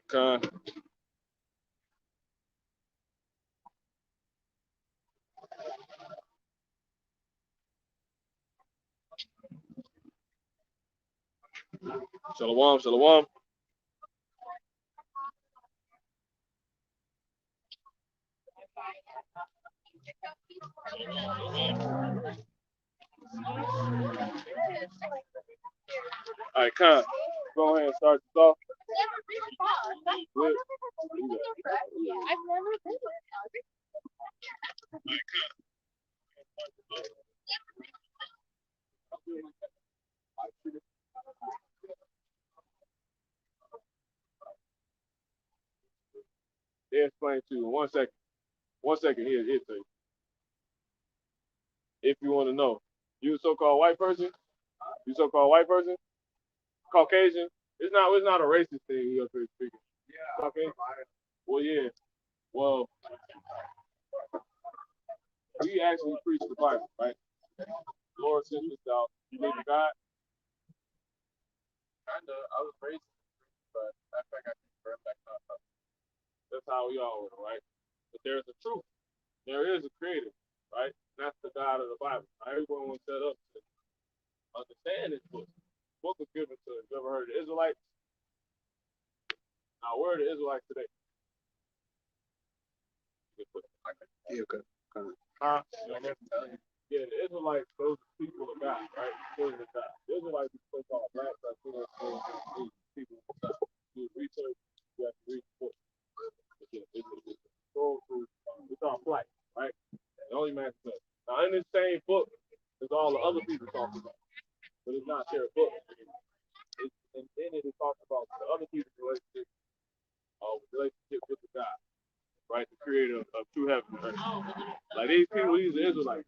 Con. Shalom, shalom. All right, Con. Go ahead and start this off. Good. They explain to you. 1 second. 1 second. Here, tell you. If you want to know, you a so-called white person. You so-called white person. Caucasian. It's not a racist thing. You up here speaking. Yeah. Okay. Well, yeah. Well, we actually preach the Bible, right? Lord sent us out. You believe in God? Kinda. I was racist, but I think I can correct that. That's how we all were, right? But there's a truth. There is a creator, right? That's the God of the Bible. Everyone was set up to understand this book. The book was given to us. You ever heard of the Israelites? Now, where are the Israelites today? Yeah, okay. Huh? Yeah, the Israelites, those are people of God, right? Children of God. The Israelites are so-called black people of God. Do research, you have to read the book. It's all black, right? The only man says. Now, in this same book, there's all the other people talking about, but it's not their book. And in it, it talks about the other people's relationship with the God, right? The creator of true heaven and earth. Like these people, these are Israelites.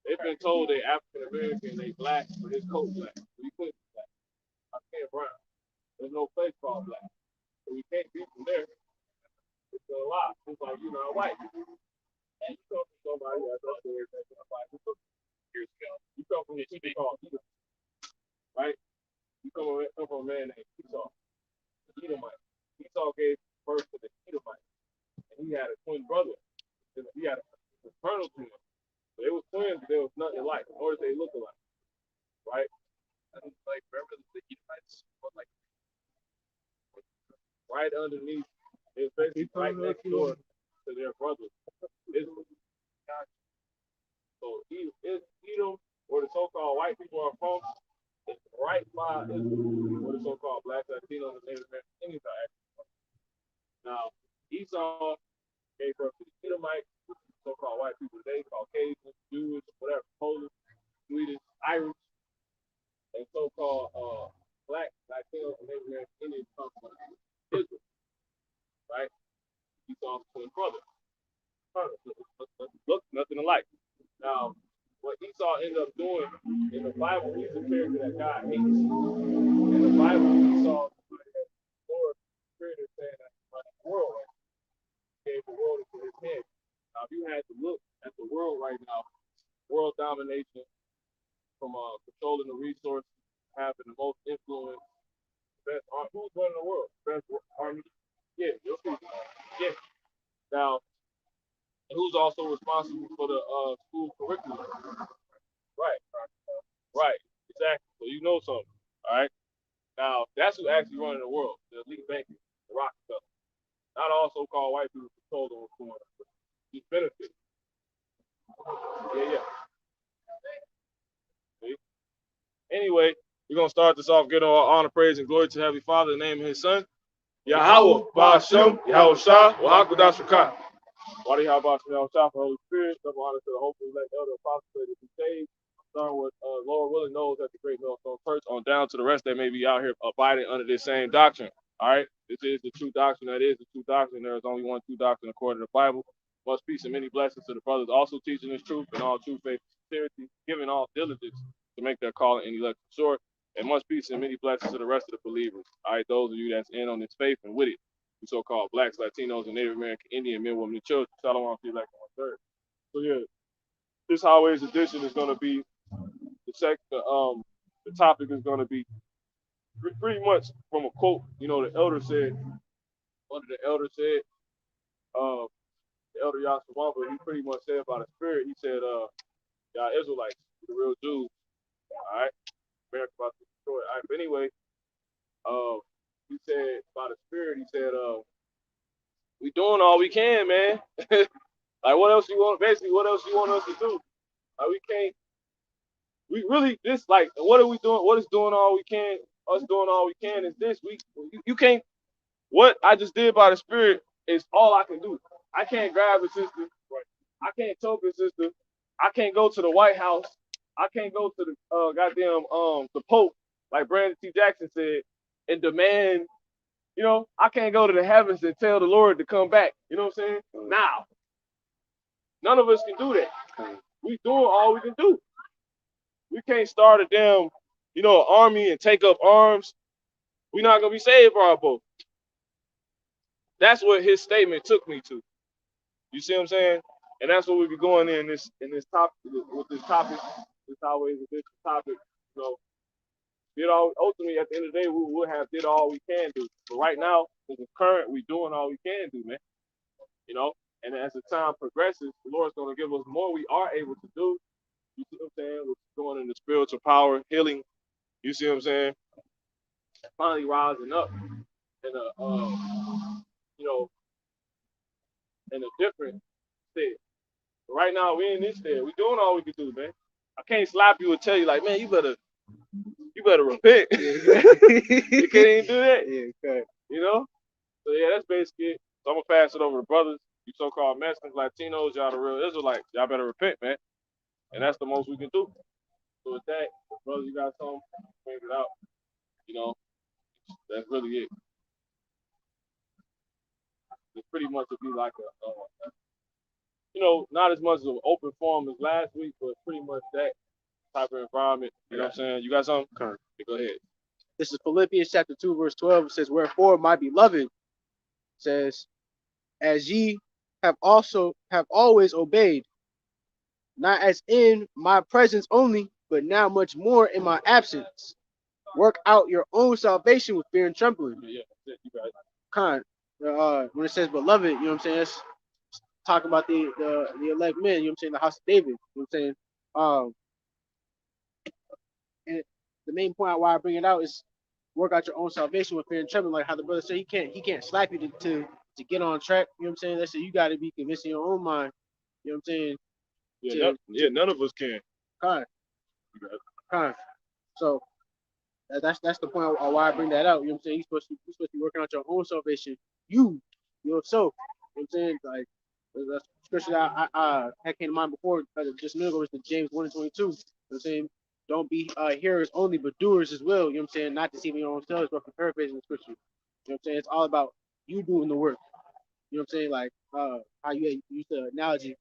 They've been told they African American, they black, but his coat black. We couldn't be black. I can't brown. There's no place called black. So we can't be from there. It's a lie. It's like you're not white. And you come from somebody that's up there that's like years ago. You come from a people called Edom, right? You come from a man named Esau. Edomite. Esau gave birth to the Edomite. And he had a twin brother. He had a fraternal twin. So they were twins, but there was nothing alike, nor did they look alike, right? And like, remember the Edomites? Like, right underneath, it's basically right next door to their brother, Israel. So Edom, where the so-called white people are from, is right by Israel, where the so-called black Latinos and Native Americans are actually from. Now, Esau gave birth to the Edomites, so-called white people today, Caucasian, Jewish, whatever, Polish, Swedish, Irish, and so-called black Latinos and Native American Indians come from Israel, right? Esau's twin brother. Look, nothing alike. Now, what Esau ended up doing in the Bible, he's a character that God hates. In the Bible, Esau Lord creator saying that the world gave the world into his hand. Now, if you had to look at the world right now, world domination from controlling the resources, having the most influence, best who's running the world? Best army? Yeah, your people. Yeah. Now, who's also responsible for the school curriculum? Right. Right. Exactly. So you know something. All right. Now, that's who actually running the world, the elite banking, the Rockefeller. Not all so-called white people control what's going on. These benefits. Yeah. See? Anyway, we're going to start this off, giving all honor, praise, and glory to Heavenly Father in the name of his Son, Yahweh, Ba'ashem, Yahweh Shah, Wahakadash Shakah. Wadi Habashem, Yahweh Shah, for Holy Spirit, double honor to the hopefully elect elder apostles to be saved. Starting with Lord willing knows at the great millstone church on down to the rest that may be out here abiding under this same doctrine. All right, this is the true doctrine. That is the true doctrine. There is only one true doctrine according to the Bible. Much peace and many blessings to the brothers also teaching this truth and all true faith and sincerity, giving all diligence to make their calling and election short. And much peace and many blessings to the rest of the believers. All right, those of you that's in on this faith and with it, the so-called blacks, Latinos, and Native American Indian men, women, and children. Shalom, like 1/3. So yeah, this Highways edition is going to be the topic is going to be pretty much from a quote. You know, the elder said, one of the elders said, the elder Yasawamba, he pretty much said about the spirit. He said, y'all Israelites, the real Jews, all right, America about to destroy it. All right, but anyway, he said about the spirit. He said, we doing all we can, man. Like, what else you want? Basically, what else you want us to do? Like, we can't. We really this like. What are we doing? What is doing all we can? Us doing all we can is this. You can't. What I just did by the spirit is all I can do. I can't grab a sister. Right. I can't choke a sister. I can't go to the White House. I can't go to the goddamn the Pope, like Brandon T. Jackson said, and demand. You know, I can't go to the heavens and tell the Lord to come back. You know what I'm saying? Now, none of us can do that. We doing all we can do. We can't start a damn, army and take up arms. We're not gonna be saved by our both. That's what his statement took me to. You see what I'm saying? And that's what we be going in this topic with this topic. This always with this topic. You know, did all ultimately at the end of the day we will have did all we can do. But right now, in the current, we doing all we can do, man. You know, and as the time progresses, the Lord's gonna give us more we are able to do. You see what I'm saying? We're going into spiritual power, healing. You see what I'm saying? Finally rising up in a you know, in a different state. But right now we in this state. We doing all we can do, man. I can't slap you and tell you like, man, you better repent. You can't even do that. Yeah, okay. You know? So yeah, that's basically it. So I'm gonna pass it over to brothers, you so-called Mexicans, Latinos, y'all the real Israelites. Y'all better repent, man. And that's the most we can do. So with that, brothers, you got something, bring it out. You know, that's really it. It's pretty much to be like not as much of an open forum as last week, but pretty much that type of environment. You know what I'm saying? You got something? Okay. Yeah, go ahead. This is Philippians chapter 2, verse 12. It says, wherefore, my beloved, says, as ye have always obeyed, not as in my presence only, but now much more in my absence. Work out your own salvation with fear and trembling. Yeah, you got it. Kind. When it says beloved, you know what I'm saying? It's talking about the elect men, you know what I'm saying, the house of David. You know what I'm saying? And the main point why I bring it out is work out your own salvation with fear and trembling, like how the brother said he can't slap you to get on track. You know what I'm saying? They say you gotta be convinced in your own mind. You know what I'm saying? Yeah, none of us can. Kind. So that's the point of why I bring that out. You know what I'm saying? You're supposed to be working out your own salvation. You yourself. You know what I'm saying? Like that's scripture that I had came to mind before just a minute ago was the James 1:22. You know what I'm saying? Don't be hearers only, but doers as well. You know what I'm saying? Not deceiving your own selves, but paraphrasing the scripture. You know what I'm saying? It's all about you doing the work. You know what I'm saying? Like how you used the analogy.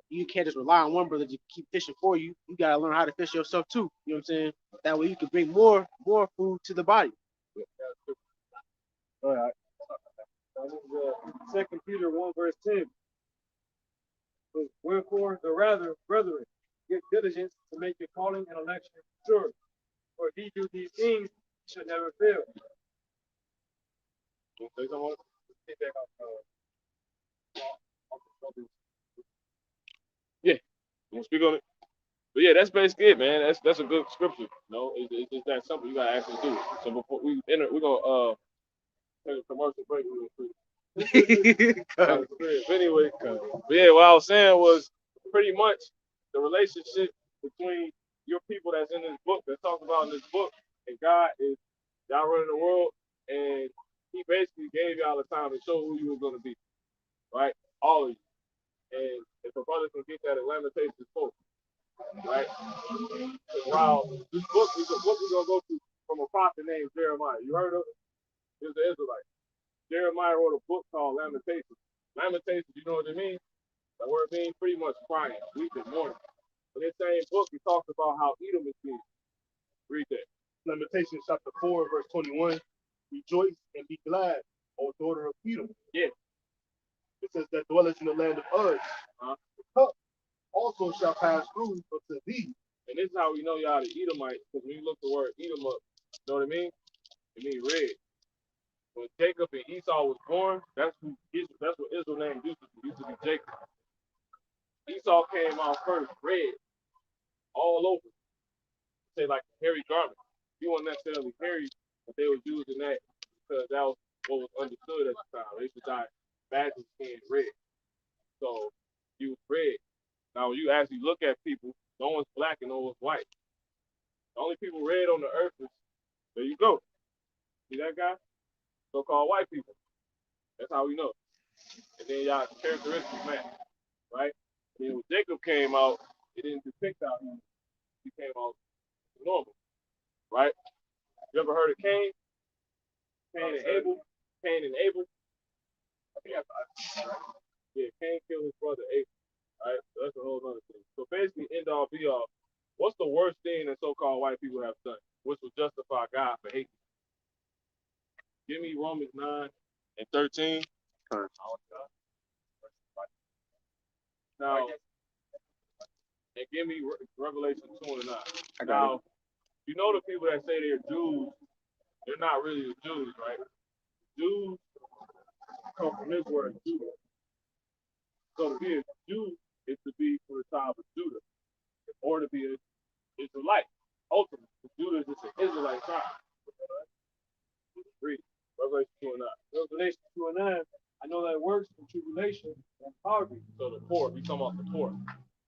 You can't just rely on one brother to keep fishing for you. You gotta learn how to fish yourself too. You know what I'm saying? That way you can bring more food to the body. All right. Second Peter 1 verse 10. Wherefore, the rather, brethren, get diligence to make your calling and election sure. For if ye do these things, you should never fail. Yeah, you want to speak on it? But yeah, that's basically it, man. That's a good scripture. It's just that simple. You gotta actually do it. So before we enter, we're gonna take a commercial break real quick. But anyway, but yeah, what I was saying was pretty much the relationship between your people that's in this book, that talks about in this book, and God is y'all running the world, and He basically gave y'all the time to show who you were gonna be, right? All of you. And if a brother can get that in Lamentations 4, right? Wow, this book is a book we're gonna go to from a prophet named Jeremiah. You heard of it? He's the Israelite. Jeremiah wrote a book called Lamentations. Lamentations, you know what it means? That word means pretty much crying, weeping, mourning. But in this same book, he talks about how Edom is being. Read that. Lamentations chapter 4, verse 21. Rejoice and be glad, O daughter of Edom. Yeah. It says that dwelleth in the land of Uz. The cup also shall pass through unto thee. And this is how we know y'all the Edomites, because when you look the word Edom up, you know what I mean? It means red. When Jacob and Esau was born, that's what Israel's name used to be. Used to be Jacob. Esau came out first, red, all over. Say like a hairy garment. He wasn't necessarily hairy, but they was using that because that was what was understood at the time. They used to dye badger skin red. So you red. Now when you actually look at people, no one's black and no one's white. The only people red on the earth is, there you go. See that guy? So-called white people. That's how we know. And then y'all characteristics match, right? And then when Jacob came out, it didn't depict how he came out normal, right? You ever heard of Cain? Cain and Abel? Cain and Abel? Yeah, Cain killed his brother Abel, right? So that's a whole other thing. So basically, end all be all, what's the worst thing that so-called white people have done, which will justify God for hating? Give me Romans 9 and 13. Now, and give me Revelation 2 and 9. Now, you know the people that say they're Jews, they're not really the Jews, right? Jews come from this word, Judah. So to be a Jew is to be from the tribe of Judah, or to be an Israelite. Ultimately, Judah is just an Israelite tribe. Read Revelation 2 and 9. Revelation 2 and 9. I know that works for tribulation and poverty. So the poor, we talking about the poor.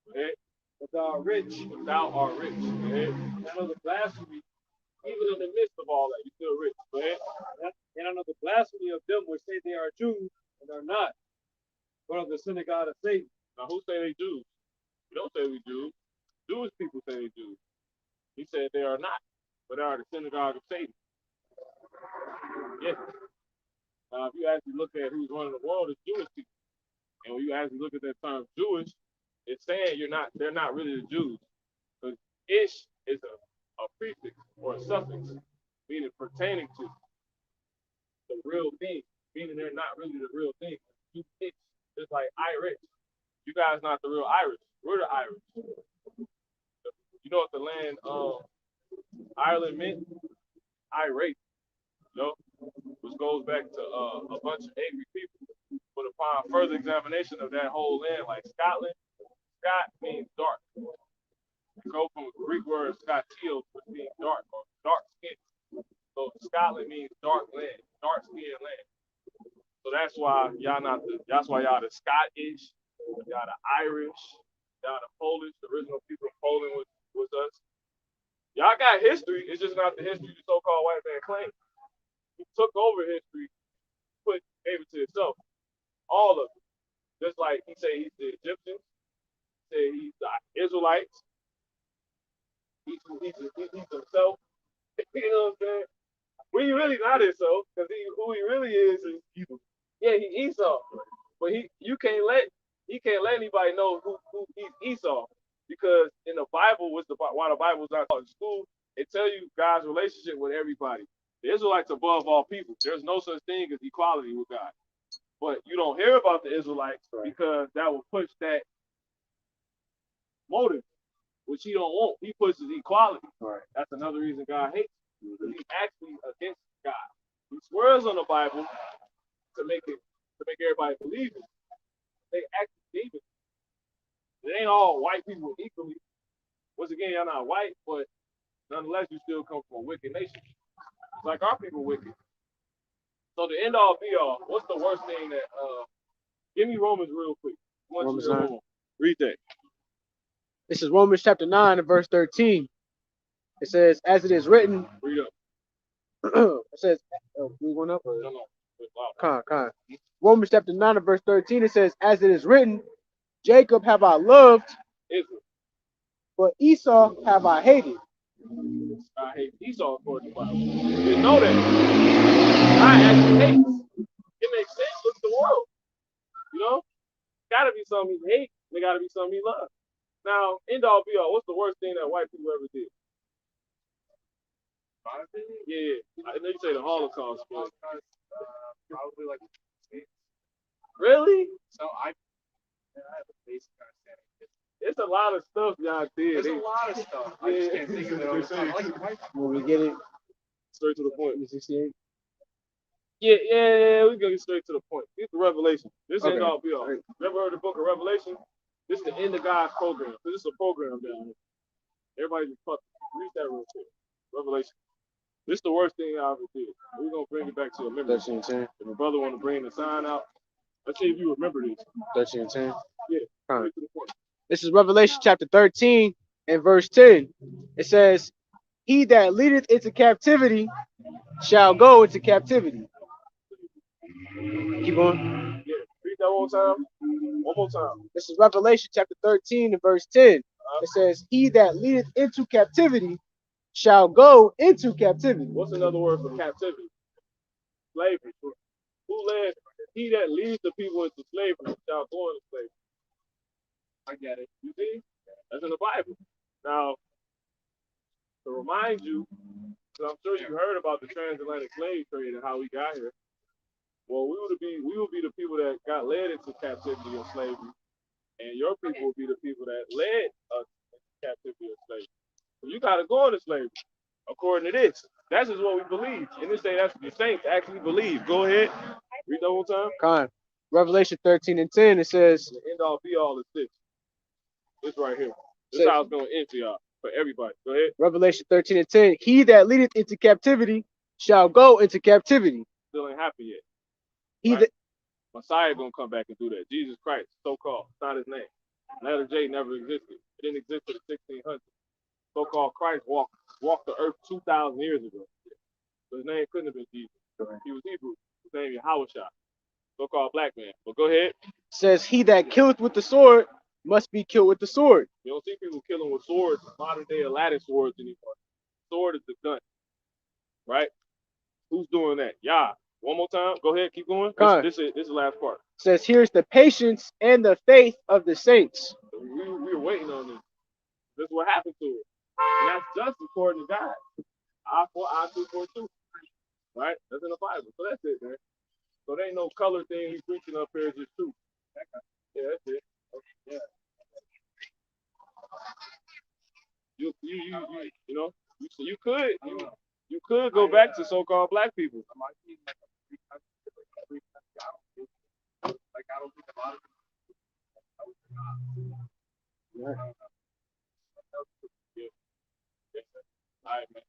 Okay? But thou art rich. But thou art rich. Okay? And I know the blasphemy, Even in the midst of all that, you're still rich. Okay? and I know the blasphemy of them which say they are Jews and are not, but of the synagogue of Satan. Now who say they Jews? We don't say we Jews. Jewish people say they Jews. He said they are not, but they are the synagogue of Satan. Yes. Now if you actually look at who's running the world, it's Jewish people. And when you actually look at that term Jewish, it's saying they're not really the Jews. Because ish is a prefix or a suffix, meaning pertaining to the real thing, meaning they're not really the real thing. You ish, just like Irish. You guys not the real Irish. We're the Irish. You know what the land Ireland meant? Irate, you know, which goes back to a bunch of angry people. But upon further examination of that whole land, like Scotland, Scot means dark. You go from the Greek word Scotiel, which means dark or dark skin. So Scotland means dark land, dark skinned land. So that's why y'all the Scottish, y'all the Irish, y'all the Polish, the original people of Poland was us. Y'all got history, it's just not the history the so-called white man claims. He took over history, gave it to himself. All of it. Just like he said he's the Egyptians, he said he's the Israelites, he's himself. You know what I'm saying? When he really not himself, because who he really is Esau. Yeah, he Esau. But he can't let anybody know who he's Esau. Because in the Bible, why the Bible's not taught in school, it tells you God's relationship with everybody. The Israelites above all people. There's no such thing as equality with God. But you don't hear about the Israelites because that will push that motive, which he don't want. He pushes equality. Right. That's another reason God hates him. Because he's actually against God. He swears on the Bible to make everybody believe it. They actually believe it. It ain't all white people equally. Once again, y'all not white, but nonetheless, you still come from a wicked nation. It's like our people wicked. So the end all be all, what's the worst thing that give me Romans real quick. Romans 9. Read that. This is Romans chapter 9 and verse 13. It says, as it is written. Read up. It says, we went up or? No. Con. Romans chapter 9 and verse 13, it says, as it is written, Jacob have I loved, Israel. but Esau have I hated. I hate Esau according to the Bible. You know that. I actually hate. It makes sense. Look at the world. You know? Gotta be something he hates. There gotta be something he loves. Now, end all be all, what's the worst thing that white people ever did? Yeah. I know you say the Holocaust, but Probably like really? so I have a basic understanding. It's a lot of stuff y'all did. There's a lot of stuff. I just can't think of it all the time. When we get it. straight to the point. 68. Yeah, we go straight to the point. It's the Revelation. This Okay. ain't all be all. Right. Never heard the book of Revelation? This is the end of God's program. This is a program down here. Everybody just fuck. Read that real quick. Revelation. This is the worst thing I ever did. We're gonna bring it back to a memory. 13 and 10. If a brother want to bring the sign out, let's see if you remember this. 13 and 10. Yeah. Right. Straight to the point. This is Revelation chapter 13 and verse 10. It says, "He that leadeth into captivity shall go into captivity." Keep on. Yeah. Read that one time. One more time. This is Revelation chapter 13 and verse 10. It says, "He that leadeth into captivity shall go into captivity." What's another word for captivity? Slavery. Who led? He that leads the people into slavery shall go into slavery. I get it. You see? That's in the Bible. Now, to remind you, because I'm sure you heard about the transatlantic slave trade and how we got here. Well, we would be the people that got led into captivity and slavery, and your people would be the people that led us into captivity and slavery. So you got to go into slavery, according to this. That's just what we believe. And this say that's what the saints actually believe. Go ahead. Read that one time. Con. Revelation 13 and 10, it says, The end all be all is this. This right here. This Says- how it's going to end for y'all, for everybody. Go ahead. Revelation 13 and 10, "He that leadeth into captivity shall go into captivity." Still ain't happened yet. He Right. that Messiah gonna come back and do that. Jesus Christ, so-called. It's not his name. Letter J never existed. It didn't exist till the 1600s. So-called Christ walked the earth 2,000 years ago. So his name couldn't have been Jesus. He was Hebrew. His name is Hawashah. So-called black man. But go ahead. says, "He that killeth with the sword must be killed with the sword." You don't see people killing with swords, modern day Aladdin swords anymore. Sword is the gun. Right? Who's doing that? Yah. One more time. Go ahead. Keep going. This is the last part. Says, "Here's the patience and the faith of the saints." We were waiting on this. This is what happened to it. And that's just according to God. I 4, I 2, 4, 2. Right? That's in the Bible. So that's it, man. So there ain't no color thing we preaching up here. It's just truth. Yeah, that's it. Yeah. You know, you could go back to so-called black people. Like I don't think a lot of yeah. All right, man.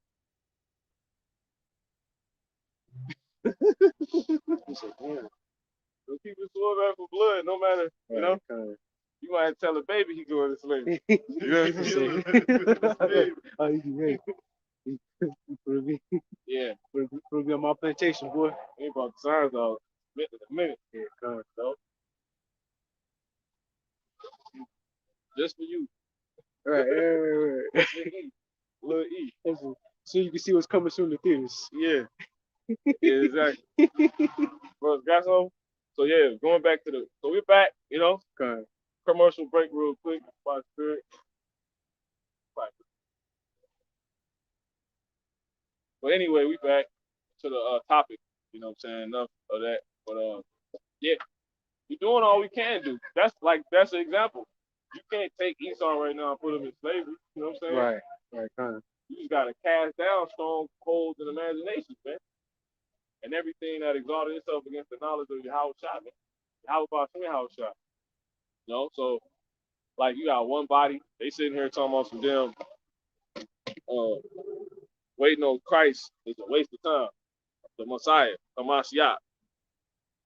Those people swore back for blood, no matter, you know. You might tell a baby he going to slavery. You know what I'm saying? Oh, you put me. Yeah. Put me on my plantation, boy. Ain't about the signs out. In a minute. Yeah, come on. So, just for you. Right. Little E. So you can see what's coming soon to theaters. Yeah. Yeah, exactly. Bro, got some? So yeah, going back to so we're back, you know. Okay. Commercial break real quick by Spirit. Right. But anyway, we back to the topic. You know what I'm saying? Enough of that. But yeah, we're doing all we can do. That's an example. You can't take Esau right now and put him in slavery. You know what I'm saying? Right, kind of. You just gotta cast down strongholds and imaginations, man. And everything that exalted itself against the knowledge of Yahweh Shah, man. How about Yahweh Shah? You know, so like you got one body, they sitting here talking about some damn waiting on Christ is a waste of time. The Messiah, the Mashiach.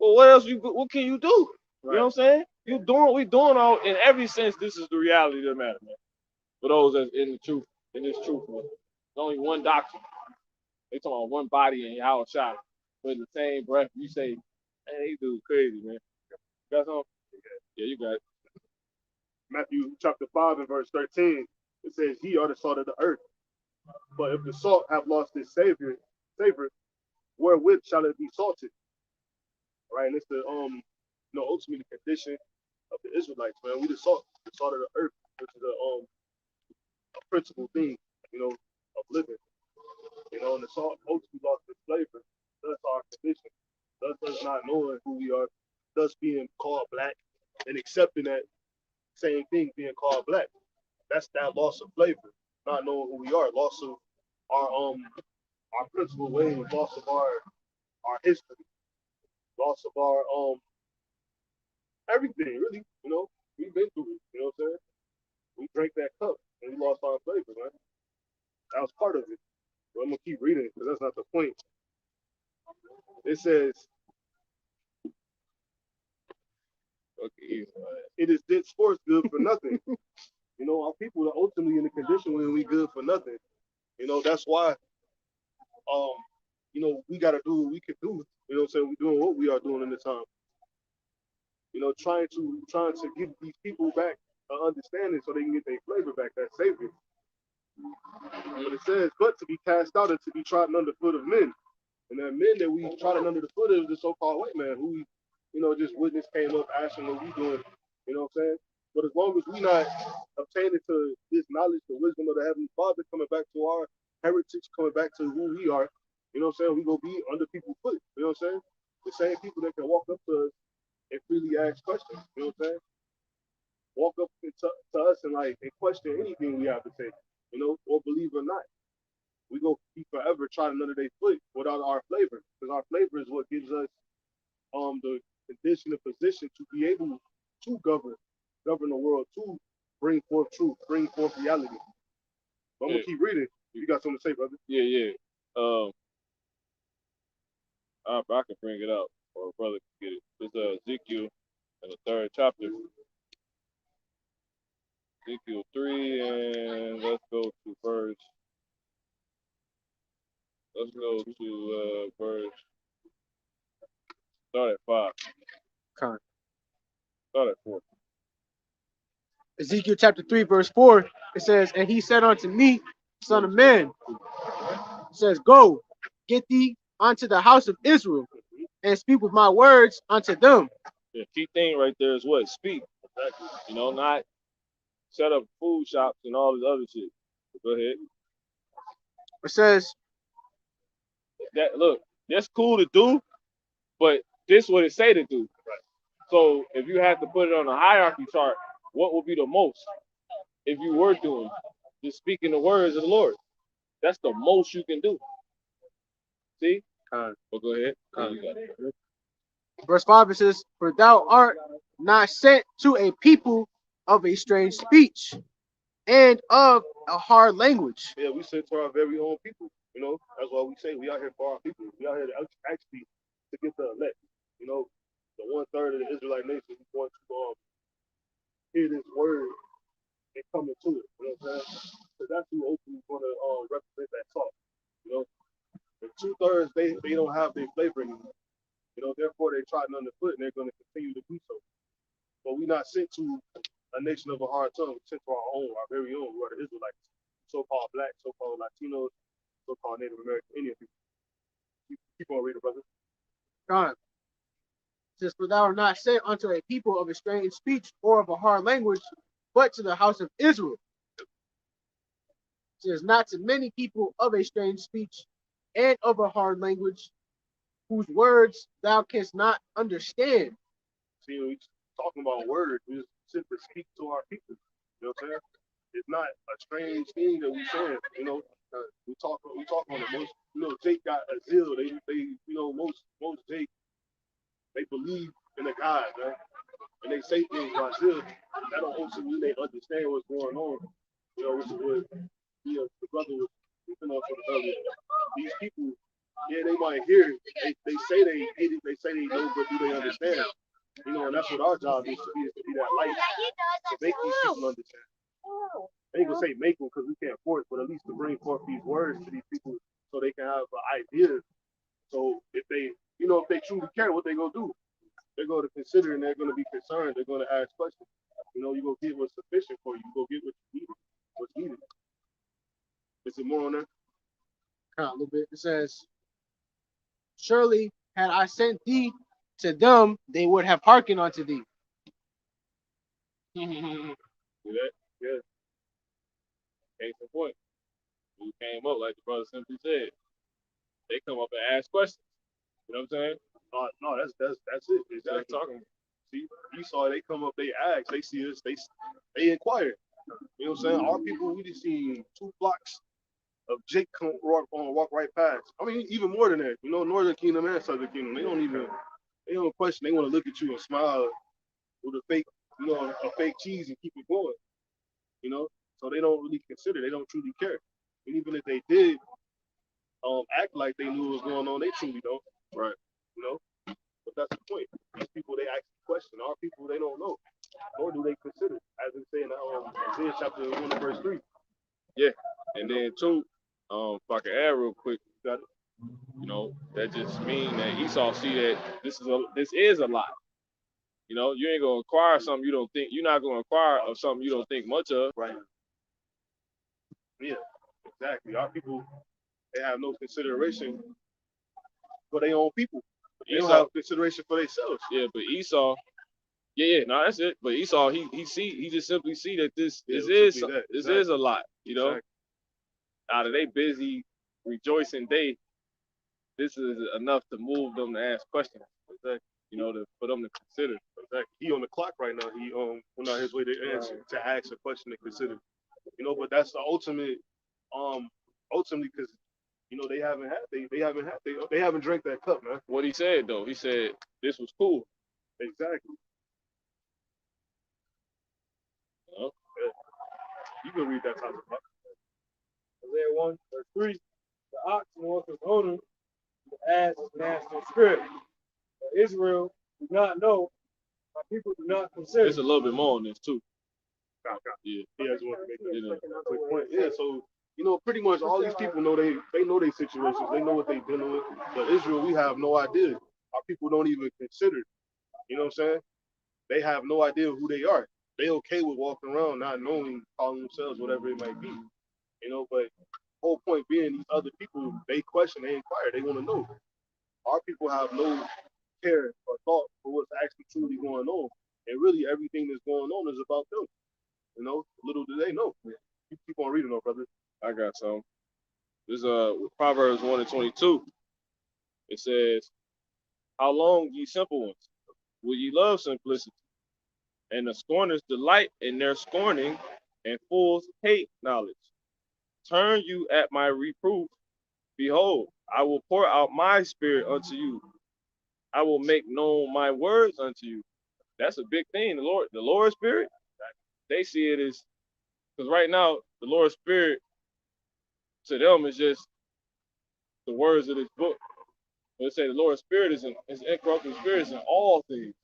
Well, what can you do? Right. You know what I'm saying? We doing all in every sense, this is the reality of the matter, man. For those that's in this truth, man. There's only one doctrine. They talking about one body and Yahweh Shah. But in the same breath, you say, man, these dudes crazy, man. You got something? Yeah, you got it. Matthew chapter 5 and verse 13, it says, "Ye are the salt of the earth. But if the salt have lost its savor, wherewith shall it be salted?" Right? And it's the ultimate condition of the Israelites, man. We the salt of the earth, which is a principal thing, of living. And the salt ultimately lost its flavor. That's our condition. Thus us not knowing who we are, thus being called black and accepting that same thing being called black. That's that loss of flavor, not knowing who we are, loss of our our principal ways, loss of our history, loss of our everything really. We've been through it. You know what I'm saying? We drank that cup and we lost our flavor, man. That was part of it. But I'm gonna keep reading because that's not the point. It says, Okay. "It is henceforth good for nothing." Our people are ultimately in a condition when we good for nothing. That's why we gotta do what we can do. You know what I'm saying? We're doing what we are doing in the time. Trying to give these people back an understanding so they can get their flavor back, that savior. But it says, but to be cast out and to be trodden under the foot of men. And that men that we trodden under the foot of the so-called white man who just witness came up asking what we doing, you know what I'm saying? But as long as we not obtaining to this knowledge, the wisdom of the Heavenly Father, coming back to our heritage, coming back to who we are, you know what I'm saying? We gonna be under people's foot, you know what I'm saying? The same people that can walk up to us and freely ask questions, you know what I'm saying? Walk up to us and question anything we have to say, or believe or not. We go be forever trying under their foot without our flavor, because our flavor is what gives us the condition and position to be able to govern the world, to bring forth truth, bring forth reality. But I'm gonna keep reading. You got something to say, brother? Yeah. I can bring it up, or a brother can get it. It's Ezekiel in the 3rd chapter. Ezekiel 3, and let's go to verse. Let's go to verse. Start at 5. Con. Start at 4. Ezekiel chapter 3, verse 4, it says, and he said unto me, son of man, it says, go, get thee unto the house of Israel, and speak with my words unto them. The key thing right there is what? Speak. Not set up food shops and all this other shit. Go ahead. It says, that's cool to do, but this is what it say to do. So if you had to put it on a hierarchy chart, what would be the most if you were doing just speaking the words of the Lord? That's the most you can do. See? Well, go ahead. Verse 5, it says, for thou art not sent to a people of a strange speech and of a hard language. Yeah, we sent to our very own people. That's why we say we out here for our people. We out here actually to get the elect. The 1/3 of the Israelite nation who want to hear this word and come into it. You know what I'm saying? So that's who ultimately going to represent that talk. The 2/3 they don't have their flavor anymore. Therefore they trodden underfoot and they're going to continue to do so. But we're not sent to a nation of a hard tongue. We're sent to our very own, who are the Israelites, so-called black, so-called Latinos, so-called Native American Indian people. Keep on reading, brother. God. It says, for thou art not sent unto a people of a strange speech or of a hard language, but to the house of Israel. It says, not to many people of a strange speech and of a hard language, whose words thou canst not understand. See, when we talking about words, we just simply speak to our people. You know what I'm saying? It's not a strange thing that we saying. We talk on the most. Jake got a zeal. They most Jake, they believe in a God, man, and they say things like zeal. That don't also mean they understand what's going on. Which is what the brother was speaking of earlier. These people, yeah, they might hear it. They say they hate it. They say they know, but do they understand? And that's what our job is to be that light to make these people understand. I ain't gonna say make them because we can't force, but at least to bring forth these words to these people so they can have an idea. So if they truly care, what they gonna do? They're gonna consider and they're gonna be concerned. They're gonna ask questions. You're gonna get what's sufficient for you. You go get what you need, what's needed. Is there more on that? A little bit. It says, surely had I sent thee to them, they would have hearkened unto thee. See that? Yeah. Case in point. Who came up, like the brother simply said. They come up and ask questions. You know what I'm saying? No, that's it. Exactly. Talking. See, Esau, they come up, they ask, they see us, they inquire. You know what I'm saying? Our people, we just seen 2 flocks of Jake come walk right past. I mean, even more than that, you know, Northern Kingdom and Southern Kingdom, they don't question. They want to look at you and smile with a fake, you know, a fake cheese and keep it going, you know. So they don't really consider. They don't truly care. And even if they did act like they knew what was going on, they truly don't. Right. You know. But that's the point. These people they actually question. Our people they don't know, nor do they consider. As it say in Isaiah chapter 1 verse 3. Yeah. And then two, if I can add real quick, you know, that just mean that Esau see that this is a lie. You know, you ain't gonna acquire something you don't think. You're not gonna acquire of something you don't think much of. Right. Yeah. Exactly. Our people they have no consideration for their own people. They don't have consideration for themselves. Yeah, but Esau. Yeah, no, that's it. But Esau, he just simply see that this is a lot. You know, out of they busy rejoicing day, this is enough to move them to ask questions. Exactly. You know, for them to consider. Exactly. He on the clock right now. He went out his way to answer to ask a question to consider. You know, but that's the ultimate ultimately because you know they haven't drank that cup, man. What he said though, he said this was cool. Exactly. Oh. Yeah. You can read that type of book. Isaiah 1 verse 3. The ox knoweth his owner, the ass his master's spirit. But Israel do not know, my people do not consider. There's a little bit more on this too. Yeah, he has one to make a quick point. Yeah, so you know, pretty much all these people know they know their situations, they know what they're dealing with. But Israel, we have no idea. Our people don't even consider. You know what I'm saying? They have no idea who they are. They okay with walking around not knowing, calling themselves whatever it might be. You know, but whole point being these other people, they question, they inquire, they want to know. Our people have no care or thought for what's actually truly going on. And really everything that's going on is about them. You know, little do they know. You keep on reading though, brother. I got some. This Proverbs 1 and 22. It says, how long, ye simple ones, will ye love simplicity? And the scorners delight in their scorning, and fools hate knowledge. Turn you at my reproof. Behold, I will pour out my spirit unto you. I will make known my words unto you. That's a big thing. The Lord's Spirit, they see it as, because right now, the Lord's Spirit to them is just the words of this book. They say the Lord's Spirit is incorruptible spirit is in all things.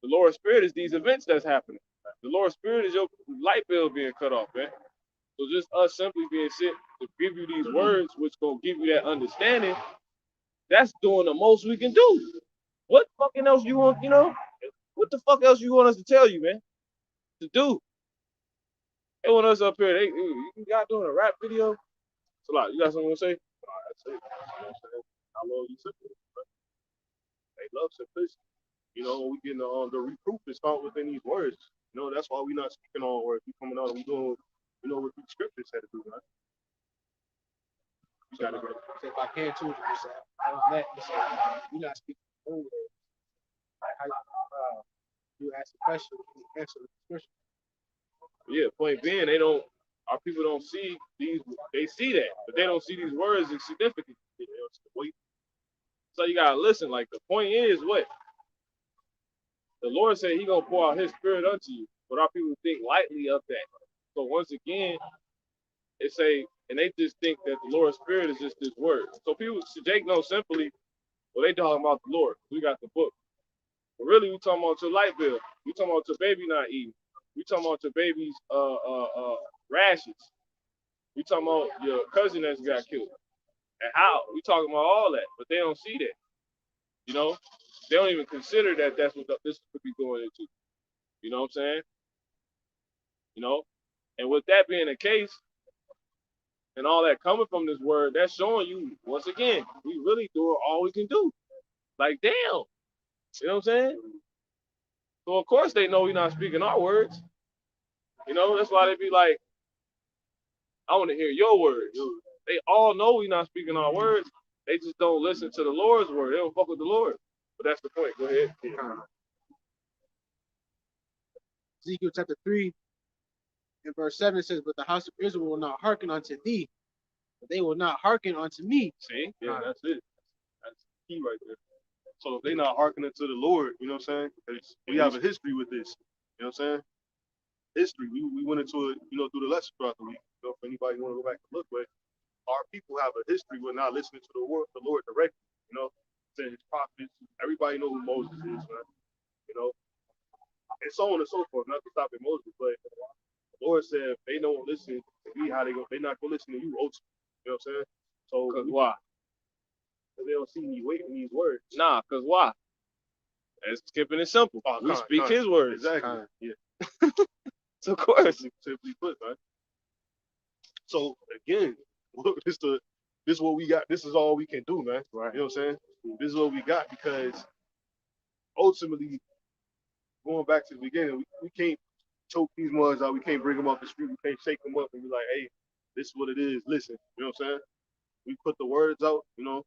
The Lord's Spirit is these events that's happening. The Lord's Spirit is your light bill being cut off, man. So just us simply being sent to give you these words, which gonna give you that understanding, that's doing the most we can do. What fucking else you want, you know? What the fuck else you want us to tell you, man? To do? They want us up here. You got doing a rap video? It's a lot. You got something to say? That's it. You know what I'm saying? I love you simply. They love simplicity. You know, when we getting the reproof is found within these words. You know, that's why we're not speaking on words. We coming out and we doing, you know, what the scriptures said to do, man. You gotta go. So if I can too, on that, you're not speaking only. How you ask a question, you answer the question. Yeah, point being, our people don't see these, they see that, but they don't see these words as significant. So you gotta listen, like the point is what? The Lord said he gonna pour out his spirit unto you, but our people think lightly of that. So once again, it say, and they just think that the Lord's Spirit is just this word. So people, Jake knows simply, well, they talking about the Lord. We got the book. But really, we talking about your light bill. We talking about your baby not eating. We talking about your baby's rashes. We talking about your cousin that's got killed. And how? We talking about all that, but they don't see that. You know? They don't even consider that that's what this could be going into. You know what I'm saying? You know? And with that being the case, and all that coming from this word, that's showing you, once again, we really doing all we can do. Like, damn. You know what I'm saying? So, of course, they know we're not speaking our words. You know, that's why they be like, I want to hear your words. They all know we're not speaking our words. They just don't listen to the Lord's word. They don't fuck with the Lord. But that's the point. Go ahead. Ezekiel chapter 3 and verse 7 says, but the house of Israel will not hearken unto thee. but they will not hearken unto me. See? Yeah, that's it. That's key right there. So if they not hearkening to the Lord, you know what I'm saying? 'Cause we have a history with this. You know what I'm saying? History. We went into it, through the lesson throughout the week. If anybody want to go back and look, but our people have a history with not listening to the Lord directly. To his prophets. Everybody know who Moses is, man. You know, and so on and so forth. Not to stop at Moses, but the Lord said if they don't listen to me, how they not gonna listen to you ultimately. You know what I'm saying? So Cause why? they don't see me waiting these words. Nah, cause why? It's skipping it simple. We speak his words. Exactly. Yeah. So of course. Simply put, man. So again, this is what we got. This is all we can do, man. Right. You know what I'm saying? This is what we got because ultimately, going back to the beginning, we can't choke these ones out. We can't bring them off the street. We can't shake them up and be like, hey, this is what it is. Listen, you know what I'm saying? We put the words out, and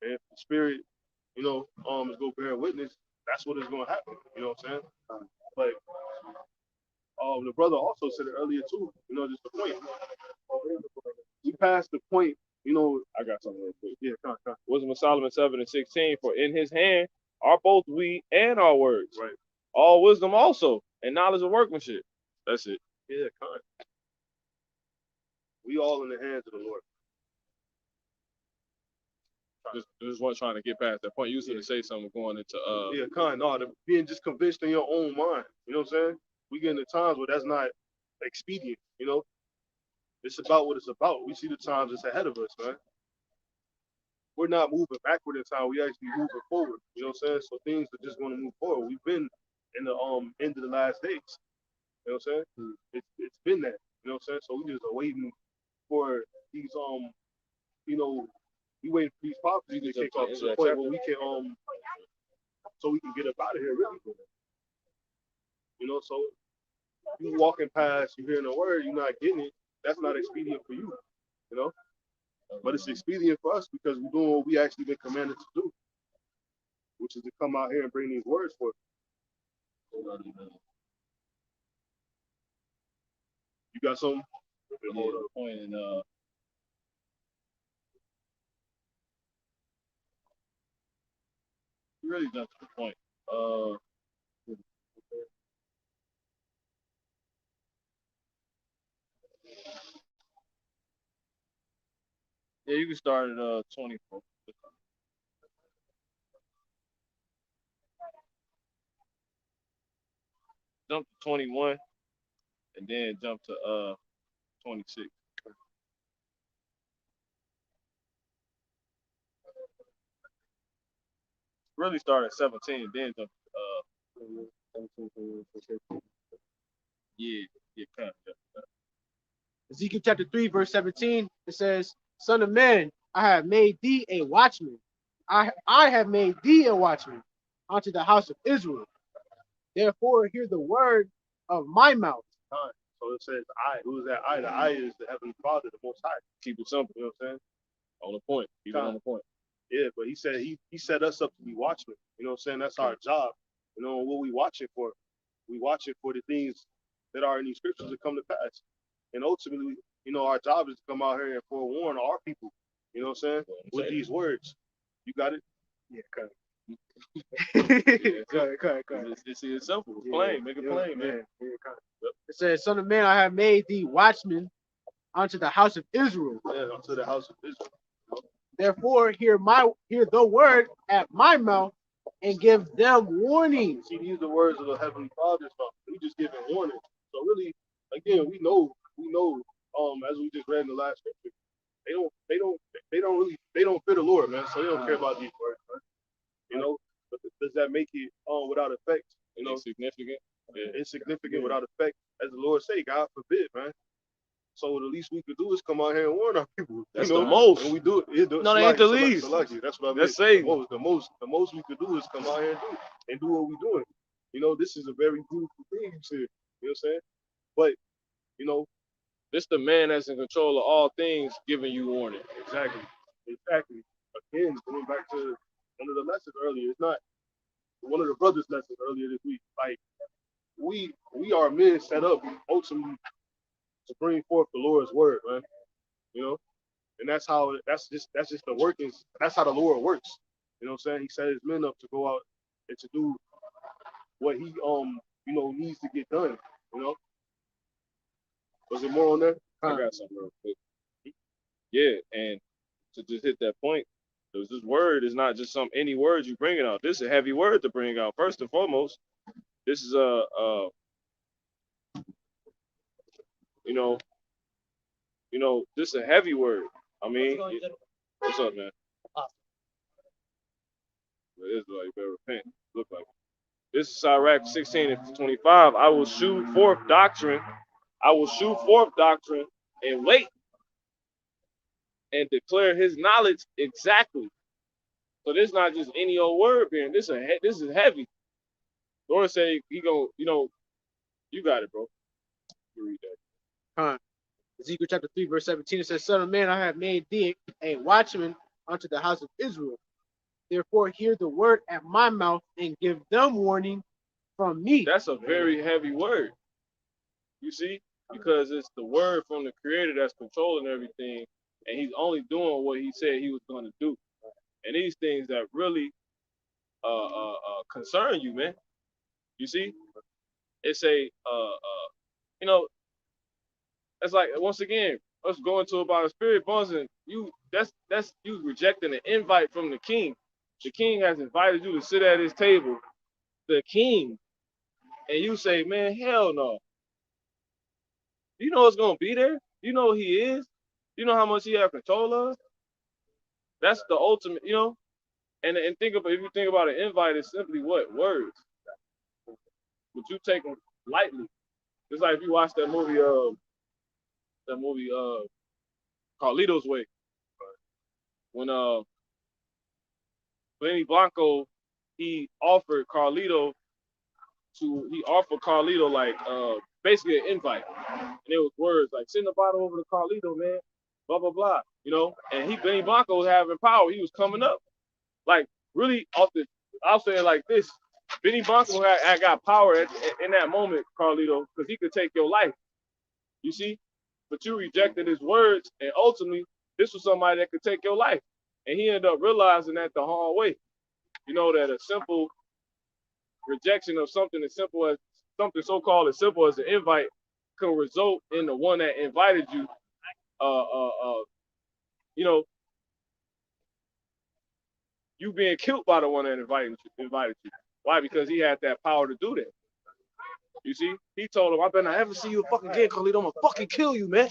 if the spirit, is going to bear witness, that's what is going to happen. You know what I'm saying? But the brother also said it earlier too, just the point. We passed the point, I got something real quick. yeah, come on. Wisdom of Solomon 7:16. For in his hand are both we and our words. Right. All wisdom also, and knowledge of workmanship. That's it. Yeah, come on. We all in the hands of the Lord. Just one trying to get past that point. You used to say something going into Yeah, being just convinced in your own mind. You know what I'm saying? We get into times where that's not expedient, It's about what it's about. We see the times that's ahead of us, man. We're not moving backward in time. We actually moving forward. You know what I'm saying? So things are just going to move forward. We've been in the end of the last days. You know what I'm saying? It's been that. You know what I'm saying? So we just are waiting for these we waiting for these prophecies to kick off to the point where we can so we can get up out of here really. So you walking past, you hearing the word, you're not getting it. That's not expedient for you. But it's expedient for us because we're doing what we actually been commanded to do, which is to come out here and bring these words forth. You got something? hold up. Point and you really jumped to the point. Yeah, you can start at 24. Jump to 21 and then jump to 26. Really start at 17, then jump to yeah, kind of. Ezekiel chapter 3, verse 17, it says, Son of man, I have made thee a watchman. I have made thee a watchman unto the house of Israel. Therefore, hear the word of my mouth. So it says I. Who is that I? The I is the Heavenly Father, the Most High. Keep it simple. You know what I'm saying? On the point. Keep it on the point. Yeah, but he said he set us up to be watchmen. You know what I'm saying? That's our job. What we watching for? We watching for the things that are in these scriptures to come to pass. And ultimately, our job is to come out here and forewarn our people. You know what I'm saying? With these words. You got it? Yeah, cut it. It's simple. It's plain. Make it plain, man. It says, Son of man, I have made thee watchman unto the house of Israel. Yeah, unto the house of Israel. Therefore, hear the word at my mouth and give them warning. See, these are the words of the Heavenly Father's mouth. We just giving warning. So really, again, we know, as we just read in the last scripture, they don't fear the Lord, man. So they don't care about these words, man. But does that make it without effect? Insignificant. Yeah. Insignificant without effect, as the Lord say, God forbid, man. So the least we could do is come out here and warn our people. That's the most. And we do it. No, they ain't the least. That's what I mean. That's safe. The most we could do is come out here and do what we're doing. This is a very beautiful thing you said. You know what I'm saying? But, this the man that's in control of all things giving you warning. Exactly. Again, going back to one of the lessons earlier, it's not one of the brothers' lessons earlier this week. Like, we are men set up ultimately to bring forth the Lord's word, man. And that's just the workings. That's how the Lord works. You know what I'm saying? He set his men up to go out and to do what he needs to get done. You know? Was there more on there? I got something real quick. Yeah, and to just hit that point, because this word is not just any word you bring it out. This is a heavy word to bring out. First and foremost, this is this is a heavy word. I mean, what's up, man? Israel, you better repent. Look like it. This is Iraq 16:25. I will shoot forth doctrine. I will shoot forth doctrine and wait and declare his knowledge exactly. So this is not just any old word being. This is heavy. Lord say he go. You got it, bro. You read that. Ezekiel chapter 3, verse 17, it says, Son of man, I have made thee a watchman unto the house of Israel. Therefore, hear the word at my mouth and give them warning from me. That's a very heavy word. You see? Because it's the word from the creator that's controlling everything, and he's only doing what he said he was going to do. And these things that really concern you, man. You see? It's it's like, once again, us going to about a spirit buzzing, that's you rejecting an invite from the king. The king has invited you to sit at his table, the king, and you say, man, hell no. You know what's gonna be there? You know who he is? You know how much he have control of? That's the ultimate, and if you think about an invite, it's simply what? Words. But you take them lightly. It's like if you watch that movie Carlito's Way. When Benny Blanco, he offered Carlito like basically an invite. And it was words like, send the bottle over to Carlito, man. Blah blah blah. And Benny Blanco was having power. He was coming up. Like really I'll say it like this. Benny Blanco had got power in that moment, Carlito, because he could take your life. You see? But you rejected his words, and ultimately, this was somebody that could take your life. And he ended up realizing that the hard way. That a simple rejection of something so-called as simple as an invite can result in the one that invited you, you being killed by the one that invited you. Why? Because he had that power to do that. You see? He told him, I better not ever see you fucking again, Carlito. I'm gonna fucking kill you, man.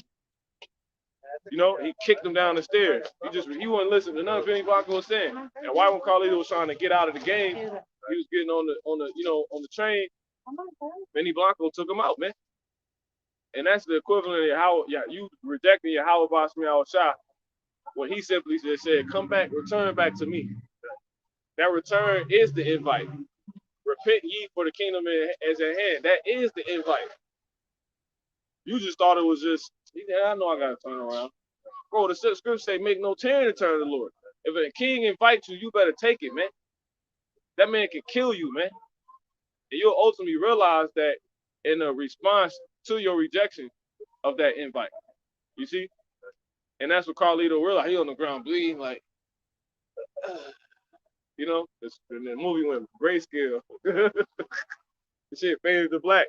He kicked him down the stairs. He wouldn't listen to nothing Benny Blanco was saying. And why when Carlito was trying to get out of the game, he was getting on the train, Benny Blanco took him out, man. And that's the equivalent of how you rejecting your how about me out shot when he simply just said, come back, return back to me. That return is the invite. Repent ye for the kingdom is at hand. That is the invite. You just thought it was just, I know I gotta turn around. Bro, the scripture say, make no turn to turn to the Lord. If a king invites you, you better take it, man. That man can kill you, man. And you'll ultimately realize that in a response to your rejection of that invite. You see? And that's what Carlito realized. He on the ground bleeding, like, and the movie went grayscale. The shit faded to black.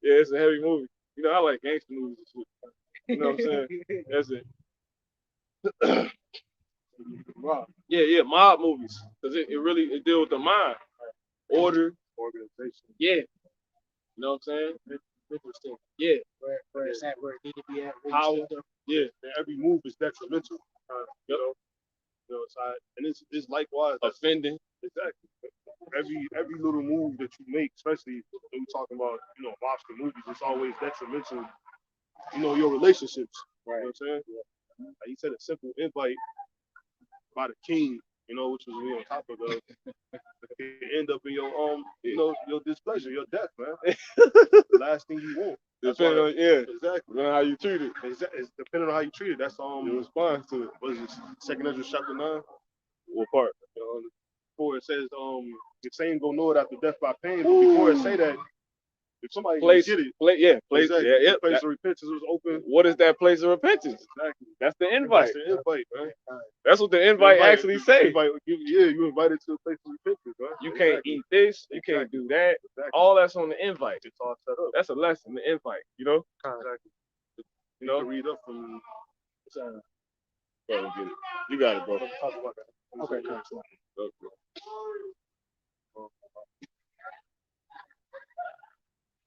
Yeah, it's a heavy movie. I like gangster movies and shit. You know what I'm saying? That's it. Yeah, mob movies. Because it really deals with the mind. Order. Organization. Yeah. You know what I'm saying? Interesting. Yeah. Where it's at, where it need to be at. Power. Yeah. And every move is detrimental. And it's likewise offending. Exactly. Every little move that you make, especially when we're talking about, mobster movies, it's always detrimental, your relationships. Right. You know what I'm saying? Yeah. Like he said, a simple invite by the king, which was on top of the it end up in your your displeasure, your death, man. The last thing you want. Depending on exactly. Depending on how you treat it. It's depending on how you treat it. That's your response to it. What is this? 2 Ezra chapter 9? What part? Before it says, the same go know it after death by pain. But before it say that, If somebody place, get it, place, exactly. yeah, The place of repentance was open. What is that place of repentance? Exactly. That's the invite. That's the invite, man. That's what the invite actually say. You invited to a place of repentance, right? You can't eat this. You can't do that. Exactly. All that's on the invite. It's all set up. That's a lesson. The invite. You know. Exactly. You know. can read up from. Bro, get it. You got it, bro. Okay, kind of.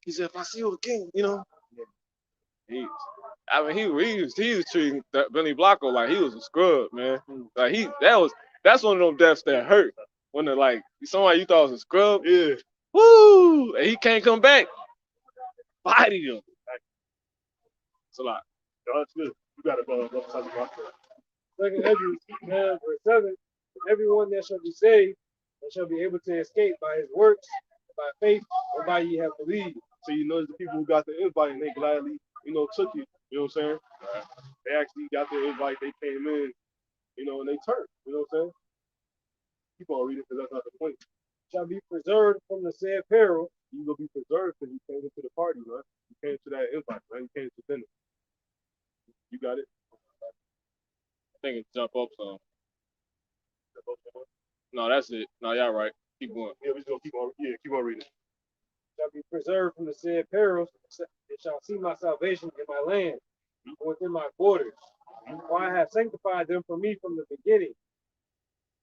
He said, if I see you again, you know. I mean, he was treating that Benny Blanco like he was a scrub, man. Like that's one of them deaths that hurt. When they're like somebody you thought was a scrub, Yeah. woo, and he can't come back. Body him. It's a lot. No, that's good. You got it, bro. Second Ezra 9:7. Everyone that shall be saved and shall be able to escape by his works, by faith, whereby ye have believed. So you know the people who got the invite and they gladly, took it. You know what I'm saying? They actually got the invite. They came in, and they turned. You know what I'm saying? Keep on reading because that's not the point. Shall be preserved from the said peril. You gonna be preserved because you came into the party, man. You came to that invite, man. You came to dinner. You got it. I think it's jump up some. No, that's it. No, y'all right. Keep going. Yeah, we just gonna keep on. Yeah, keep on reading. Shall be preserved from the said perils. It shall see my salvation in my land, within my borders. For I have sanctified them for me from the beginning.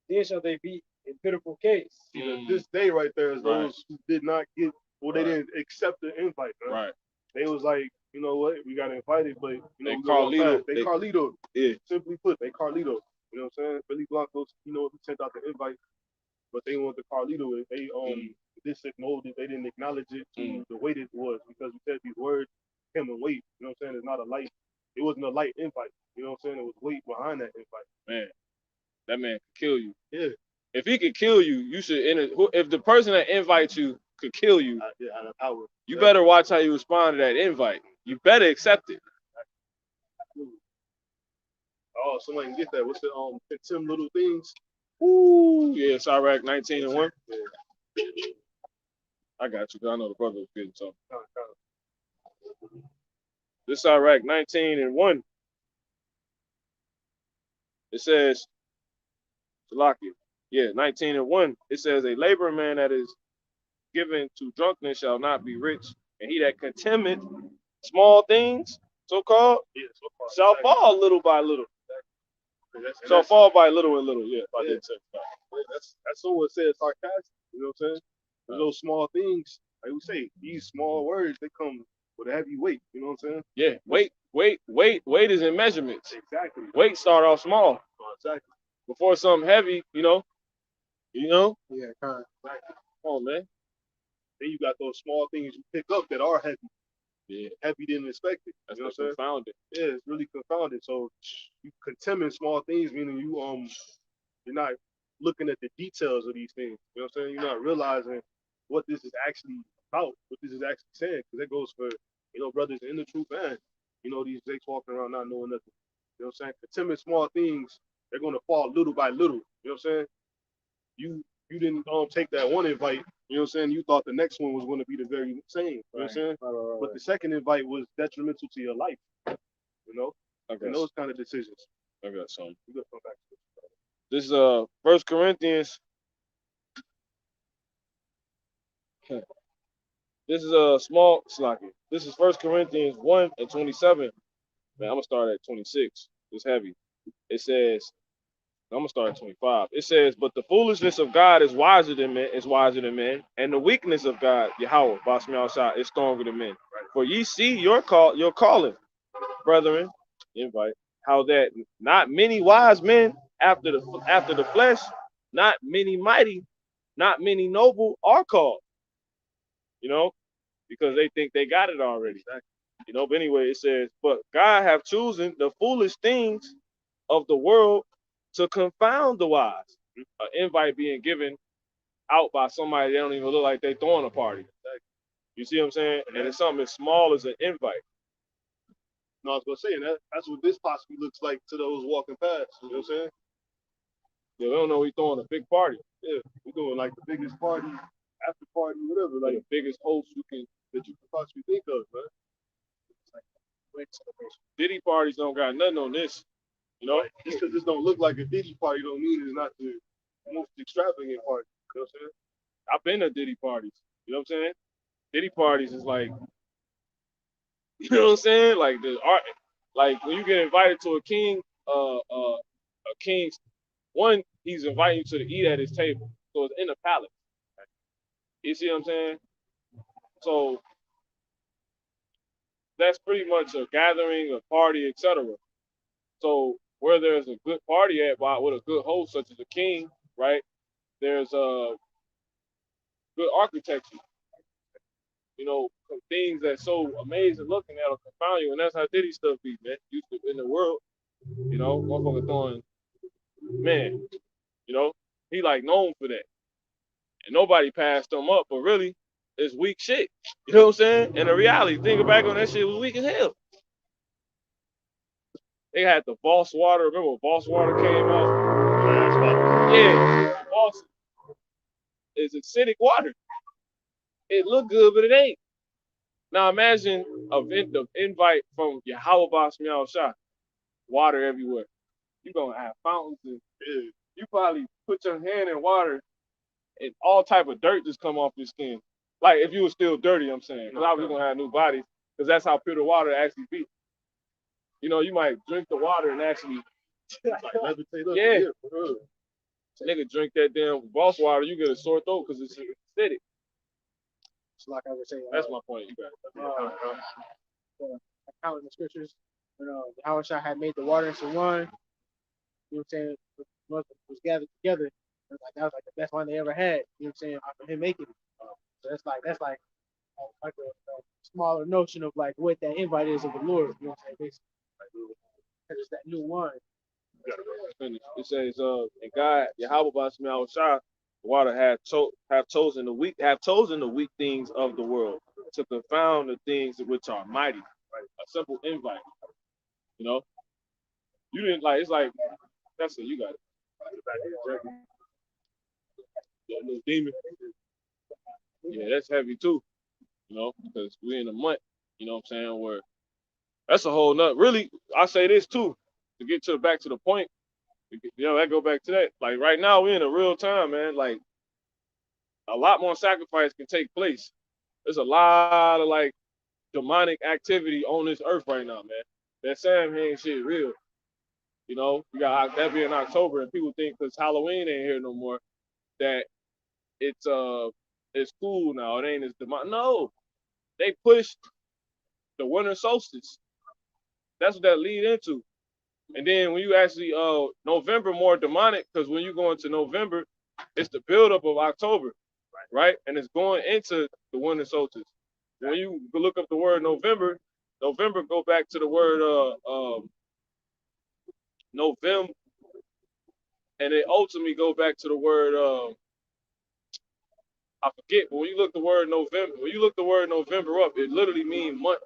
Then shall they be in pitiful case. This day right there is those who did not get, they didn't accept the invite, man. Right. They was like, you know what, we got invited, but they Carlito. They Carlito. Yeah. Simply put, they Carlito. You know what I'm saying? Billy Blancos, he sent out the invite, but they want the Carlito it. They disacknowledged it. They didn't acknowledge it to the weight it was because we said these words came in weight. You know what I'm saying? It's not a light. It wasn't a light invite. You know what I'm saying? It was weight behind that invite. Man, that man could kill you. Yeah. If he could kill you, you should. If the person that invites you could kill you, out of power, you better watch how you respond to that invite. You better accept it. Oh, somebody can get that. What's the 10 little things? Ooh, yeah, it's Iraq 19-1. Yeah. I got you. I know the brother was getting something. This is Iraq 19-1. It says, Salakia. Yeah, 19-1. It says, a laboring man that is given to drunkenness shall not be rich, and he that contemneth small things, so-called, shall fall little by little. Shall fall by little and little. Yeah, that's what it says sarcastic. You know what I'm saying? Those small things, like we say, these small words, they come with a heavy weight. You know what I'm saying? Yeah, weight is in measurements. Exactly. Weight start off small. Exactly. Before something heavy, you know. Yeah, kind of. Exactly. Come on, man. Then you got those small things you pick up that are heavy. Yeah. Heavy didn't expect it. That's what I'm saying? Confounded. Yeah, it's really confounded. So you contemning small things, meaning you're not looking at the details of these things. You know what I'm saying? You're not realizing what this is actually about, what this is actually saying, because that goes for, brothers in the truth and, these jakes walking around not knowing nothing. You know what I'm saying? Contemning small things, they're gonna fall little by little. You know what I'm saying? You didn't take that one invite, you know what I'm saying? You thought the next one was going to be the very same, you know what I'm saying? Right. But the second invite was detrimental to your life, and those kind of decisions. I got something. You gotta come back to this. This is 1 Corinthians. This is a small slocking. This is 1 Corinthians 1:27. Man, I'm gonna start at 26. It's heavy. It says, I'm gonna start at 25. It says, but the foolishness of God is wiser than men, and the weakness of God, Yahweh, Basmi Shah, is stronger than men. For ye see your calling, brethren, invite, how that not many wise men after the flesh, not many mighty, not many noble are called. Because they think they got it already. But anyway, it says, but God have chosen the foolish things of the world to confound the wise. An invite being given out by somebody they don't even look like they throwing a party. You see what I'm saying? And it's something as small as an invite. No, I was gonna say that's what this possibly looks like to those walking past. You know what I'm saying? Yeah, we don't know we throwing a big party. Yeah, we're doing like the biggest party, after party, whatever. Like the biggest host you can that you can possibly think of, man. Great celebration. Diddy parties don't got nothing on this. You know, Just because this don't look like a Diddy party don't mean it's not the most extravagant party. You know what I'm saying? I've been to Diddy parties. You know what I'm saying? Diddy parties is like, you know what I'm saying? Like the art, like when you get invited to a king's one, he's inviting you to eat at his table, so it's in the palace. You see what I'm saying? So that's pretty much a gathering, a party, etc. So where there's a good party at, with a good host such as a king, right? There's a good architecture. You know, some things that's so amazing looking that'll confound you, and that's how Diddy stuff be, man. Used to in the world, you know, motherfucker throwing, man, you know, he like known for that, and nobody passed him up, but really, it's weak shit. You know what I'm saying? And the reality, thinking back on that shit was weak as hell. They had the Boss water. Remember when Boss water came out? Yeah, Boss is acidic water. It look good, but it ain't. Now imagine the invite from Yahweh Bas Meow Shah, water everywhere. You're gonna have fountains and you probably put your hand in water and all type of dirt just come off your skin. Like if you were still dirty, I'm saying. Because obviously you're gonna have new bodies, because that's how pure the water actually be. You know, you might drink the water and actually Levitate up. Yeah. For real. nigga drink that damn Boss water, you get a sore throat because it's acidic. It's like I would say. That's my point. You got it. Account in the scriptures, when Yahushua had made the water into wine. You know what I'm saying? Was gathered together. That was like the best wine they ever had. You know what I'm saying? After him making it. So that's like a smaller notion of like what that invite is of the Lord. You know what I'm saying? Basically, because it's that new wine. It says, and God, Yahweh Bas Meow Shah, the water have chosen the weak things of the world to confound the things which are mighty. Right? A simple invite. You know? You didn't like, it's like, that's it, you got it. Yeah, little demon. Yeah, that's heavy too. You know, because we're in a month, you know what I'm saying, where that's a whole nother, really, I say this too, to get back to the point, you know, I go back to that. Like right now, we're in a real time, man. Like a lot more sacrifice can take place. There's a lot of like demonic activity on this earth right now, man. That Samhain shit real. You know, you got that being October, and people think because Halloween ain't here no more that it's cool now. It ain't as demonic. No, they pushed the winter solstice. That's what that lead into. And then when you actually November more demonic, because when you go into November, it's the buildup of October, right? And it's going into the winter solstice. When you look up the word November go back to the word November, and it ultimately go back to the word I forget, but when you look the word November up, it literally means month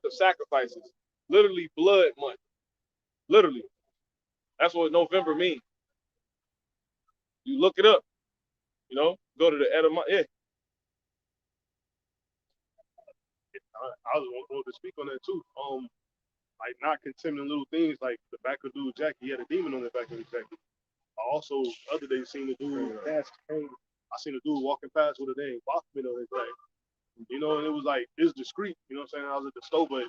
of sacrifices. Literally blood month. Literally. That's what November means. You look it up, you know, go to the etymology. Yeah. I was going to speak on that too. Like not contending little things like the back of dude's jacket. He had a demon on the back of his jacket. I also other day seen a dude. That's crazy. I seen a dude walking past with a name Bachman on his back. You know, and it was like it's discreet. You know what I'm saying? I was at the store, but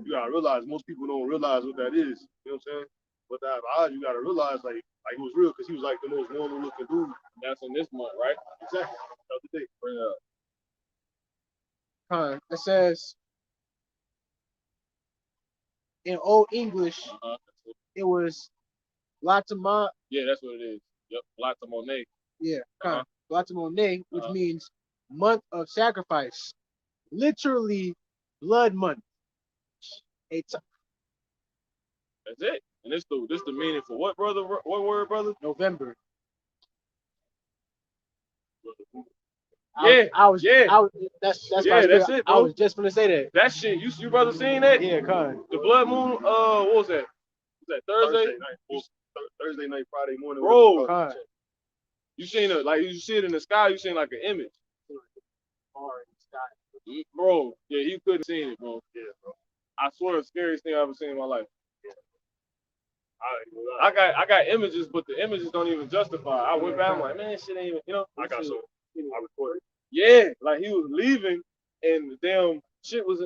you gotta realize most people don't realize what that is. You know what I'm saying? But that eyes, you gotta realize like it was real because he was like the most normal looking dude. That's in this month, right? Exactly. The other day. Bring it up. It says in Old English, it was Latama. Yeah, that's what it is. Yep, Latamone. Yeah, Latamone, which means month of sacrifice. Literally, blood month. That's it. And this the meaning for what, brother? What word, brother? November. Yeah, that's it, bro. I was just gonna say that. That shit, you brother seen that? Yeah, con. The blood moon, what was that? Was that Thursday? Thursday night, Friday morning. Bro, Con. you seen it, like you see it in the sky, you seen like an image. Bro, yeah, you couldn't see it, bro. Yeah, bro. I swear, the scariest thing I've ever seen in my life. I I got images, but the images don't even justify. I went back, I'm like, man, shit ain't even, I got some. I recorded. Yeah, like he was leaving, and the damn shit was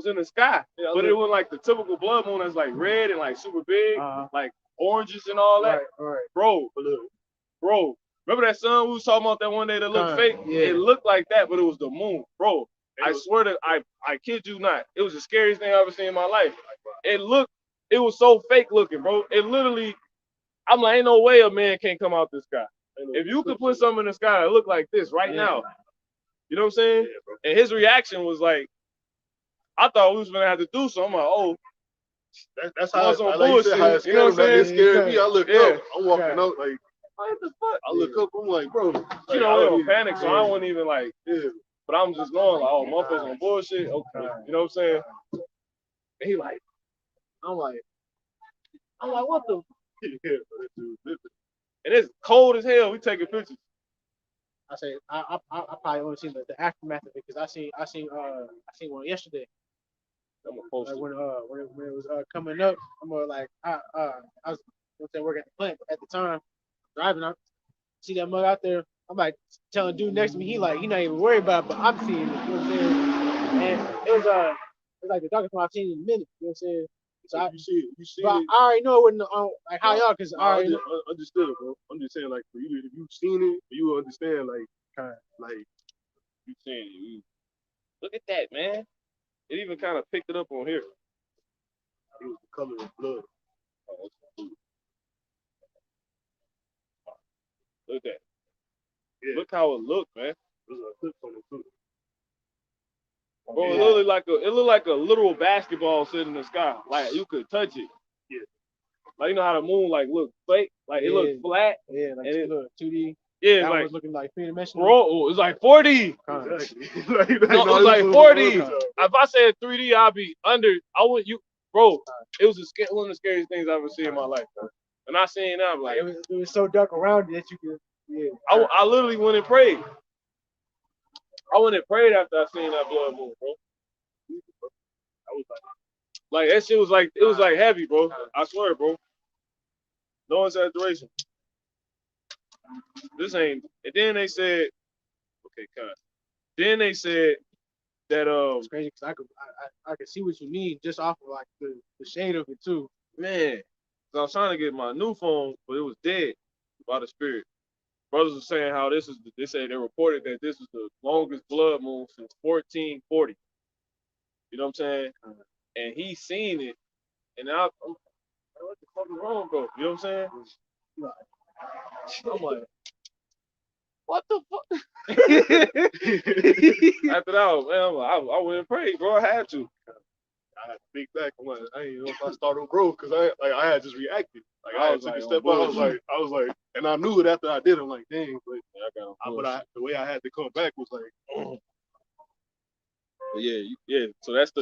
in the sky, but it was like the typical blood moon that's like red and like super big, like oranges and all that. Right. Bro, remember that sun we was talking about that one day that looked fake? Yeah. It looked like that, but it was the moon, bro. I swear to I kid you not, it was the scariest thing I've ever seen in my life. It was so fake looking, bro. It literally, I'm like, ain't no way a man can't come out this sky. If you could put something in the sky that look like this right now, you know what I'm saying? Yeah, and his reaction was like, I thought we was gonna have to do something. I'm like, oh, that's how some like you said, how it bullshit. You know what I'm It saying? scared me. I look up. I'm walking Yeah. out like, what the fuck? I look up. I'm like, bro. Like, You know, I we don't don't even panic, so I wouldn't even like, but I'm just going like, oh, motherfuckers on bullshit. Okay, you know what I'm saying? And he like, I'm like, what the? Yeah, but it's And it's cold as hell. We taking pictures. I say I probably only seen the aftermath of it because I seen one yesterday. I'm gonna post Like it. when it was coming up, I'm like I was working at the plant at the time, driving up, see that mug out there. I'm like telling dude next to me, he not even worried about it, but I'm seeing it. You know what I'm saying? And it was like the darkest one I've seen in a minute. You know what I'm saying? So you see but it. I already know it wasn't like how y'all, because I already understood it, bro. I'm just saying, like, for you, if you've seen it, you will understand, like You saying it? Look at that, man. It even kind of picked it up on here. it was the color of blood. Look at that. Yeah. Look how it looked, man. There's a clip on it too. Bro, it looked like a literal basketball sitting in the sky. Like you could touch it. Yeah. Like you know how the moon like look fake, like it looked flat. Yeah, like and it look 2D. Yeah, That like was looking like 3-dimensional. bro, it's like 4D. Exactly. No, it was like 4D. If I said 3D, I'd be under. I would bro. It was one of the scariest things I've ever seen in my life, bro. And I seen that, I'm like, it was so dark around it that you could. Yeah. I literally went and prayed. I went and prayed after I seen that blood moon, bro. I was like that shit was like, it was like heavy, bro. I swear, bro. No exaggeration. This ain't. And then they said, okay, cut. Then they said that It's crazy because I could see what you mean just off of like the shade of it too. man. So I was trying to get my new phone, but it was dead by the spirit. Brothers were saying how they say they reported that this is the longest blood moon since 1440. You know what I'm saying? And he seen it, and I'm what the fuck is wrong, bro? You know what I'm saying? I'm like, what the fuck? After that, man, I went and prayed, bro. I had to. I had to think back. I'm like, I didn't know if I started growth because I had just reacted. Like I had took a step out. I was like, and I knew it after I did. I'm like, dang, but the way I had to come back was like, But yeah. So that's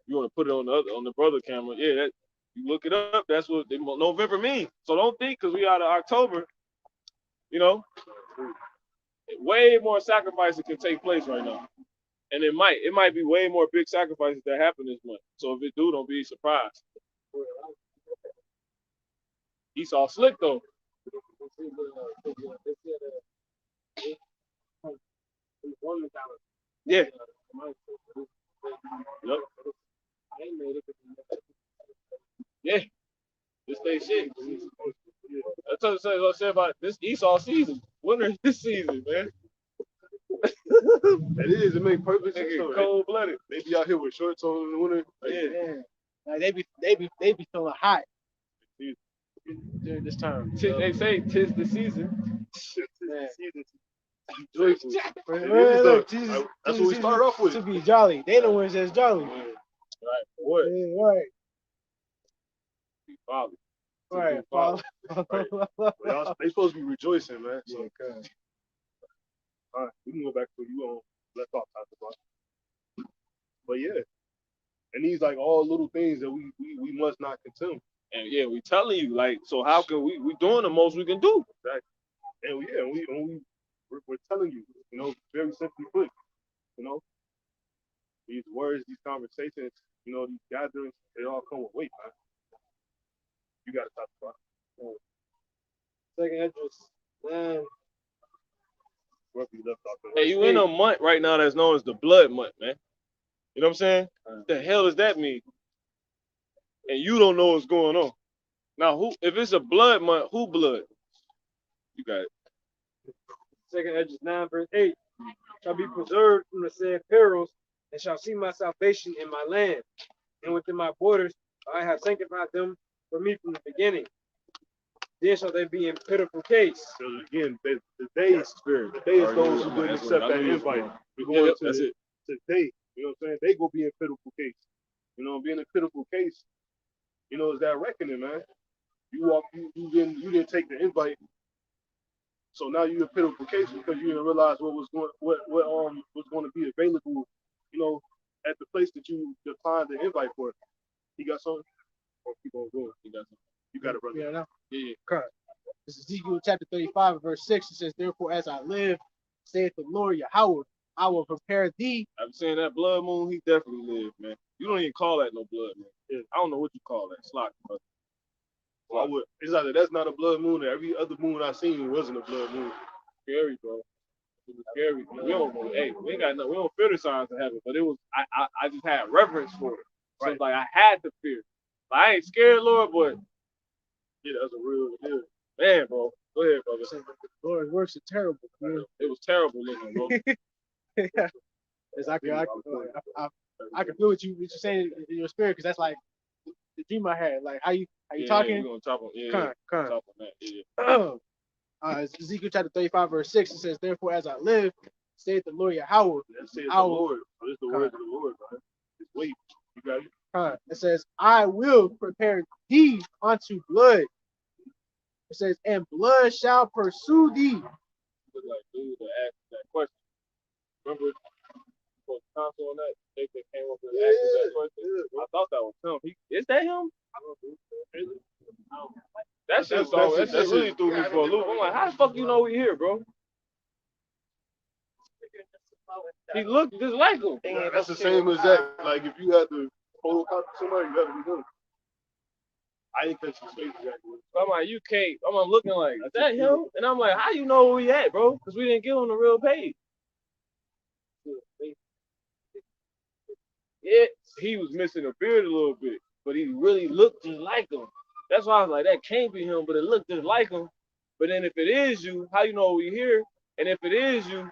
you want to put it on the brother camera. Yeah, that you look it up. That's what November means. So don't think because we out of October, you know, way more sacrifices can take place right now. And it might be way more big sacrifices that happen this month. So if it do, don't be surprised. Esau slick though. Yeah. Yep. Yeah. This they shit. That's what I said about this Esau season. Winter is this season, man. it is. It makes perfect sense. Cold blooded. They be out here with shorts on in the winter. Like, Yeah. Like they be feeling hot during this time. They say 'tis the season. joyful. That's what we started off with. To be jolly. They the ones that's jolly. Right. What? Yeah, right. Father. Right. They supposed to be rejoicing, man. So, Yeah, all right, we can go back to you on left off talking about. But yeah, and these like all little things that we must not consume. And yeah, we telling you, like, so how can we doing the most we can do? Exactly. And we're telling you, very simply put, these words, these conversations, these gatherings, they all come with weight, man. You gotta talk about it. Second Esdras 9. Wherever you left off. Hey, you in a month right now that's known as the blood month, man. You know what I'm saying? What the hell does that mean? And you don't know what's going on. Now, if it's a blood month, who blood? You got it. Second Esdras 9 verse 8 shall be preserved from the said perils, and shall see my salvation in my land, and within my borders I have sanctified them for me from the beginning. Then shall they be in pitiful case. So again, the day Spirit. the day is those who didn't accept that invite. We're going to that's it. today. You know what I'm saying? They go be in pitiful case. Being a pitiful case, is that reckoning, man. You didn't take the invite. So now you're in pitiful case because you didn't realize what was going to be available, at the place that you declined the invite for. You got something? Or keep on going. You got something? You got it, brother. Yeah, no. Yeah. Correct. This is Ezekiel chapter 35, verse 6. It says, therefore, as I live, saith the Lord Yahweh, I will prepare thee. I'm saying that blood moon, he definitely lived, man. You don't even call that no blood moon. Yeah. I don't know what you call that. Slock, brother. Well, it's either that's not a blood moon, or every other moon I seen wasn't a blood moon. Scary, bro. It was scary. We don't know. Hey, we ain't got no. We don't fear the signs of heaven, but it was. I just had reverence for it. So it's like I had to fear. Like, I ain't scared, Lord, but yeah, that's a real deal. Man, bro. Go ahead, brother. The Lord's works are terrible, man. It was terrible looking, bro. Yeah. I can feel what you're saying in your spirit, because that's like the dream I had. Like how you talking? Yeah, we're gonna chop on. Yeah, Chop on that. Yeah. Ezekiel chapter 35, verse 6. It says, therefore, as I live, saith the Lord Yahweh. That says the Lord. It's the word of the Lord, man. Just wait. You got it. It says, I will prepare thee unto blood. It says, and blood shall pursue thee. Look like dude to ask that question. Remember the council on that? They came up with asking that question. Yeah. I thought that was him. Is that him? That shit really threw me for a loop. I'm like, how the fuck you know we here, bro? He looked just like him. Yeah, that's the same exact. Like if you had to hold up to somebody, you got to be him. I ain't catch his face exactly. I'm like, you can't. I'm looking like, is that him? And I'm like, how you know where we at, bro? Because we didn't get on the real page. Yeah, he was missing a beard a little bit, but he really looked just like him. That's why I was like, that can't be him, but it looked just like him. But then if it is you, how you know we here? And if it is you,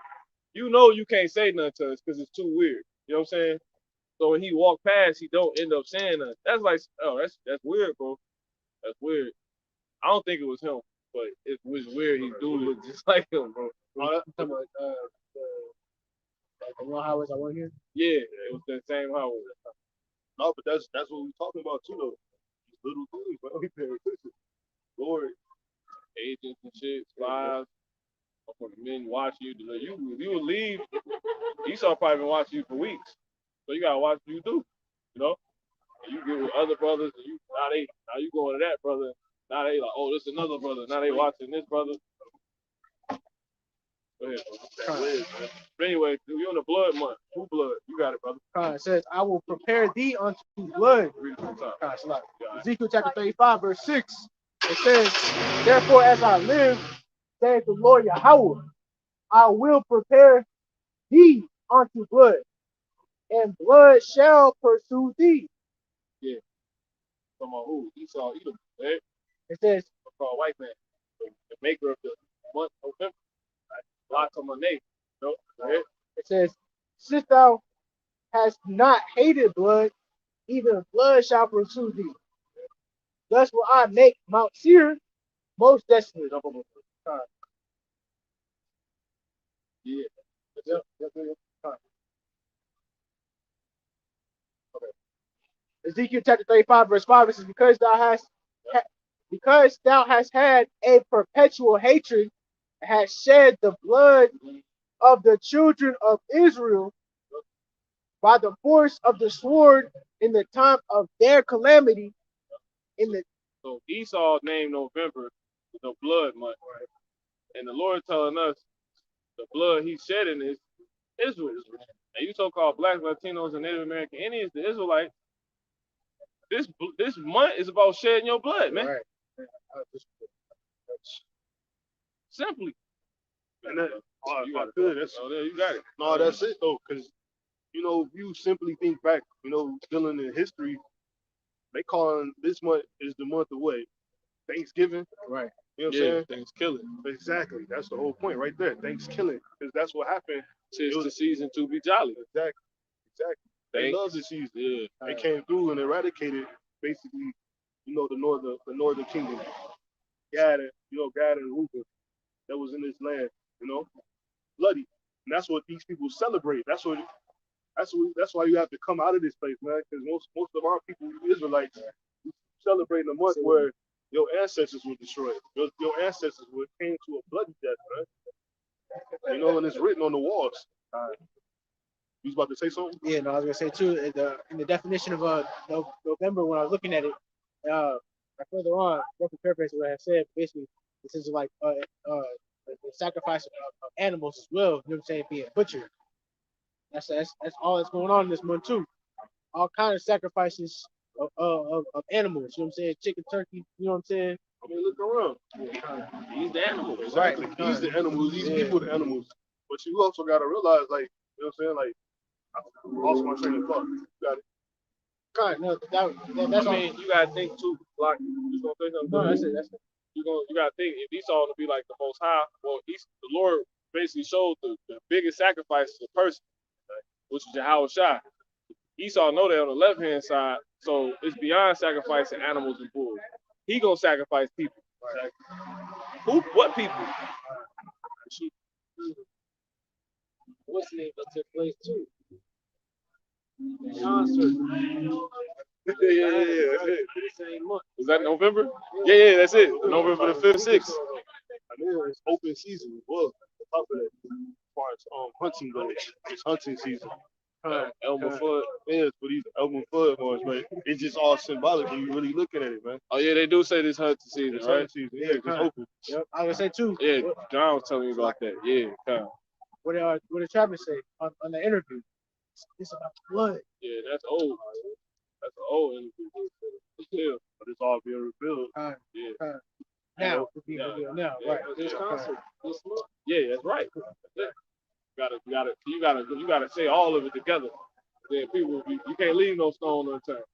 you know you can't say nothing to us because it's too weird. You know what I'm saying? So when he walked past, he don't end up saying nothing. That's like, oh, that's weird, bro. That's weird. I don't think it was him, but it was weird. He do look just like him, bro. Like the one highways I went here? Yeah, it was the same highway. No, but that's what we're talking about too, though. These little things, bro. We pay attention. Lord, agents and shit, spies, for the men watching you. You would leave. Esau probably been watching you for weeks, so you gotta watch what you do. You know, and you get with other brothers, and now you going to that brother. Now they like, oh, this is another brother. Now they watching this brother. Go ahead, brother. But anyway, you're in the blood month. Who blood? You got it, brother. It says, I will prepare thee unto blood. Read it from the top. Ezekiel chapter 35, verse 6. It says, therefore, as I live, saith the Lord Yahweh, I will prepare thee unto blood, and blood shall pursue thee. Yeah. Come on, who? Esau, Edom, right? It says, called white man, the maker of the month November. Lots on my name. No, right? It says, since thou hast not hated blood, even blood shall pursue thee. Thus will I make Mount Seir most desolate. Yeah. Yep. Okay. Ezekiel chapter 35, verse 5, it says, because thou hast had a perpetual hatred, hast shed the blood of the children of Israel by the force of the sword in the time of their calamity. So Esau named November the blood month, and the Lord telling us the blood he's shedding is Israel. And you so-called blacks, Latinos, and Native American Indians, the Israelites, this month is about shedding your blood, man. Right. Simply. And that, You got it. good. That's, Oh, there you got it. no, that's it though, because if you simply think back, dealing in history, they calling this month is the month of what? Thanksgiving. Right. You know what I'm saying? Things killing. Exactly. That's the whole point right there. Thanksgiving, because that's what happened. Tis the season to be jolly. Exactly. They love the season. Yeah. They came through and eradicated basically, the northern kingdom. Gad and Reuben that was in this land, bloody. And that's what these people celebrate. That's why you have to come out of this place, man. Because most of our people, Israelites, celebrating a month where your ancestors were destroyed. Your ancestors came to a bloody death, man. And it's written on the walls. You was about to say something? Yeah, no, I was gonna say too. In the definition of November, when I was looking at it, further on, broken paraphrase what I said. Basically, this is like the sacrifice of animals as well. You know what I'm saying? Being butchered. That's all that's going on in this month too. All kind of sacrifices of animals. You know what I'm saying? Chicken, turkey. You know what I'm saying? I mean, look around. He's the animal. Exactly. Right. He's the animals. These people the animals. But you also got to realize, like, you know what I'm saying? Like, I lost my train of thought. You got it. Kind. No, that's all. You gotta think too. Like, you gonna say something? No, that's it. That's it. You gotta think if Esau to be like the Most High. Well, the Lord basically showed the biggest sacrifice to a person, which is Yahweh Shai. Esau know that on the left hand side, so it's beyond sacrificing animals and bulls. He gonna sacrifice people. Right. Who? What people? What's the name that took place too? Concert. Yeah. Same month. Is that November? Yeah, that's it. November the 5th, 6th. I mean, it's open season. Well, on top of that, as far as hunting goes, it's hunting season. Elmer Fudd. Yeah, for these Elmer Fudd ones, but it's just all symbolic when you really looking at it, man. Oh yeah, they do say this hunting season, It's right? hunting season. Yeah, it's open. Yep. I was gonna say too. Yeah, John was telling me about that. Yeah, kind of. What did Travis say on the interview? It's about blood. Yeah, that's old. That's an old interview. Still, But it's all being revealed. yeah. Now, now, right? This concert this month. Yeah, that's right. You gotta say all of it together. Then people, you can't leave no stone unturned.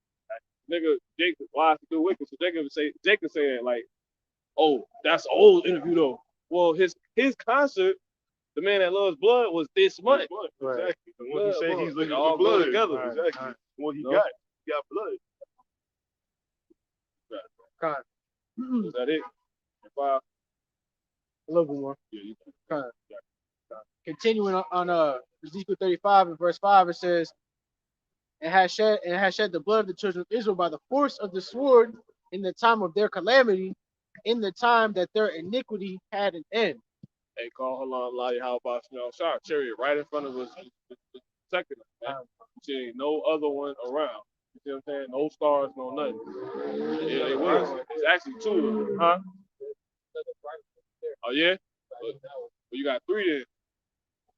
Nigga, Jacob, wise to do wicked. So Jacob saying like, oh, that's an old interview though. Well, his concert, the man that loves blood, was this month. Right. Exactly. The one he said he's looking all for blood together. Right. Exactly. Right. What he got blood. Is that it? Five. A little bit more. Yeah, Continuing on Ezekiel 35 and verse 5, it says, "And has shed the blood of the children of Israel by the force of the sword in the time of their calamity, in the time that their iniquity had an end." Hey, call Halam how about shot chariot right in front of us, protecting us, man. See, ain't no other one around. You see what I'm saying? No stars, no nothing. Yeah, they was. It's actually two of them, huh? Oh yeah? Well, you got three there.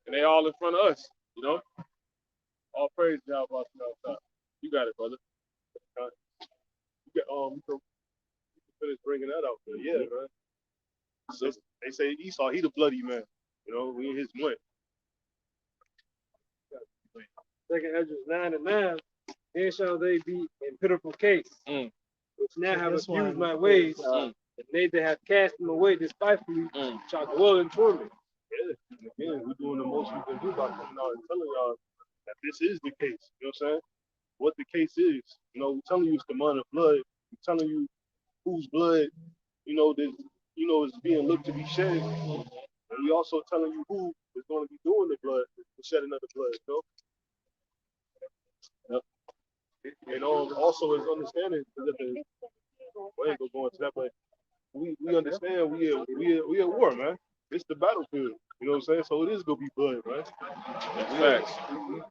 And they all in front of us, All praise to y'all about You got it, brother. You can finish bringing that out there. Yeah, man. So they say Esau, he the bloody man. We in his month. Second Ezra 9:9. Then shall they be in pitiful case, which now have abused my ways, and they that have cast them away despitefully shall dwell in torment. Yeah. Again, we're doing the most we can do by coming out and telling y'all that this is the case. You know what I'm saying? What the case is. We're telling you it's the month of blood. We're telling you whose blood, is being looked to be shed. And we also telling you who is going to be doing the shedding of the blood, Yep. And also is understanding that I ain't gonna go into that, but we understand we at war, man. It's the battlefield. You know what I'm saying? So it is gonna be blood, man. Facts.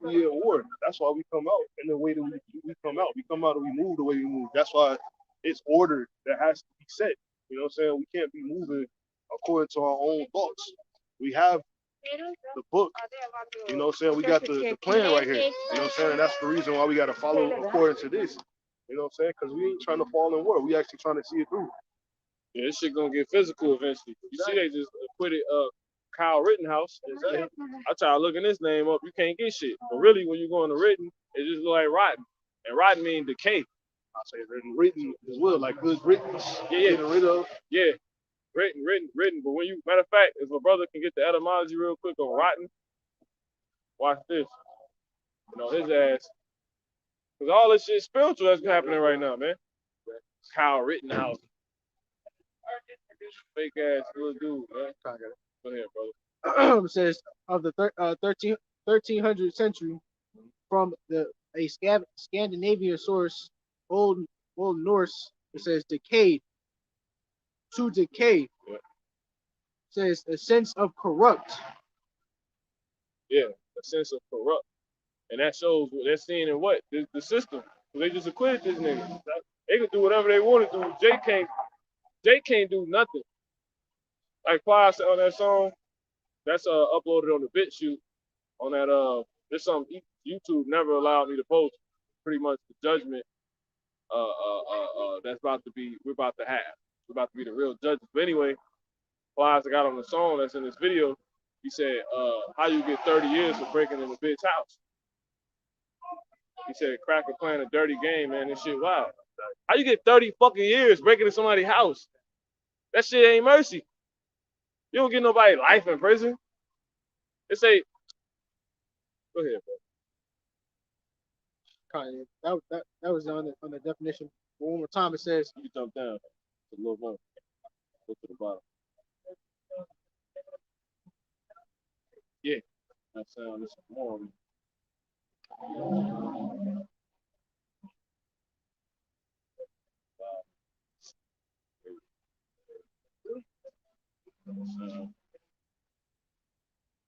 We at war. That's why we come out in the way that we come out. We come out and we move the way we move. That's why it's order that has to be set. You know what I'm saying? We can't be moving according to our own thoughts. We have the book. You know what I'm saying? We got the plan right here. You know what I'm saying? And that's the reason why we got to follow according to this. You know what I'm saying? Because we ain't trying to fall in war. We actually trying to see it through. Yeah, this shit gonna get physical eventually. You see, they just acquitted Kyle Rittenhouse. I try to look in his name up, you can't get shit. But really, when you go into written, it just look like rotten. And rotten means decay. I say written as well, like good written. Yeah, getting rid of. yeah. Written. But when you, matter of fact, if a brother can get the etymology real quick on rotten, watch this. You know, his ass. Because all this shit spiritual that's happening right now, man. Kyle Rittenhouse. Fake ass little dude, man. Go ahead, brother. It says of the 1300th century, from a Scandinavian source, Old Norse. It says decayed. To decay. Yeah. It says a sense of corrupt. Yeah, a sense of corrupt. And that shows what they're seeing in what? The system. So they just acquitted this nigga. They can do whatever they want to do. Jay can't do nothing. Like Plies said on that song, that's uploaded on the BitChute on that there's something YouTube never allowed me to post. Pretty much the judgment that's we're about to have. We're about to be the real judges. But anyway, Plies got on the song that's in this video. He said, how you get 30 years for breaking in a bitch house? He said, Cracker playing a dirty game, man. This shit wild. How you get 30 fucking years breaking in somebody's house? That shit ain't mercy. You don't get nobody life in prison. They say, go ahead, bro. That was on the definition. One more time, it says. You jump down a little more. Go to the bottom. Yeah, that sound is more.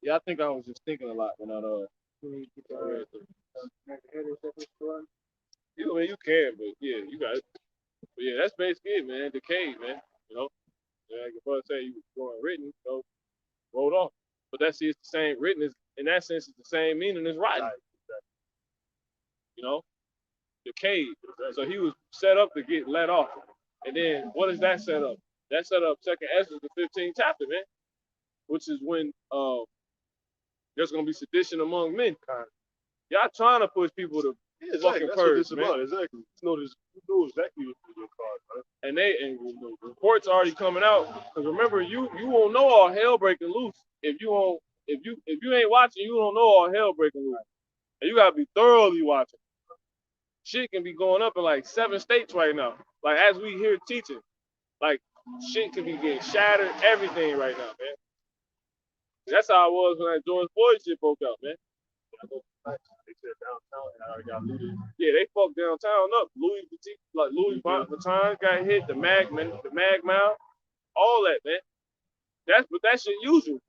Yeah, I think I was just thinking a lot when I read the. You know, you can, but yeah, you got it. But yeah, that's basically it, man. Decay, man. You know, yeah, like your brother say you going written, you know, rolled off. But that's it's the same written is in that sense it's the same meaning as writing. You know, decayed. So he was set up to get let off. And then what is that set up? That set up Second Ezra, the 15th chapter, man, which is when there's gonna be sedition among men. Y'all trying to push people to fucking purge, man. About. Exactly. You know exactly what your card, right? And the reports already coming out. Because remember, you won't know all hell breaking loose if you ain't watching. You don't know all hell breaking loose, and you gotta be thoroughly watching. Shit can be going up in like 7 states right now. Like as we here teaching, like shit can be getting shattered. Everything right now, man. That's how it was when that George Floyd shit broke out, man. They said downtown and I got looted. Yeah, they fucked downtown up. Louis Vuitton got hit. The Mag Mile, all that, man. But that shit usual.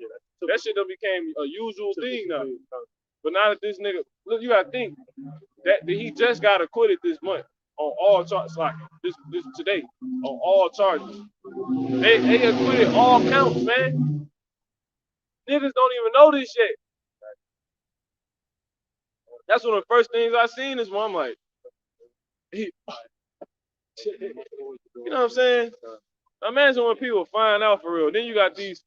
That shit done became a usual thing now. But now that this nigga, look, you gotta think that he just got acquitted this month on all charges. Like this today on all charges. They acquitted all counts, man. Niggas don't even know this shit. That's one of the first things I seen is one. I'm like, you know what I'm saying? Imagine when people find out for real. Then you got these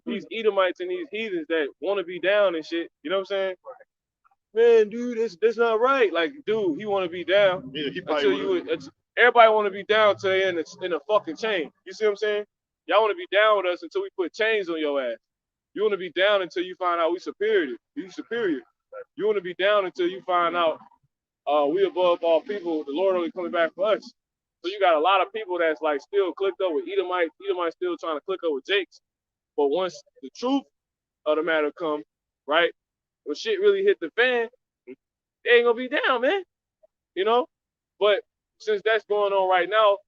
Edomites and these heathens that want to be down and shit. You know what I'm saying? Man, dude, that's not right. Like, dude, he want to be down. Yeah, Everybody want to be down till they're in a fucking chain. You see what I'm saying? Y'all want to be down with us until we put chains on your ass. You want to be down until you find out we superior. You superior. You want to be down until you find out we above all people. The Lord only coming back for us. So you got a lot of people that's like still clicked up with Edomites. Edomites still trying to click up with Jakes. But once the truth of the matter come, right? When shit really hit the fan, they ain't gonna be down, man. You know? But since that's going on right now,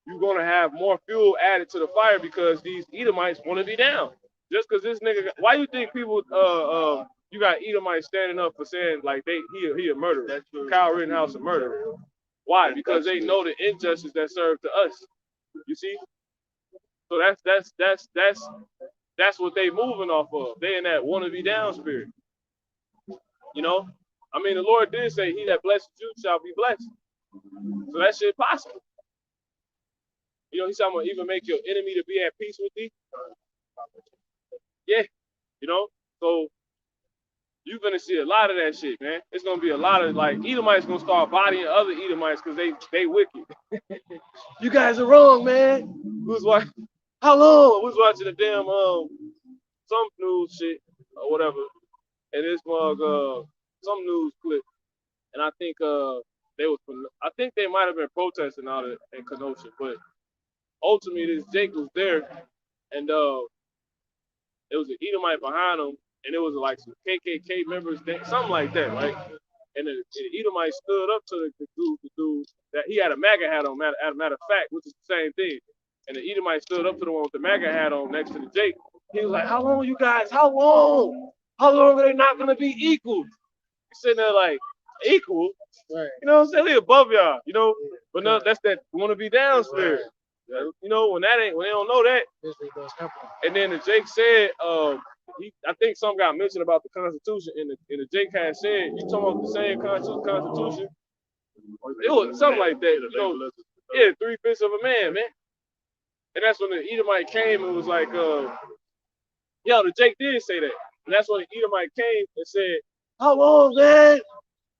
you're gonna have more fuel added to the fire because these Edomites want to be down. Just because this nigga, why you think people you got Edomites standing up for saying like he a murderer? Kyle Rittenhouse a murderer. Why? Because they know the injustice that served to us. You see? So that's what they moving off of. They in that wanna be down spirit. You know? I mean, the Lord did say, he that blesses you shall be blessed. So that shit possible. You know, he's talking about even make your enemy to be at peace with thee. Yeah. You know? So you're gonna see a lot of that shit, man. It's gonna be a lot of like Edomites gonna start bodying other Edomites because they wicked. You guys are wrong, man. Who's watching? How long? Who's watching the damn some news shit or whatever? And this mug some news clip, and I think I think they might have been protesting out in Kenosha, but ultimately this Jake was there, and there was an Edomite behind him, and it was like some KKK members, something like that, right? And the Edomite stood up to the dude that he had a MAGA hat on, matter of fact, which is the same thing. And the Edomite stood up to the one with the MAGA hat on next to the Jake. He was like, how long, you guys? How long? How long are they not going to be equal? He's sitting there like, equal? Right. You know what I'm saying? They above y'all, you know? Yeah. But no, that's that want to be downstairs. Right. You know, when they don't know that. And then the Jake said, I think something got mentioned about the Constitution, and the Jake had said, you talking about the same Constitution? It was something like that, you know? Yeah, 3/5 of a man, man. And that's when the Edomite came and was like, yeah, the Jake did say that. And that's when the Edomite came and said, how long, man?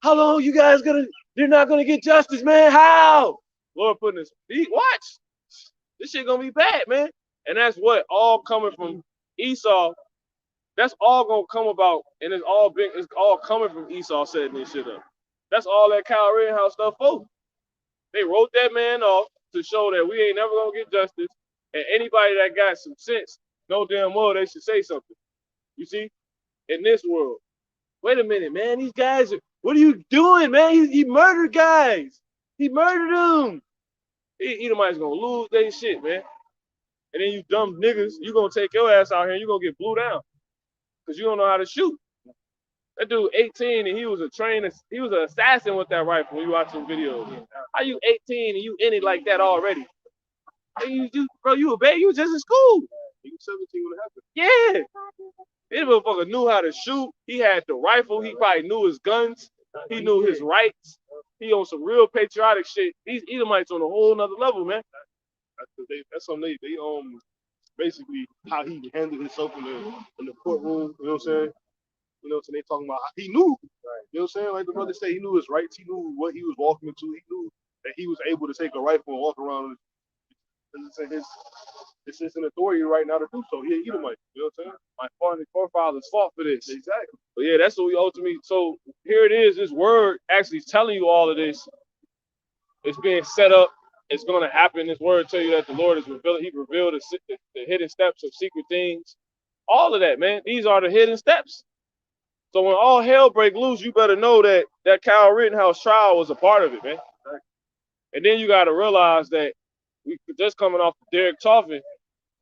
How long you guys they're not gonna get justice, man? How? Lord putting his feet, watch. This shit gonna be bad, man. And that's what all coming from Esau. That's all gonna come about, and it's all coming from Esau setting this shit up. That's all that Kyle Rittenhouse stuff for. They wrote that man off to show that we ain't never gonna get justice. And anybody that got some sense, no damn well they should say something. You see? In this world. Wait a minute, man. These guys what are you doing, man? He murdered guys. He murdered them. Edomites gonna lose their shit, man. And then you dumb niggas, you gonna take your ass out here and you gonna get blew down. Cause you don't know how to shoot. That dude 18 and he was an assassin with that rifle when you watch some videos. How you 18 and you in it like that already? Bro, you a baby, you was just in school. He was 17 when it happened. Yeah. This motherfucker knew how to shoot. He had the rifle. He probably knew his guns. He knew his rights. He on some real patriotic shit. These Edomites on a whole nother level, man. That's something they basically how he handled himself in the courtroom. You know what I'm saying? You know what I'm saying? They talking about he knew. Right. You know what I'm saying? Like the brother said, he knew his rights. He knew what he was walking into. He knew that he was able to take a rifle and walk around. It's just an authority right now to do so. He an Edomite. You know what I'm saying? My forefathers fought for this. Exactly. But yeah, that's what we ultimately. So here it is. This word actually telling you all of this. It's being set up. It's going to happen. This word tell you that the Lord is revealing. He revealed the hidden steps of secret things. All of that, man. These are the hidden steps. So when all hell break loose, you better know that Kyle Rittenhouse trial was a part of it, man. And then you got to realize that we just coming off the Derek Chauvin.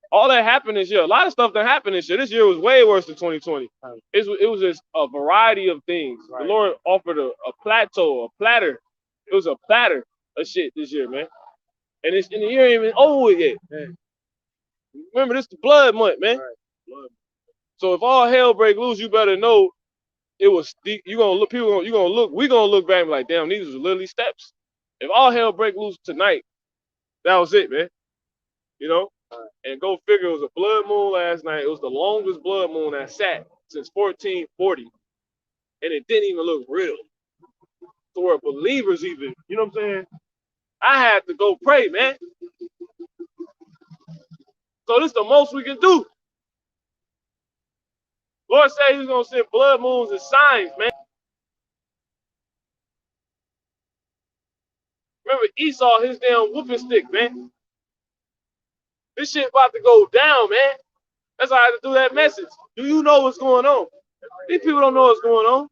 All that happened this year. A lot of stuff that happened this year. This year was way worse than 2020. It was just a variety of things. Right. The Lord offered a platter. It was a platter of shit this year, man. And the year ain't even over yet. Man. Remember, this is the blood month, man. Right. Blood. So if all hell break loose, you better know it was. We're gonna look back and be like, damn, these was literally steps. If all hell break loose tonight, that was it, man. You know. And go figure, it was a blood moon last night. It was the longest blood moon that sat since 1440. And it didn't even look real. So we're believers even. You know what I'm saying? I had to go pray, man. So this is the most we can do. Lord said he was going to send blood moons and signs, man. Remember Esau, his damn whooping stick, man. This shit about to go down, man. That's why I had to do that message. Do you know what's going on? These people don't know what's going on.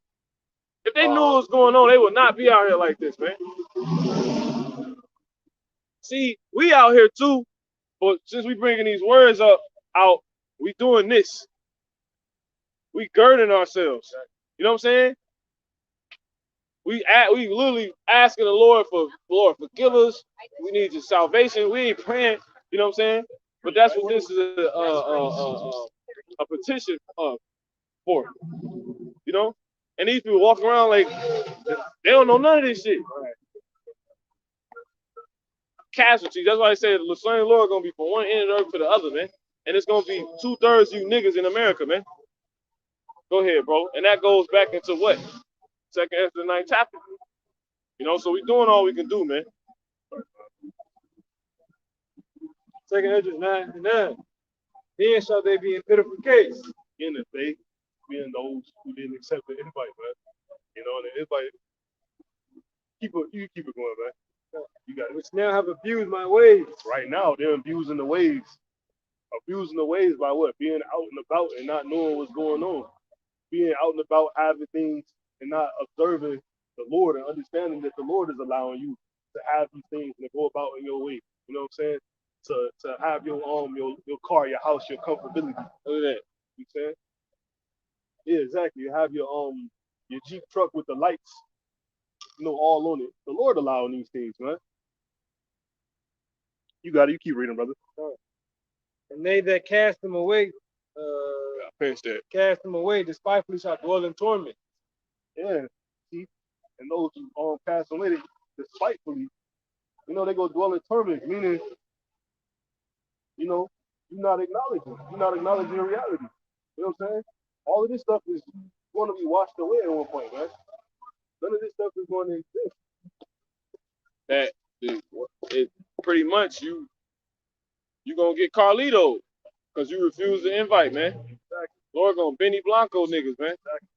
If they knew what's going on, they would not be out here like this, man. See, we out here too, but since we bringing these words out, we doing this. We girding ourselves. You know what I'm saying? We literally asking the Lord Lord, forgive us. We need your salvation. We ain't praying. You know what I'm saying? But that's what this is a petition for it. You know? And these people walk around like they don't know none of this shit. Casualties. That's why I say the slain Lord gonna be from one end of the earth to the other, man. And it's gonna be 2/3 you niggas in America, man. Go ahead, bro. And that goes back into what? Second Ezra 9th chapter. You know, so we doing all we can do, man. Second Ezra 9:9. Then shall they be in pitiful case. Again, if they being those who didn't accept the invite, man. You know, the invite, you keep it going, man. You got it. Which now have abused my ways. Right now, they're abusing the ways. Abusing the ways by what? Being out and about and not knowing what's going on. Being out and about, having things and not observing the Lord and understanding that the Lord is allowing you to have these things and to go about in your way. You know what I'm saying? To have your car, your house, your comfortability. Look at that. You saying? Yeah, exactly. You have your Jeep truck with the lights, you know, all on it. The Lord allowing these things, man. You got it. You keep reading, brother. And they that cast them away, cast them away, despitefully shall dwell in torment. Yeah. See? And those who pass away, despitefully, you know, they go dwell in torment, meaning, you know, you're not acknowledging the reality. You know what I'm saying? All of this stuff is going to be washed away at one point, man. None of this stuff is going to exist. That it pretty much you gonna get Carlito because you refuse to invite, man. Exactly. Lord gonna Benny Blanco niggas, man. Exactly.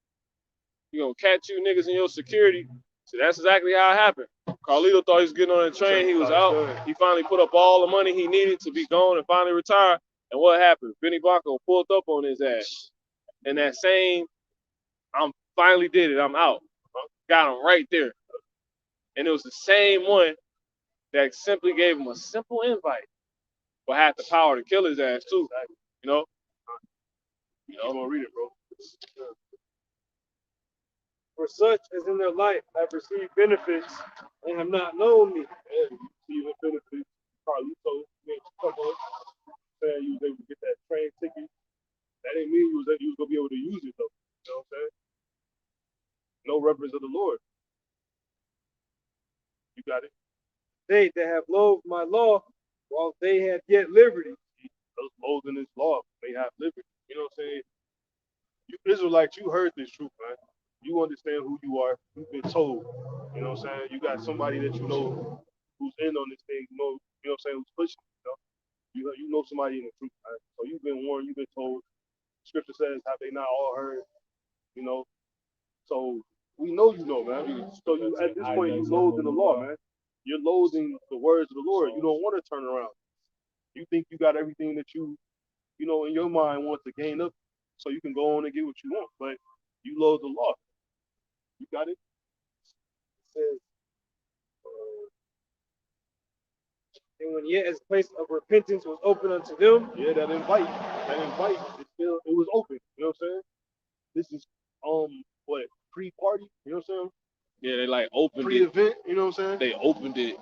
He gonna catch you niggas in your security. So that's exactly how it happened. Carlito thought he was getting on the train. He was out. He finally put up all the money he needed to be gone and finally retire. And what happened? Benny Blanco pulled up on his ass. And that same, I'm finally did it. I'm out. Got him right there. And it was the same one that simply gave him a simple invite, but had the power to kill his ass too. You know? I'm gonna read it, bro. For such as in their life have received benefits and have not known me. And you see the benefits. Carlito, saying you was able to get that train ticket. That didn't mean you was gonna be able to use it though. You know what I'm saying? No reverence of the Lord. You got it. They that have loathed my law while they have yet liberty. Those loathing this law, they have liberty. You know what I'm saying? You Israelites, you heard this truth, man. You understand who you are. You've been told. You know what I'm saying? You got somebody that you know who's in on this thing. You know what I'm saying? Who's pushing. You know somebody in the truth, man. So you've been warned. You've been told. Scripture says, "Have they not all heard?" You know. So we know you know, man. So you at this point you loathe in the law, man. You're loathing the words of the Lord. You don't want to turn around. You think you got everything that you know, in your mind want to gain up, so you can go on and get what you want. But you loathe the law. You got it? It says, and when yet as place of repentance was open unto them. Yeah, that invite it was open. You know what I'm saying? This is what, pre-party? You know what I'm saying? Yeah, they like opened Pre-event. You know what I'm saying? They opened it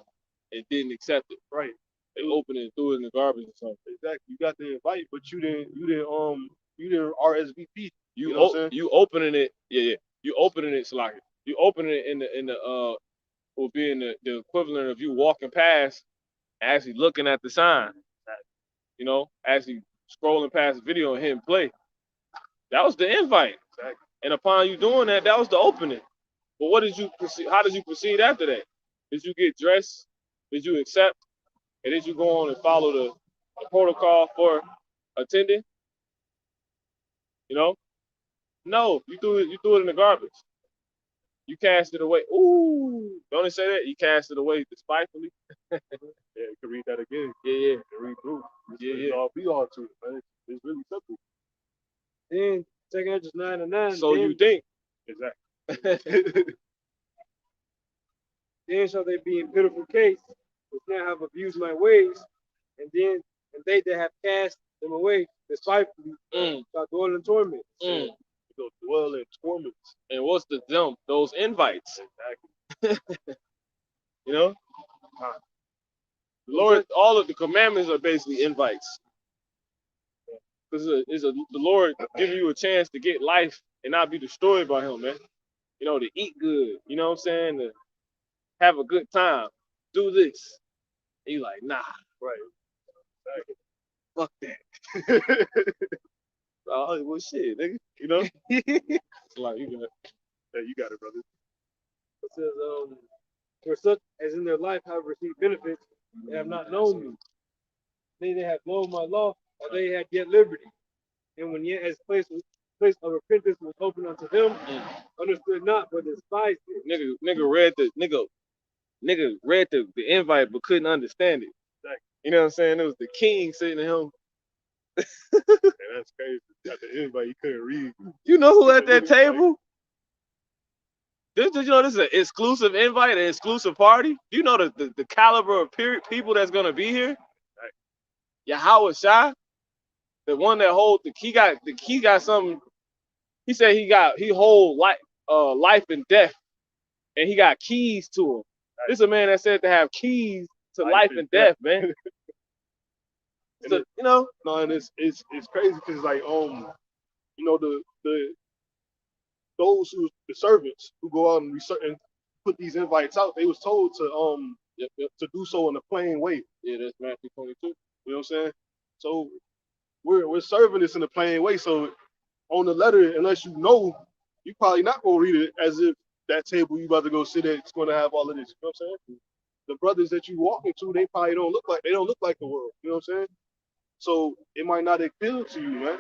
and didn't accept it. Right. They opened it and threw it in the garbage or something. Exactly. You got the invite, but you didn't RSVP. You opening it, yeah. You opening it, Salaki. You opening it in the will be in the equivalent of you walking past, actually looking at the sign. You know, actually scrolling past the video and hitting play. That was the invite. Exactly. And upon you doing that, that was the opening. But what did you proceed? How did you proceed after that? Did you get dressed? Did you accept? And did you go on and follow the protocol for attending? You know? No, you threw it in the garbage. You cast it away. Ooh, don't it say that? You cast it away despitefully. Yeah, you can read that again. Yeah. Read through. Yeah. All be all to it, man. It's really simple. Then 2 Ezra 9:9. So you think. Exactly. Then shall they be in pitiful case, which now have abused my ways, and they that have cast them away despitefully shall dwell in torment. You go dwell in torments. And what's the dump? Those invites. Exactly. You know? Lord, all of the commandments are basically invites. Because the Lord giving you a chance to get life and not be destroyed by him, man. You know, to eat good, you know what I'm saying? To have a good time. Do this. And you like, nah, Right. fuck that. Oh, well, shit, nigga. You know? It's like, you got Yeah, you got it, brother. It says, for such as in their life have received benefits, they have not known me. They have known my law, or they had yet liberty. And when yet as place of repentance was open unto them, understood not, but despised it. nigga read the invite but couldn't understand it. Exactly. You know what I'm saying? It was the king sitting at home. And that's crazy. At the invite, you couldn't read. You know who at that table? Did you know this is an exclusive invite, an exclusive party? Do you know the caliber of people that's gonna be here? Yahweh Shai, the one that holds he got something. He said he hold life and death, and he got keys to him. This is a man that said to have keys to life and death, man. So, you know, No, and it's crazy because like you know those who the servants who go out and research and put these invites out, they was told to to do so in a plain way. Yeah, that's Matthew 22. You know what I'm saying? So we're serving this in a plain way. So on the letter, unless you know, you probably not gonna read it as if that table you about to go sit at is gonna have all of this. You know what I'm saying? The brothers that you walk into, they probably don't look like the world. You know what I'm saying? So it might not appeal to you, man.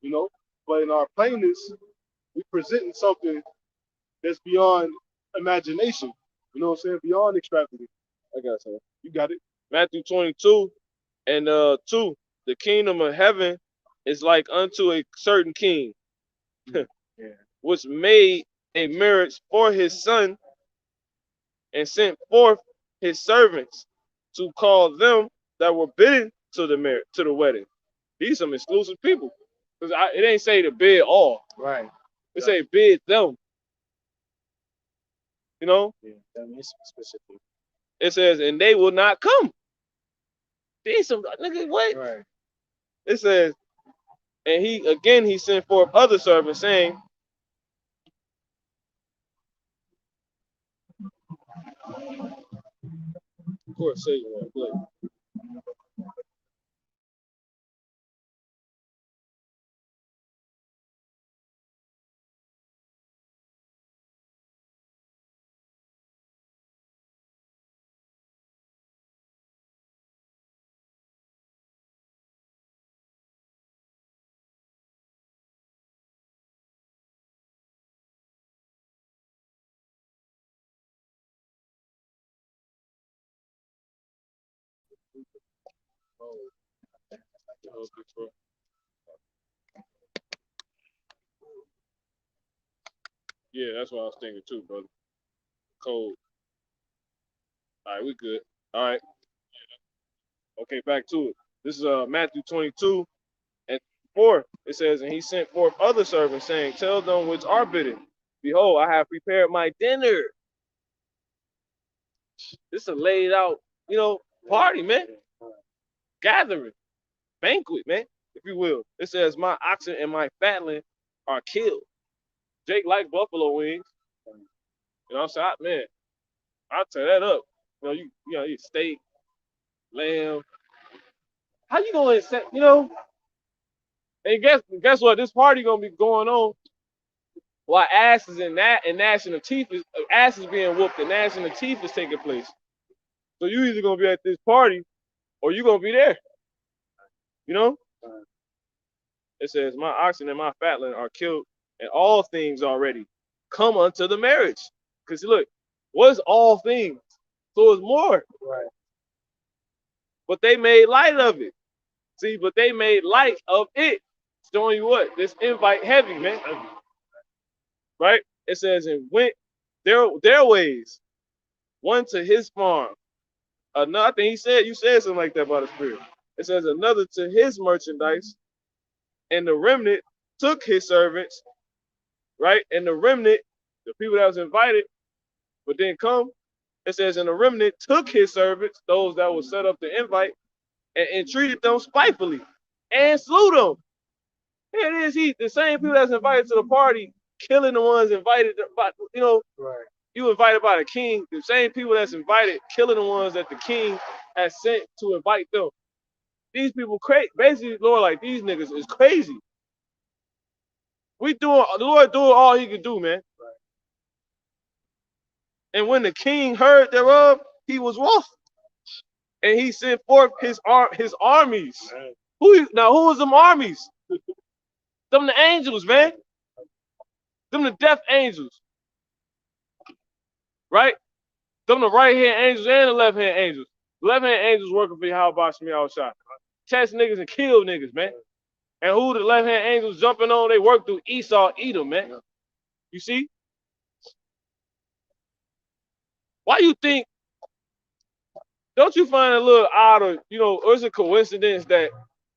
You know, but in our plainness, we presenting something that's beyond imagination. You know what I'm saying? Beyond extravagance. I got you. You got it. Matthew 22 and 2. The kingdom of heaven is like unto a certain king, which made a marriage for his son and sent forth his servants to call them that were bidden to the wedding. These some exclusive people. Because it ain't say to bid all. Right. It say bid them. You know? Yeah, that means specific. It says, and they will not come. These some nigga, what? Right. It says, and he sent forth other servants saying, of course, say you want to play. Yeah, that's what I was thinking too, brother. Cold. All right, we good. All right. Okay, back to it. This is Matthew 22 and 4. It says, and he sent forth other servants, saying, tell them which are bidden, behold, I have prepared my dinner. This is a laid out, you know, party, man. Gathering, banquet, man, if you will. It says, my oxen and my fatling are killed. Jake likes buffalo wings. You know what I'm saying? Man, I'll tear that up. You know, steak, lamb. How you gonna set, you know? And guess what? This party gonna be going on while asses and gnashing of teeth ass is being whooped and gnashing of teeth is taking place. So you either gonna be at this party or you gonna be there. You know? It says, my oxen and my fatling are killed, and all things already come unto the marriage. Because look, what's all things? So it's more. Right. But they made light of it. See, but they made light of it. Showing you what? This invite heavy, man. Right? It says, and went their ways, one to his farm. Another, I think you said something like that about the Spirit. It says another to his merchandise, and the remnant took his servants, right? And the remnant, the people that was invited, but didn't come, it says, and the remnant took his servants, those that would set up the invite, and treated them spitefully. and slew them. Here it is, the same people that's invited to the party, killing the ones invited, you know, Right. you invited by the king, the same people that's invited, killing the ones that the king has sent to invite them. These people crazy. Basically, Lord, like these niggas is crazy. The Lord doing all he could do, man. Right. And when the king heard thereof, he was wroth. And he sent forth his armies. Right. Who was them armies? Them the angels, man. Them the death angels. Right? Them the right hand angels and the left hand angels. The left hand angels working for Yahweh Shemi outside. Test niggas and kill niggas, man. And who the left hand angels jumping on? They work through Esau, Edom, man. You see? Why you think? Don't you find it a little odd, or or is it a coincidence that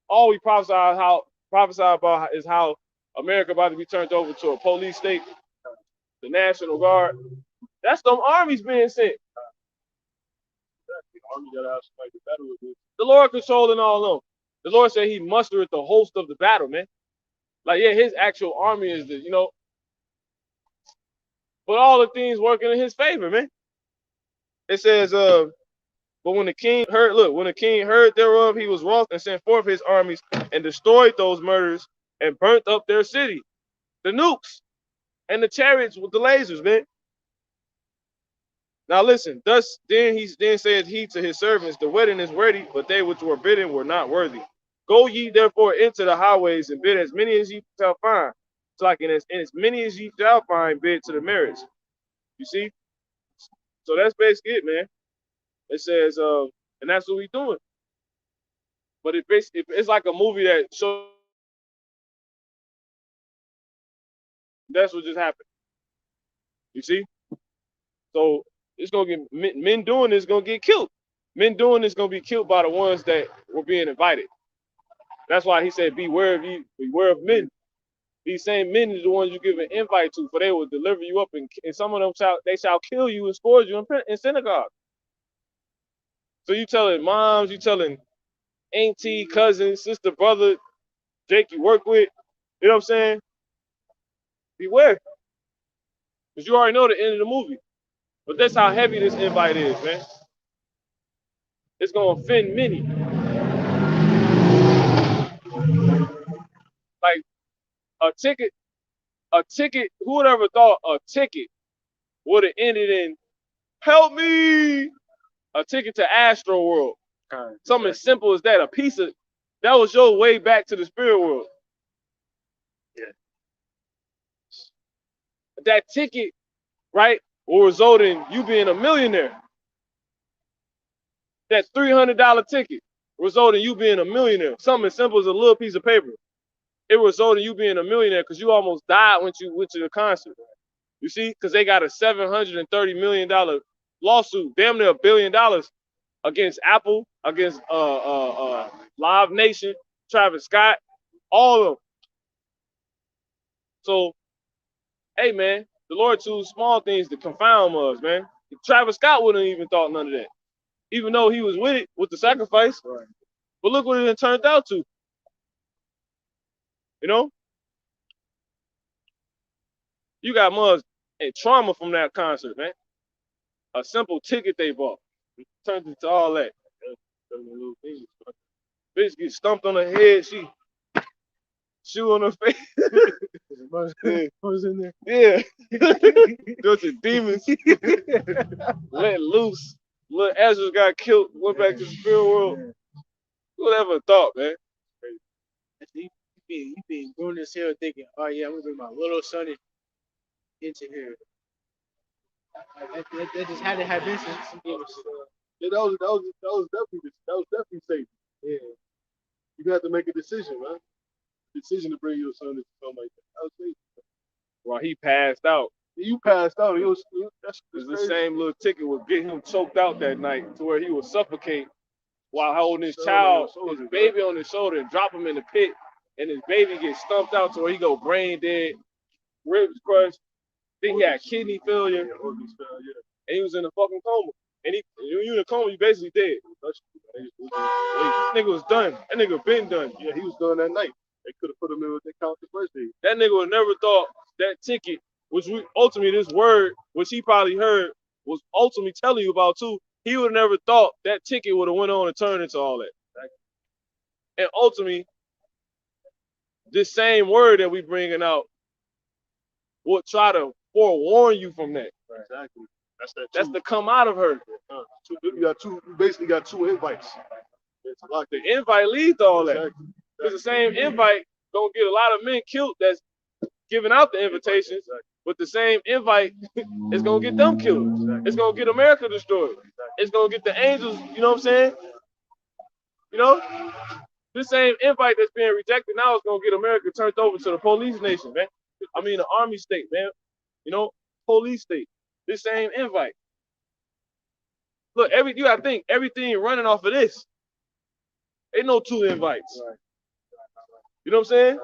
all we prophesy about is how America about to be turned over to a police state, the National Guard? That's them armies being sent. The army gotta have somebody to battle with this. The Lord controlling all of them. The Lord said he mustered the host of the battle, man. Like, yeah, his actual army is but all the things working in his favor, man. It says, but when the king heard thereof, he was wroth and sent forth his armies and destroyed those murders and burnt up their city, the nukes and the chariots with the lasers, man. Now listen, then said he to his servants, the wedding is ready, but they which were bidden were not worthy. Go ye therefore into the highways and bid as many as ye shall find. It's like in as many as ye shall find, bid to the marriage. You see? So that's basically it, man. It says, and that's what we doing. But it's like a movie that shows that's what just happened. You see? So it's gonna get men doing this gonna get killed. Men doing this gonna be killed by the ones that were being invited. That's why he said, beware of men. These same men are the ones you give an invite to, for they will deliver you up, and some of them shall kill you and scourge you in synagogue. So you telling moms, you telling auntie, cousin, sister, brother, Jake you work with, you know what I'm saying? Beware. Because you already know the end of the movie. But that's how heavy this invite is, man. It's gonna offend many. Like a ticket, who would ever thought a ticket would have ended in help me? A ticket to Astro World. Something as simple as that. That was your way back to the spirit world. Yeah. That ticket, right, will result in you being a millionaire. That $300 ticket result in you being a millionaire. Something as simple as a little piece of paper. It resulted in you being a millionaire because you almost died when you went to the concert. You see, because they got a $730 million lawsuit, damn near $1 billion against Apple, against Live Nation, Travis Scott, all of them. So, hey man, the Lord chose small things to confound us, man. Travis Scott wouldn't even thought none of that, even though he was with it with the sacrifice. Right. But look what it turned out to. You know, you got much trauma from that concert, man. A simple ticket they bought turned into all that. Bitch get stumped on her head, she shoe on her face. Who's in there? Yeah. Bunch of demons. Let loose. Little Ezra got killed, went back to the spirit world. Who ever thought, man? He been doing this here thinking, oh yeah, I'm gonna bring my little son into here. That just had to have been some demons. Yeah, that was definitely safe. Yeah. You got to make a decision, man. Decision to bring your son into something like that. That was safe. Well, he passed out. You passed out. That's Because crazy. the same little ticket would get him choked out that night to where he would suffocate while holding his child, his baby on his shoulder, and drop him in the pit. And his baby gets stumped out to where he go brain dead, ribs crushed. Then he had kidney failure. And he was in a fucking coma. And you in a coma, you basically dead. This nigga was done. That nigga been done. Yeah, he was done that night. They could have put him in with their count the first day. That nigga would never thought that ticket, which we ultimately this word, which he probably heard, was ultimately telling you about too. He would have never thought that ticket would have went on and turned into all that. And ultimately, this same word that we bringing out would try to forewarn you from that. Exactly. That's to come out of her. You basically got two invites. It's like The invite leads to all that. exactly. Because the same invite gonna get a lot of men killed that's giving out the invitations, but the same invite is gonna get them killed. It's gonna get America destroyed. It's gonna get the angels, you know what I'm saying? You know? This same invite that's being rejected now is gonna get America turned over to the police nation, man. I mean the army state, man. You know, police state. This same invite. Look, you gotta think, everything running off of this. Ain't no two invites. You know what I'm saying?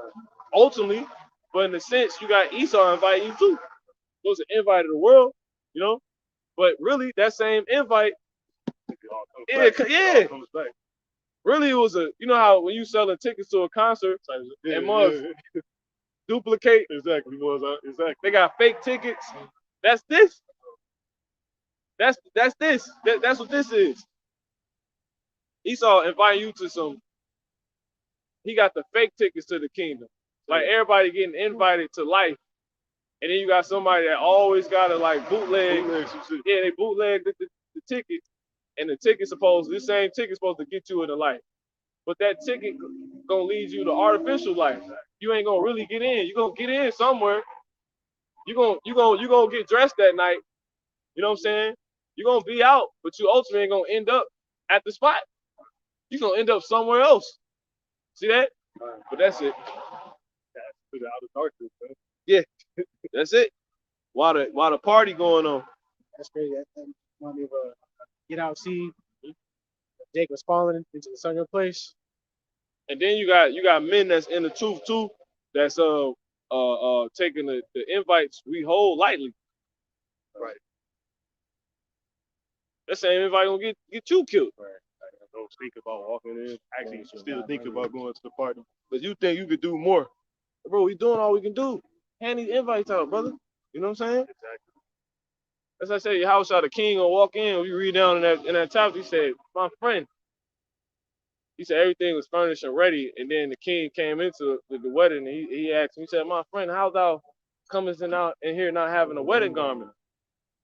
Ultimately, but in a sense, you got Esau inviting you too. It was an invite of the world, you know? But really, that same invite, yeah. Really, it was you know how when you selling tickets to a concert, and must duplicate. Exactly. Exactly. They got fake tickets. That's this. That's this. That's what this is. Esau inviting you to some. He got the fake tickets to the kingdom. Like everybody getting invited to life, and then you got somebody that always gotta like bootleg. Yeah, they bootleg the ticket, and the this same ticket supposed to get you into life. But that ticket gonna lead you to artificial life. You ain't gonna really get in. You gonna get in somewhere. You gonna get dressed that night. You know what I'm saying? You gonna be out, but you ultimately ain't gonna end up at the spot. You gonna end up somewhere else. See that? But that's it. To the outer darkness, man. Yeah, that's it. While the party going on. That's crazy. That remind me of Get Out Scene. Jake was falling into the sunken place. And then you got men that's in the truth too, that's taking the invites we hold lightly. Right. That same invite gonna get you killed. Right. Don't think about walking in. Actually, still think about going to the party. But you think you could do more. Bro, we doing all we can do. Hand these invites out, brother. You know what I'm saying? Exactly. As I said, your house shot a king gonna walk in. We read down in that chapter, he said, my friend. He said everything was furnished and ready, and then the king came into the wedding, and he asked me, he said, my friend, how thou comest out in here not having a wedding garment?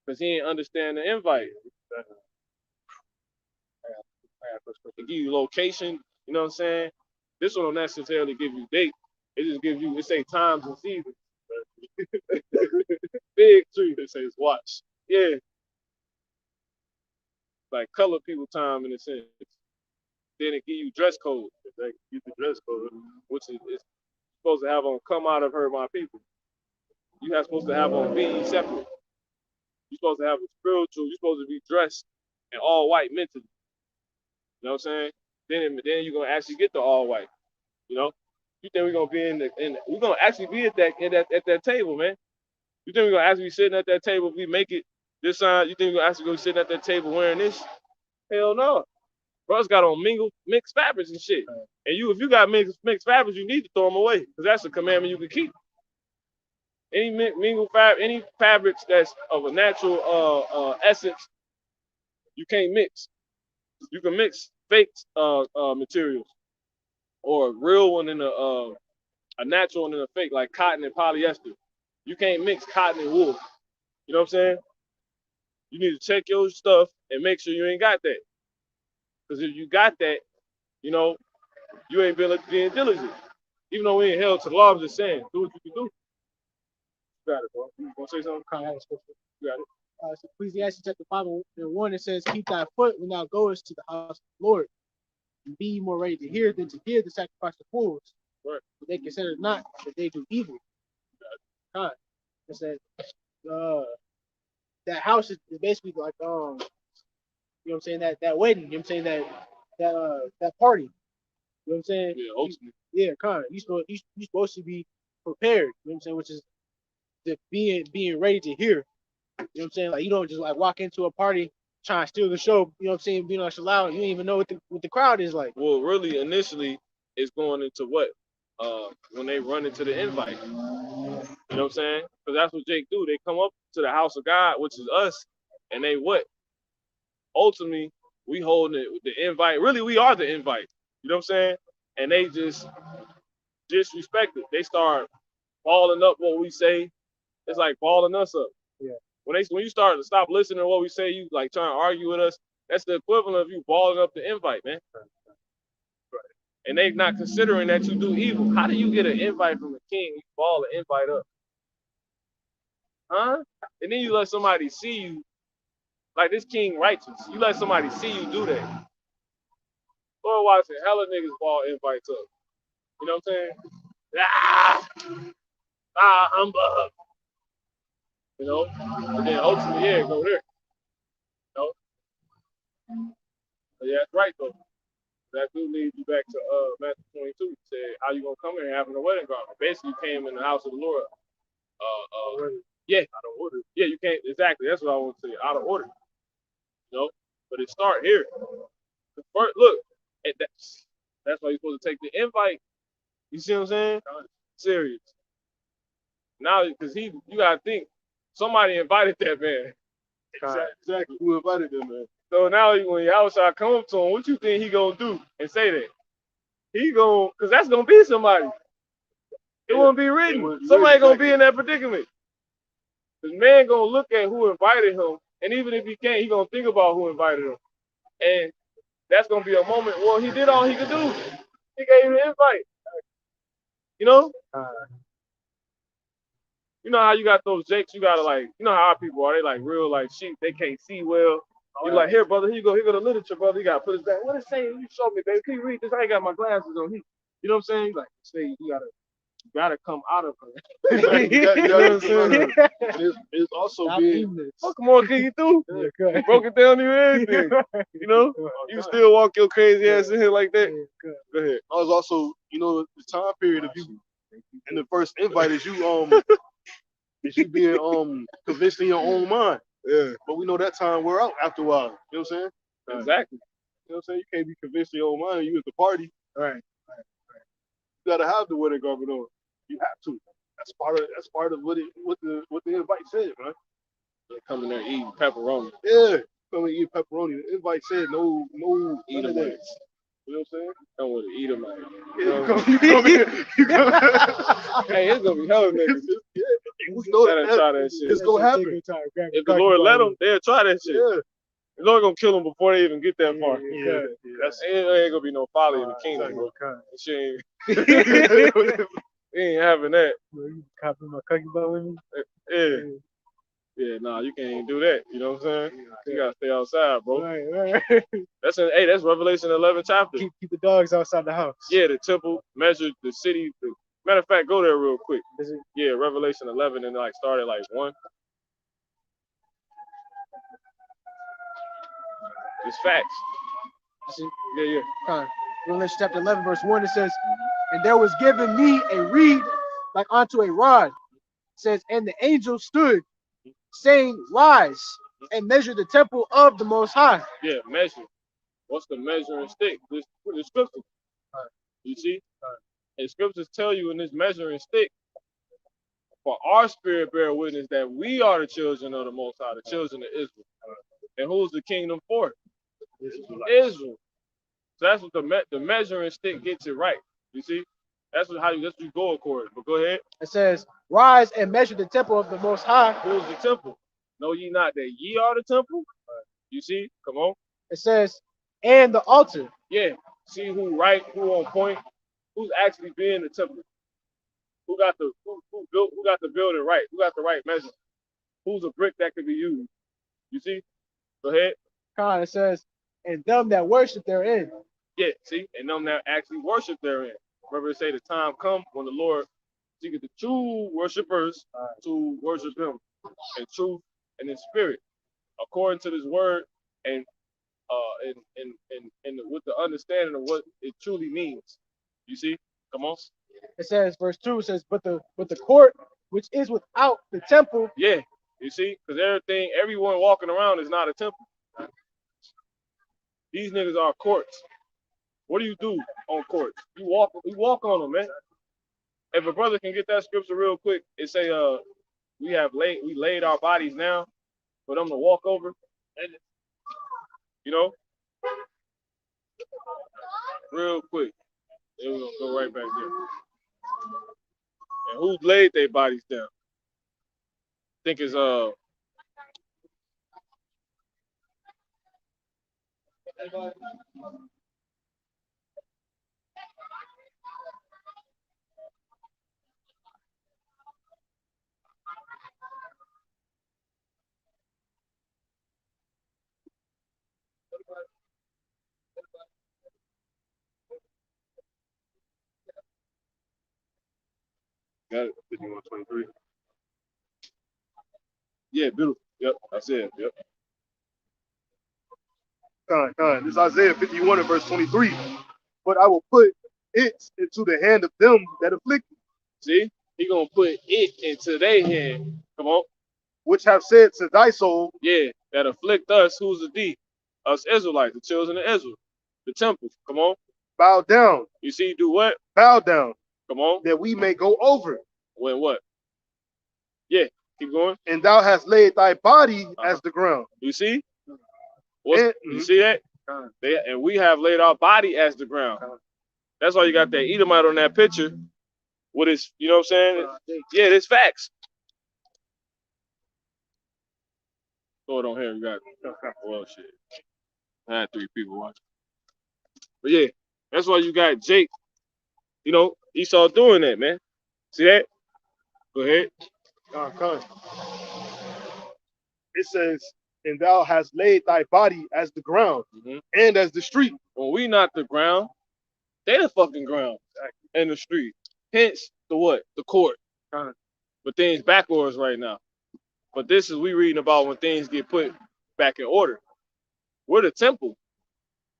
Because he didn't understand the invite. It give you location, you know what I'm saying? This one don't necessarily give you date. It just gives you, it say times and seasons. Big tree. It says watch. Yeah. Like color people time in a sense. Then it give you dress code. Exactly. Get the dress code. Which is supposed to have on come out of her, my people. You have supposed to have on be ye separate. You're supposed to have a spiritual, you're supposed to be dressed in all white mentally. You know what I'm saying? Then you're gonna actually get the all white. You know? You think we're gonna be we're gonna actually be at that table, man. You think we're gonna actually be sitting at that table if we make it this time? You think we're gonna actually go sitting at that table wearing this? Hell no. Bro's got on mixed fabrics and shit. And if you got mixed fabrics, you need to throw them away. Because that's a commandment you can keep. Any fabrics that's of a natural essence, you can't mix. You can mix fake materials or a real one and a natural one and a fake, like cotton and polyester. You can't mix cotton and wool. You know what I'm saying? You need to check your stuff and make sure you ain't got that. Because if you got that, you know, you ain't being diligent. Even though we ain't held to the law, I'm just saying, do what you can do. You got it, bro. You want to say something? You got it. So Ecclesiastes chapter 5:1, it says, keep thy foot when thou goest to the house of the Lord, and be more ready to hear than to give the sacrifice of fools. Right. But they consider not that they do evil. God. It said, that house is basically like, you know what I'm saying, that wedding, you know what I'm saying, that party. You know what I'm saying? Yeah, ultimately. Yeah, kind of. You supposed to be prepared, you know what I'm saying, which is the being ready to hear. You know what I'm saying? Like you don't just like walk into a party trying to steal the show. You know what I'm saying? Being like loud, you don't even know what the crowd is like. Well, really, initially, it's going into what? When they run into the invite. You know what I'm saying? Because that's what Jake do. They come up to the house of God, which is us, and they what? Ultimately, we holding it, the invite. Really, we are the invite. You know what I'm saying? And they just disrespect it. They start balling up what we say. It's like balling us up. Yeah. When you start to stop listening to what we say, you like trying to argue with us. That's the equivalent of you balling up the invite, man. And they not considering that you do evil. How do you get an invite from a king? You ball an invite up, huh? And then you let somebody see you, like this king righteous. You let somebody see you do that. Boy, watching hella niggas ball invites up. You know what I'm saying? I'm up. You know, and then ultimately, yeah, go there. You know, but yeah, that's right though. That do lead you back to Matthew 22. He said, "How you gonna come here having a wedding garment?" Basically, you came in the house of the Lord. Yeah, out of order. Yeah, you can't exactly. That's what I want to say. Out of order. You know, but it start here. First, look, that's why you're supposed to take the invite. You see what I'm saying? Serious. Now, because you gotta think, somebody invited that man. Exactly. Who invited them, man? So now when your outside come up to him, what you think he gonna do and say that? He gonna, cause that's gonna be somebody. It won't be written. Somebody gonna be in that predicament. The man gonna look at who invited him, and even if he can't, he gonna think about who invited him. And that's gonna be a moment. Well, he did all he could do. He gave him the invite. You know? You know how you got those jakes, you gotta like, you know how our people are, they like real like sheep, they can't see well. You're like, here, brother, here you go the literature, brother. You gotta put it back. What it say? You show me, baby. Can you read this? I ain't got my glasses on. You know what I'm saying? Like, say you gotta come out of her. You know what I'm saying? It's also being. Oh, come on, can you through? Yeah, you broke it down to everything. You know? You still walk your crazy ass in here like that? Go ahead. I was also, you know, the time period of you and the first invite is you being convinced in your own mind. Yeah. But we know that time we're out after a while. You know what I'm saying? Exactly. You know what I'm saying? You can't be convinced in your own mind. You at the party. Right. You gotta have the wedding garment on. You have to. That's part of what the invite said, man. They come in there eating pepperoni. Yeah. Come and eat pepperoni. The invite said no Eat them. You know what I'm saying? Don't want to eat them. Like, You come in. Hey, it's gonna be hella niggas. We know Gotta try that shit. It's gonna happen. If the Lord let them, they'll try that shit. Yeah. The Lord gonna kill them before they even get that far. Yeah. It ain't gonna be no folly in the kingdom, bro. She ain't, he ain't having that. You copy my cookie bar with me? Yeah. Yeah, nah, you can't even do that. You know what I'm saying? You gotta stay outside, bro. Right. That's Revelation 11 chapter. Keep the dogs outside the house. Yeah, the temple measured the city. Matter of fact, go there real quick. Is it? Yeah, Revelation 11 and like start at like 1. It's facts. Yeah. Revelation chapter 11, verse 1, it says, "And there was given me a reed like unto a rod." It says, "And the angel stood, saying, Rise and measure the temple of the Most High." Yeah, measure. What's the measuring stick? The scriptures. You see? And scriptures tell you in this measuring stick, for our spirit bear witness that we are the children of the Most High, the children of Israel. And who's the kingdom for? Israel. So that's what the measuring stick gets it right. You see? That's how you go according. But go ahead. It says, "Rise and measure the temple of the Most High." Who's the temple? Know ye not that ye are the temple? You see? Come on. It says, "And the altar." Yeah. See who on point, who's actually being the temple. Who got the building right? Who got the right measure? Who's a brick that could be used? You see? Go ahead. It says, "And them that worship therein." Yeah, see? And them that actually worship therein. Remember to say the time come when the Lord seeketh the true worshipers to worship him in truth and in spirit, according to this word and with the understanding of what it truly means. You see? Come on. It says, verse 2, it says, but the court which is without the temple. Yeah, you see? Because everyone walking around is not a temple. These niggas are courts. What do you do on courts? You walk on them, man. If a brother can get that scripture real quick, it say, we laid our bodies now for them to walk over, and you know, real quick. Then we're gonna go right back there. And who laid their bodies down? I think it's Got it. 51:23. yeah, beautiful. Yep, that's it. Yep. Kind. This is Isaiah 51 and verse 23. But I will put it into the hand of them that afflict you, See, he gonna put it into their hand. Come on. which have said to thy soul, Yeah, that afflict us. Who's the D? Us Israelites, the children of Israel, the temple. Come on. bow down, You see, do what? bow down, Come on. that we may go over. When what? Yeah, keep going. And thou hast laid thy body as the ground. You see? And, You see that? And we have laid our body as the ground. That's why you got that Edomite on that picture with his, you know what I'm saying? Yeah, it's facts. Throw it on here. You got well shit. I had 3 people watching. But yeah, that's why you got Jake, you know, Esau doing that, man. See that? Go ahead. It says, and thou hast laid thy body as the ground and as the street. When we not the ground, they the fucking ground and the street. Hence the what? The court. But things backwards right now. But this is we reading about when things get put back in order. We're the temple,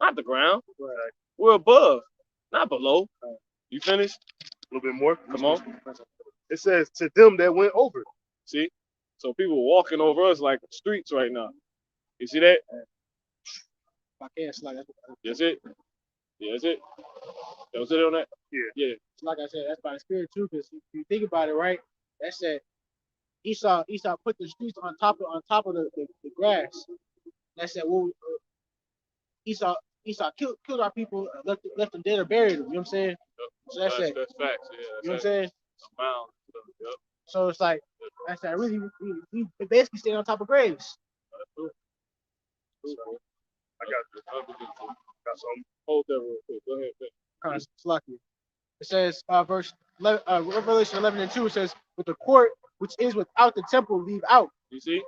not the ground. Right. We're above, not below. You finished? A little bit more. Come on. It says, to them that went over. See? So people walking over us like streets right now. You see that? I can't slide. That's it. Yeah, that's it. That was it on that? Yeah. Like I said, that's by the spirit too. Because if you think about it, right? That said, Esau put the streets on top of the grass. That said, well, Esau killed our people, left them dead or buried them. You know what I'm saying? Yep. So that's it. That's facts. Yeah, You know what I'm saying? Mound. Yep. So it's like that's that. Really, we basically staying on top of graves. I got something. Hold that real quick. Go ahead. It's lucky. It says, Revelation 11 and 2. It says, "With the court which is without the temple, leave out." You see?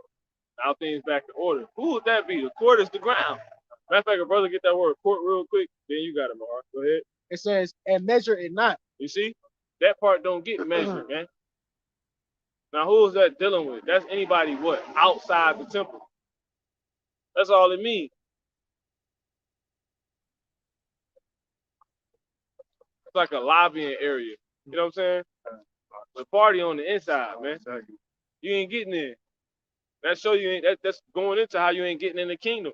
Now things back in order. Who would that be? The court is the ground. Matter of fact, a brother get that word court real quick, then you got it, Mar. Go ahead. It says, "And measure it not." You see? That part don't get measured, man. Now who is that dealing with? That's anybody what? Outside the temple. That's all it means. It's like a lobbying area. You know what I'm saying? The party on the inside, man. You ain't getting in. That show you ain't that's going into how you ain't getting in the kingdom.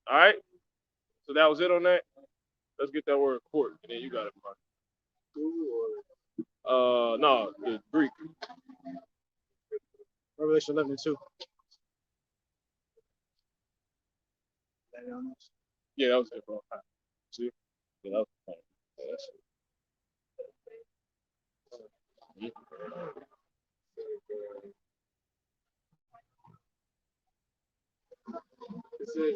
All right? So that was it on that. Let's get that word court, and then you got it. No, the Greek. Revelation 11 and 2. Yeah, that was it, bro. See? Yeah, that was fine. Yeah, that's it. It says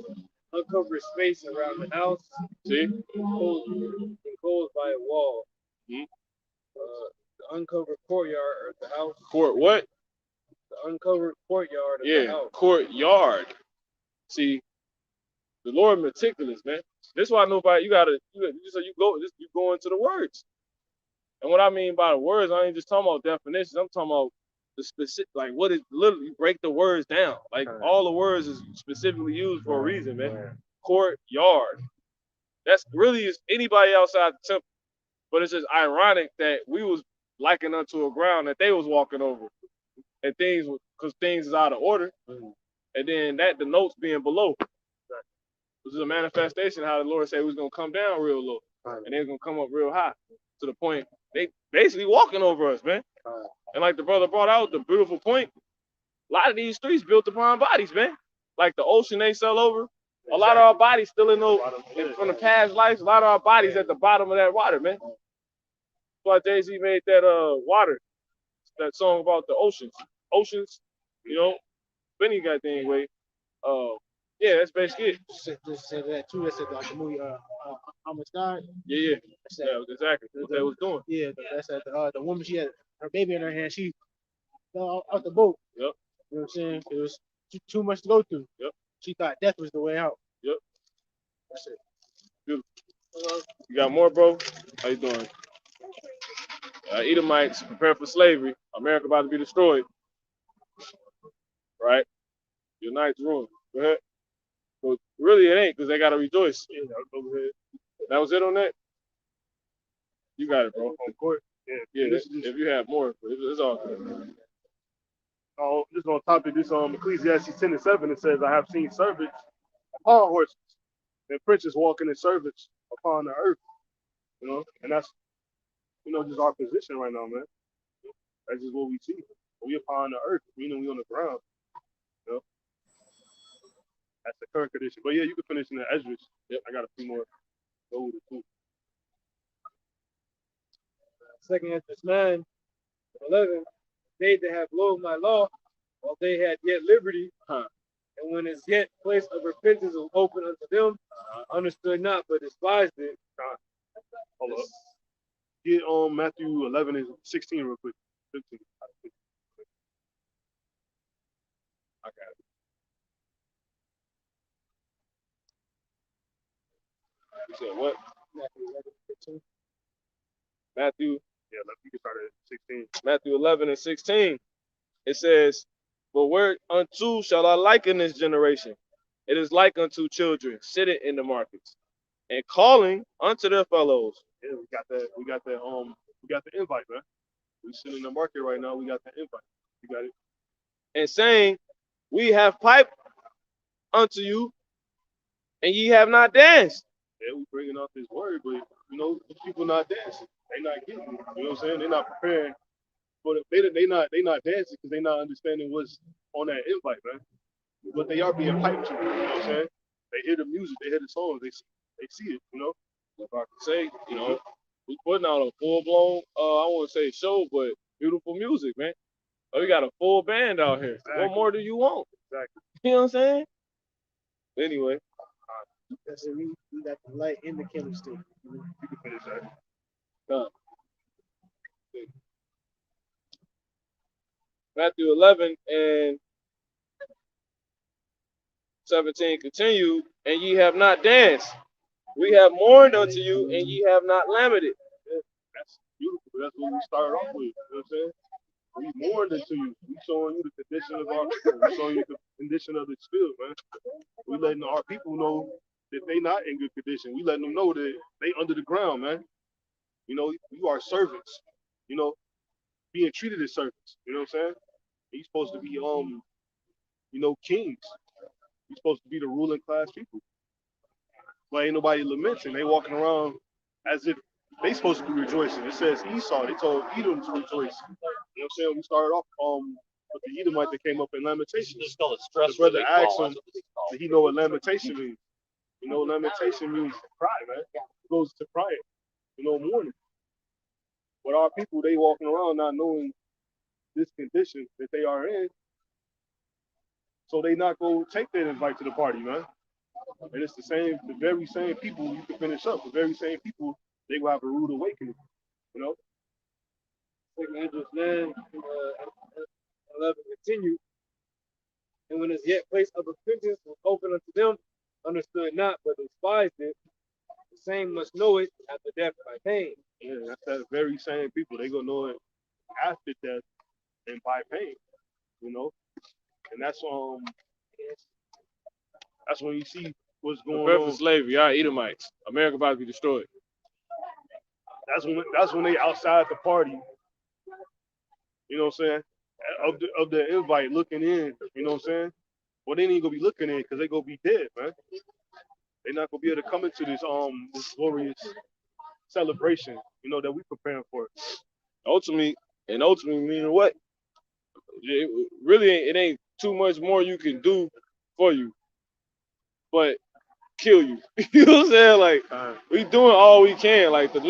uncovered space around the house. See? Enclosed by a wall. Mhm. The uncovered courtyard of the house. Court what? The uncovered courtyard of the house. Courtyard. See, the Lord meticulous, man. This is why nobody you go into the words. And what I mean by the words, I ain't just talking about definitions. I'm talking about the specific, like what is literally break the words down. Like all the words is specifically used for a reason, man. Courtyard. That's really is anybody outside the temple. But it's just ironic that we was likened unto a ground that they was walking over. And because things is out of order. And then that denotes being below. This is a manifestation of how the Lord said he was gonna come down real low, and they're gonna come up real high to the point they basically walking over us, man. And like the brother brought out the beautiful point, a lot of these streets built upon bodies, man. Like the ocean they sell over, a lot of our bodies still in those from the past lives. A lot of our bodies at the bottom of that water, man. That's why Jay-Z made that that song about the oceans, you know. Benny got the anyway. Yeah, that's basically it. Just said that too. That said like the movie Amistad. Yeah, exactly what they was doing. Yeah, that's that the woman, she had her baby in her hand. She fell out the boat. Yep. You know what I'm saying? It was too much to go through. Yep. She thought death was the way out. Yep. That's it. Beautiful. You got more, bro? How you doing? Edomites prepare for slavery. America about to be destroyed. Right? Your night's ruined. Go ahead. But really, it ain't because they got to rejoice. Yeah, go ahead. That was it on that? You got it, bro. On court. Yeah. Yeah, This is if you have more, but it's all good. Just on topic, this Ecclesiastes 10:7, it says, I have seen servants upon horses and princes walking in servants upon the earth. You know, and that's just our position right now, man. That's just what we see. We upon the earth, meaning we on the ground. You know, that's the current condition. But yeah, you can finish in the Ezra. Yep, I got a few more. Go with it too. 2 Ezra 9:11. They that have loathed my law, while they had yet liberty, and when it's yet place of repentance was open unto them, understood not, but despised it. Hold up. Get Matthew 11 and 16 real quick. 15. I got it. You said what? Matthew. Yeah, you can start at 16. Matthew 11 and 16. It says, but whereunto shall I liken this generation? It is like unto children sitting in the markets and calling unto their fellows. Yeah, we got the invite, man. We sitting in the market right now. We got the invite. You got it. And saying, we have piped unto you, and ye have not danced. Yeah, we bringing out this word, but people not dancing. They not getting it. You know what I'm saying? They're not preparing. But they not dancing because they not understanding what's on that invite, man. But they are being piped to. You know what I'm saying? They hear the music, they hear the songs, they see it. You know. If I could say, we putting out a full blown, I won't say show, but beautiful music, man. Oh, we got a full band out here. Exactly. What more do you want? Exactly. You know what I'm saying? Anyway. That's it. We got the light in the candlestick. You can finish that. Done. Matthew 11 and 17 continue, and ye have not danced. We have mourned unto you, and ye have not lamented. Yeah, that's beautiful. That's what we started off with. You know what I'm saying? We mourned unto you. We showing you the condition of our people. We showing you the condition of the field, man. We letting our people know that they not in good condition. We letting them know that they under the ground, man. You are servants. Being treated as servants. You know what I'm saying? You're supposed to be kings. You're supposed to be the ruling class people. But ain't nobody lamenting. They walking around as if they supposed to be rejoicing. It says Esau. They told Edom to rejoice. You know what I'm saying? We started off with the Edomite that came up in lamentation. The brother asked him, did he know what lamentation means? Lamentation means cry, man. It goes to crying. Mourning. But our people, they walking around not knowing this condition that they are in. So they not go take that invite to the party, man. And it's the very same people you can finish up. The very same people, they will have a rude awakening. 2 Ezra 9:11 continue. And when it's yet place of repentance was open unto them, understood not, but despised it. The same must know it after death by pain. Yeah, that's that very same people. They gonna know it after death and by pain. And that's when you see what's going Prepare on. for slavery, y'all Edomites. America about to be destroyed. That's when they outside the party. You know what I'm saying? Of the invite looking in. You know what I'm saying? Well, they ain't gonna be looking in because they gonna be dead, man. They're not gonna be able to come into this glorious celebration, that we preparing for. Ultimately, meaning what? Really, it ain't too much more you can do for you, but kill you. You know what I'm saying? Like we doing all we can. Like the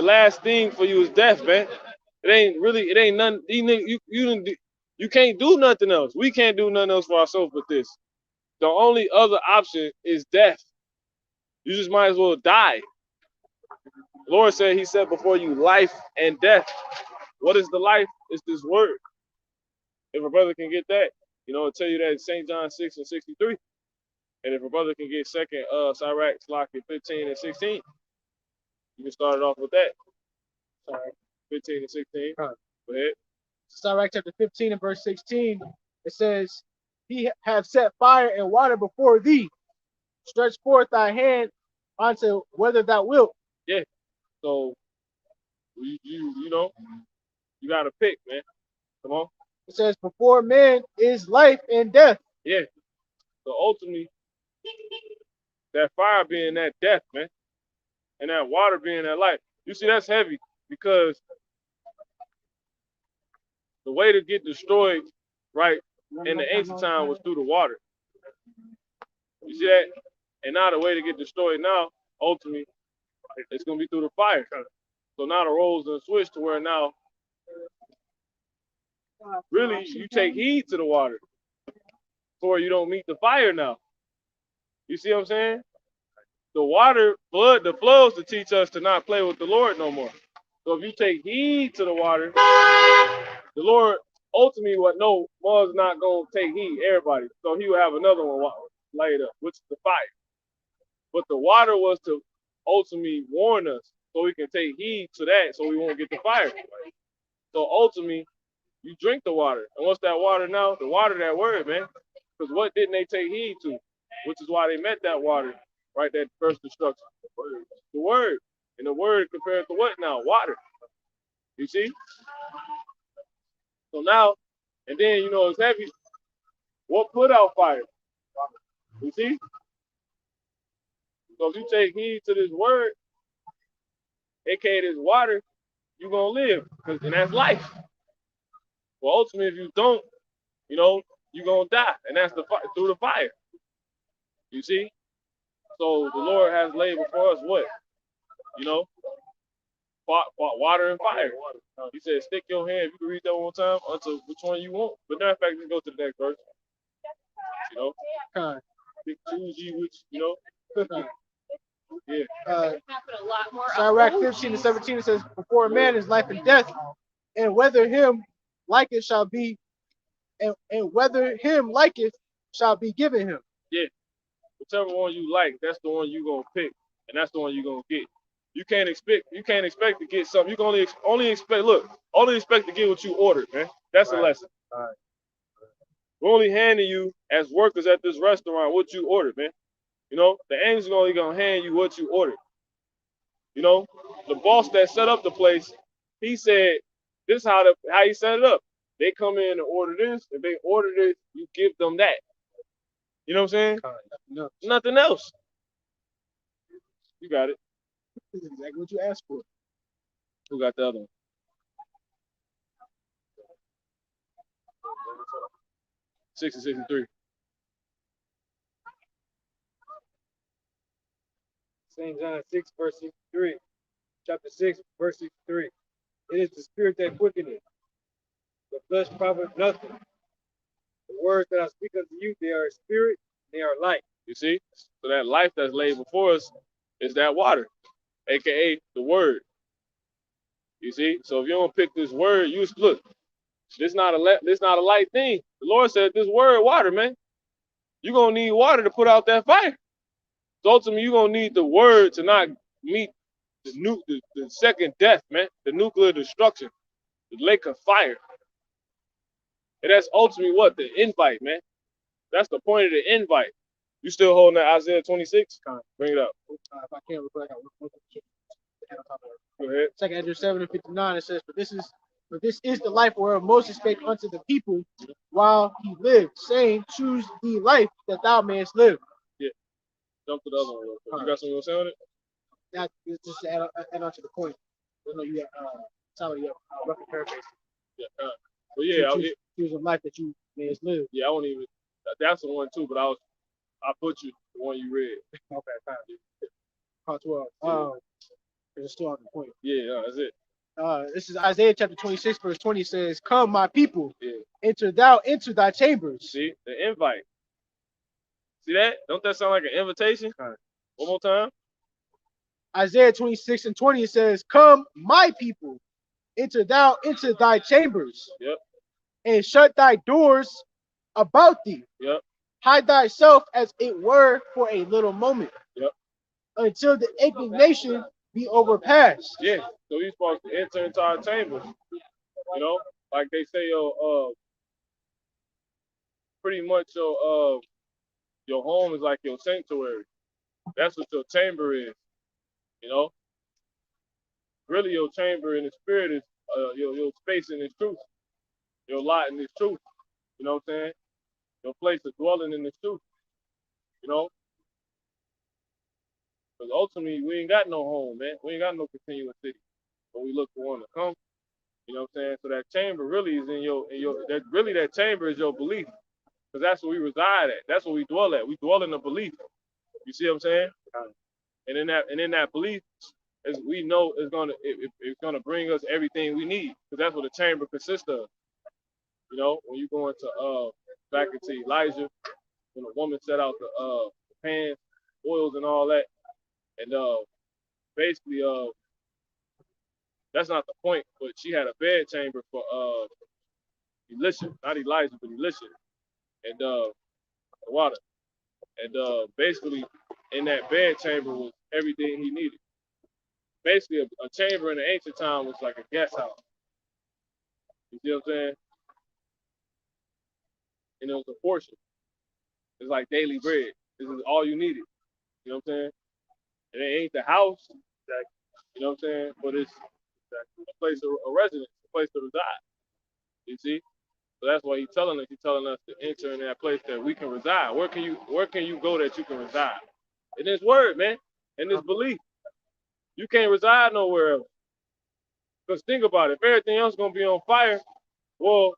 last thing for you is death, man. It ain't nothing. You can't do nothing else. We can't do nothing else for ourselves but this. The only other option is death. You just might as well die. The Lord said, He said before you life and death. What is the life? It's this word. If a brother can get that, it'll tell you that in St. John 6 and 63. And if a brother can get second Sirach, Slocky 15 and 16, you can start it off with that. Sorry. 15 and 16. Huh. Go ahead. Sirach chapter 15 and verse 16, it says, He have set fire and water before thee. Stretch forth thy hand unto whether thou wilt. Yeah. So you gotta pick, man. Come on. It says, before man is life and death. Yeah. So ultimately, that fire being that death, man, and that water being that life. You see, that's heavy because the way to get destroyed, right, in the ancient time was through the water. You see that? And now the way to get destroyed now, ultimately, it's gonna be through the fire. So now the roles done switch to where now, really, you take heed to the water, before you don't meet the fire now. You see what I'm saying? The water, the flows to teach us to not play with the Lord no more. So if you take heed to the water, the Lord ultimately was not gonna take heed, everybody. So He will have another one laid up, which is the fire. But the water was to ultimately warn us so we can take heed to that so we won't get the fire. So ultimately, you drink the water. And what's that water now? The water, that word, man. Because what didn't they take heed to? Which is why they met that water, right? That first destruction. The word. And the word compared to what now? Water. You see? So now, and then, it's heavy. What put out fire? You see? So if you take heed to this word, aka this water, you're going to live. And that's life. Well, ultimately, if you don't, you're going to die. And that's through the fire. You see? So the Lord has laid before us what? Water and fire. He said, stick your hand, if you can read that one time, unto which one you want. But matter of fact, let's go to the next verse. Choose ye which, Yeah. Sirach 15 and 17, it says, before man is life and death, and whether him liketh shall be, and whether him liketh shall be given him. Yeah. Whichever one you like, that's the one you're gonna pick, and that's the one you're gonna get. You can't expect to get something. You can only expect to get what you ordered, man. That's a lesson. All right. We're only handing you as workers at this restaurant what you ordered, man. The angel's only gonna hand you what you ordered. The boss that set up the place, he said, this is how he set it up. They come in and order this. If they order this, you give them that. You know what I'm saying? No, Nothing else. You got it. this is exactly what you asked for. Who got the other one? 6 and 63. St. John 6, verse 63. Chapter 6, verse 63. It is the spirit that quickeneth. The flesh profiteth nothing. The words that I speak unto you, they are spirit, they are life. You see? So that life that's laid before us is that water, aka the word. You see? So if you don't pick this word, look. This not a light thing. The Lord said this word, water, man. You're gonna need water to put out that fire. So ultimately, you're gonna need the word to not meet the second death, man, the nuclear destruction, the lake of fire. And that's ultimately what? The invite, man. That's the point of the invite. You still holding that Isaiah 26? Bring it up. If I can't record, I got one. Go ahead. 2 Ezra 7 and 59, it says, For this is the life whereof Moses spake unto the people while he lived, saying, Choose thee life that thou mayest live. Yeah. jump to the other one real quick. You got something you want to say on it? That is just to add on to the point. I know you sorry, you rough paraphrase. Yeah. But yeah, choose a life that you may have lived. yeah, I won't even. That's the one too. But I put you the one you read. Okay, fine. Part 12. It's still on the point. Yeah, that's it. This is Isaiah chapter 26, verse 20 says, "Come, my people, Yeah. enter thou into thy chambers." See the invite. See that? Don't that sound like an invitation? Right. One more time. Isaiah 26 and 20 it says, "Come, my people, enter thou into thy chambers, Yep. and shut thy doors about thee. Yep. Hide thyself as it were for a little moment, Yep. until the indignation be overpassed." Yeah. So you're supposed to enter into our chambers. You know, like they say, pretty much your home is like your sanctuary. That's what your chamber is. You know, really your chamber in the spirit is your space in this truth, your lot in this truth. You know what I'm saying? Your place of dwelling in this truth. You know, because ultimately we ain't got no home, man. We ain't got no continuous city, but we look for one to come. You know what I'm saying? So that chamber really is in your that chamber is your belief, because that's where we reside at. That's where we dwell at. We dwell in the belief. You see what I'm saying? And in that belief, is we know it's gonna bring us everything we need, because that's what the chamber consists of. You know, when you go into back into Elijah, when a woman set out the pans, oils, and all that, and basically that's not the point, but she had a bed chamber for Elisha, not Elijah, but Elisha, and the water, and basically in that bed chamber was everything he needed. Basically, a chamber in the ancient time was like a guest house. You see what I'm saying? And it was a portion. It's like daily bread. This is all you needed. You know what I'm saying? And it ain't the house, you know what I'm saying? But it's a place of a residence, a place to reside. You see? So that's why he's telling us to enter in that place that we can reside. Where can you go that you can reside? In this word, man. In this belief. You can't reside nowhere else. Because think about it, if everything else is gonna be on fire, well,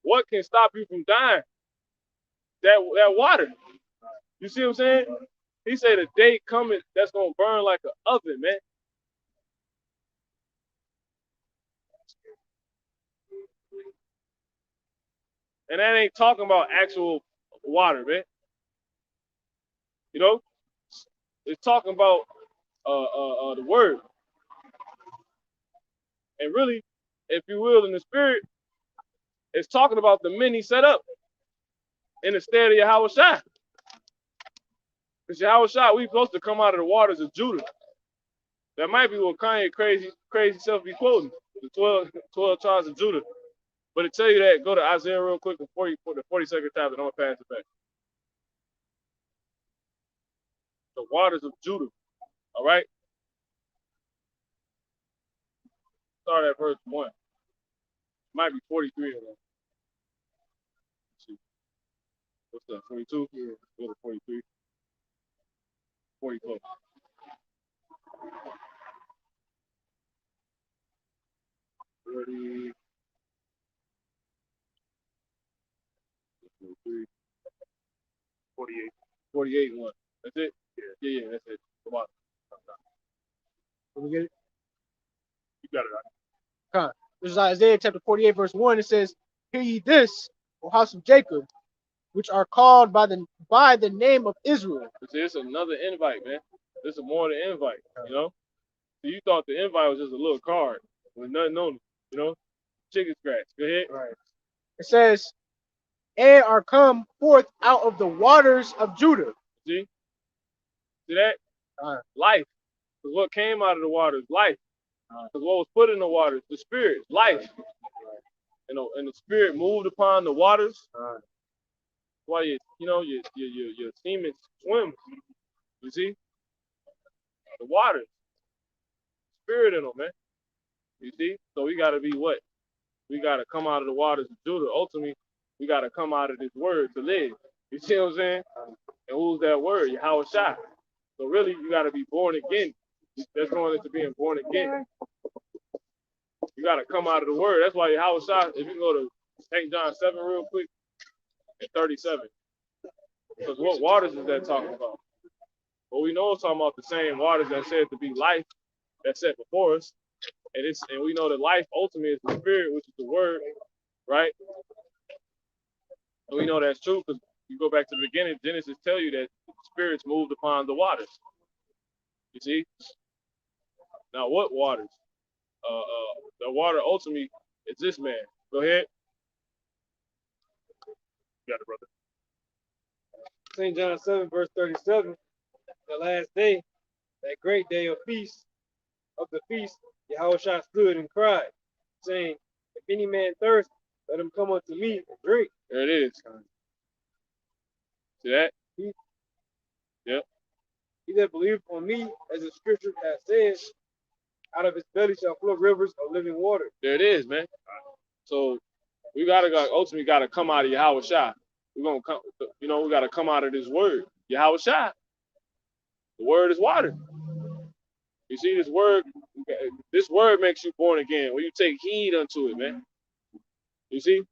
what can stop you from dying? That water. You see what I'm saying? He said a day coming that's gonna burn like an oven, man. And that ain't talking about actual water, man. You know? It's talking about the word. And really, if you will, in the spirit, it's talking about the men he set up in the stead of Yahweh Shai. Because Yahweh Shai, we supposed to come out of the waters of Judah. That might be what Kanye crazy self be quoting, the 12 tribes of Judah. But to tell you that, go to Isaiah real quick, for the 42nd tab, and I'm going to pass it back. The waters of Judah, all right? Start at verse 1. Might be 43 of them. Let's see. What's that, 42? Yeah. Go to 43. 44. Thirty. 48. 48 1. That's it? Yeah, that's it. Come on. Can we get it? You got it. Come. This is Isaiah chapter 48, verse 1. It says, "Hear ye this, O house of Jacob, which are called by the name of Israel." It's another invite, man. This is more than invite, you know? So you thought the invite was just a little card with nothing on it, you know? Chicken scratch. Go ahead. Right. It says, "And are come forth out of the waters of Judah." See that? Life. Because what came out of the water is life. Because what was put in the water is the spirit, life. And the spirit moved upon the waters. Why your semen swims. You see? The water. Spirit in them, man. You see? So we gotta be what? We gotta come out of the waters of Judah. Ultimately, we gotta come out of this word to live. You see what I'm saying? And who's that word? Yahweh Shai. So really, you got to be born again. That's going into being born again. You got to come out of the word. That's why Yahweh Shai, if you go to St. John 7 real quick, at 37. Because what waters is that talking about? Well, we know it's talking about the same waters that said to be life that's set before us. And we know that life ultimately is the spirit, which is the word, right? And we know that's true because you go back to the beginning, Genesis tell you that spirits moved upon the waters. You see? Now what waters? The water ultimately is this man. Go ahead. You got it, brother. St. John 7, verse 37, the last day, that great day of the feast, Yahushua stood and cried, saying, if any man thirst, let him come unto me and drink. There it is. See that? Yep. He that believeth on me, as the scripture has said, out of his belly shall flow rivers of living water. There it is, man. So we ultimately gotta come out of Yahweh Shai. We're gonna come, we gotta come out of this word. Yahweh Shai. The word is water. You see, this word makes you born again. When you take heed unto it, man. You see?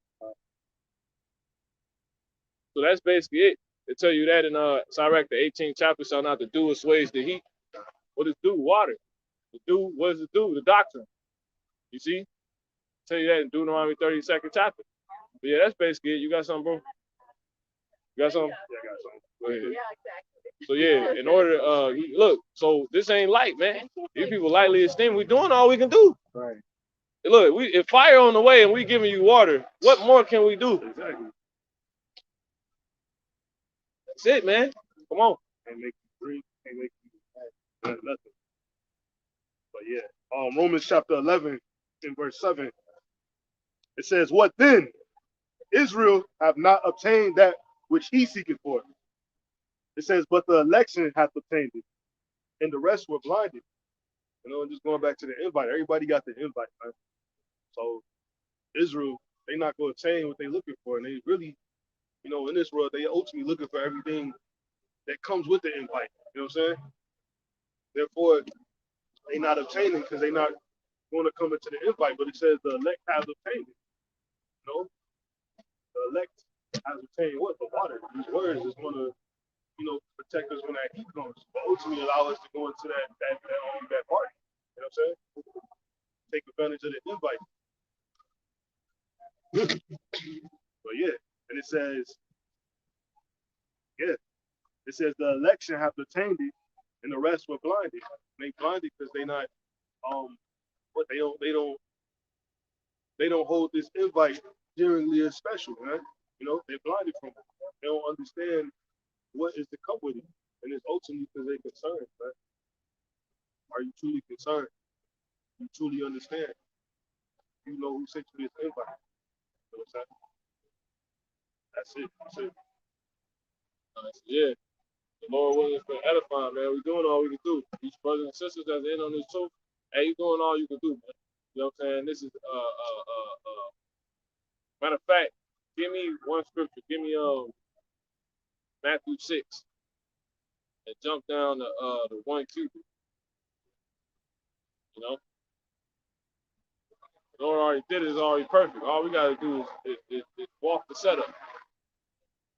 So that's basically it. They tell you that in Sirach, the 18th chapter, shall not the dew assuage the heat. What is dew? Water. The dew, what does it do? The doctrine. You see? Tell you that in Deuteronomy 32nd chapter. But yeah, that's basically it. You got something, bro? You got something? Yeah, I got something. Go ahead. So yeah, in order look, so this ain't light, man. These people lightly esteem. We doing all we can do. Right. Look, if fire on the way and we giving you water, what more can we do? Exactly. That's it, man. Come on. Can't make you drink, can't make you nothing. But yeah, Romans chapter 11 in verse 7, it says, what then? Israel have not obtained that which he seeketh for. It says, but the election hath obtained it, and the rest were blinded. Just going back to the invite. Everybody got the invite, man. So Israel, they not going to obtain what they looking for. And they really, in this world, they ultimately looking for everything that comes with the invite. You know what I'm saying? Therefore, they not obtaining because they not going to come into the invite. But it says the elect has obtained it. The elect has obtained what? The water. These words is going to, protect us when that heat comes. But ultimately allow us to go into that party. You know what I'm saying? Take advantage of the invite. But yeah, and it says the election hath obtained it, and the rest were blinded. They blinded because they not they don't hold this invite generally as special, man. They're blinded from it. They don't understand what is to come with it. And it's ultimately because they're concerned, man. Are you truly concerned? You truly understand? You know who sent you this invite. You know what I'm saying? That's it. Yeah. The Lord willing for edifying, man. We doing all we can do. These brothers and sisters that's in on this too, hey, you doing all you can do, man. You know what I'm saying? This is matter of fact, give me one scripture. Give me Matthew 6 and jump down to the 1 cubit. The Lord already did it. It's already perfect. All we gotta do is walk the setup.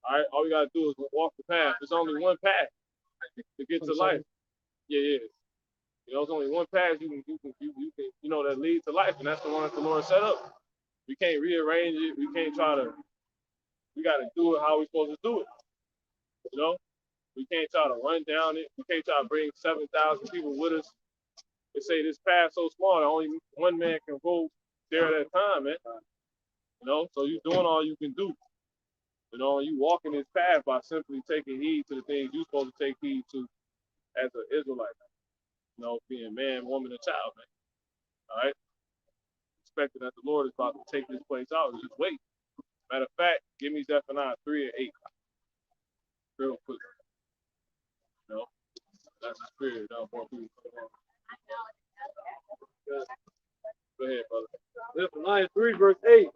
All right, all we gotta do is walk the path. There's only one path to get to life. Yeah. It's only one path you can that leads to life, and that's the one that the Lord set up. We can't rearrange it. We can't we gotta do it how we're supposed to do it. We can't try to run down it. We can't try to bring 7,000 people with us. They say this path so small, only one man can go there at a time, man. So you're doing all you can do. You walking this path by simply taking heed to the things you're supposed to take heed to as an Israelite. Being man, woman, and child, man. All right? Expecting that the Lord is about to take this place out. Just wait. Matter of fact, give me Zephaniah 3 and 8. Real quick. That's the spirit. Go ahead, brother. Zephaniah 3, verse 8.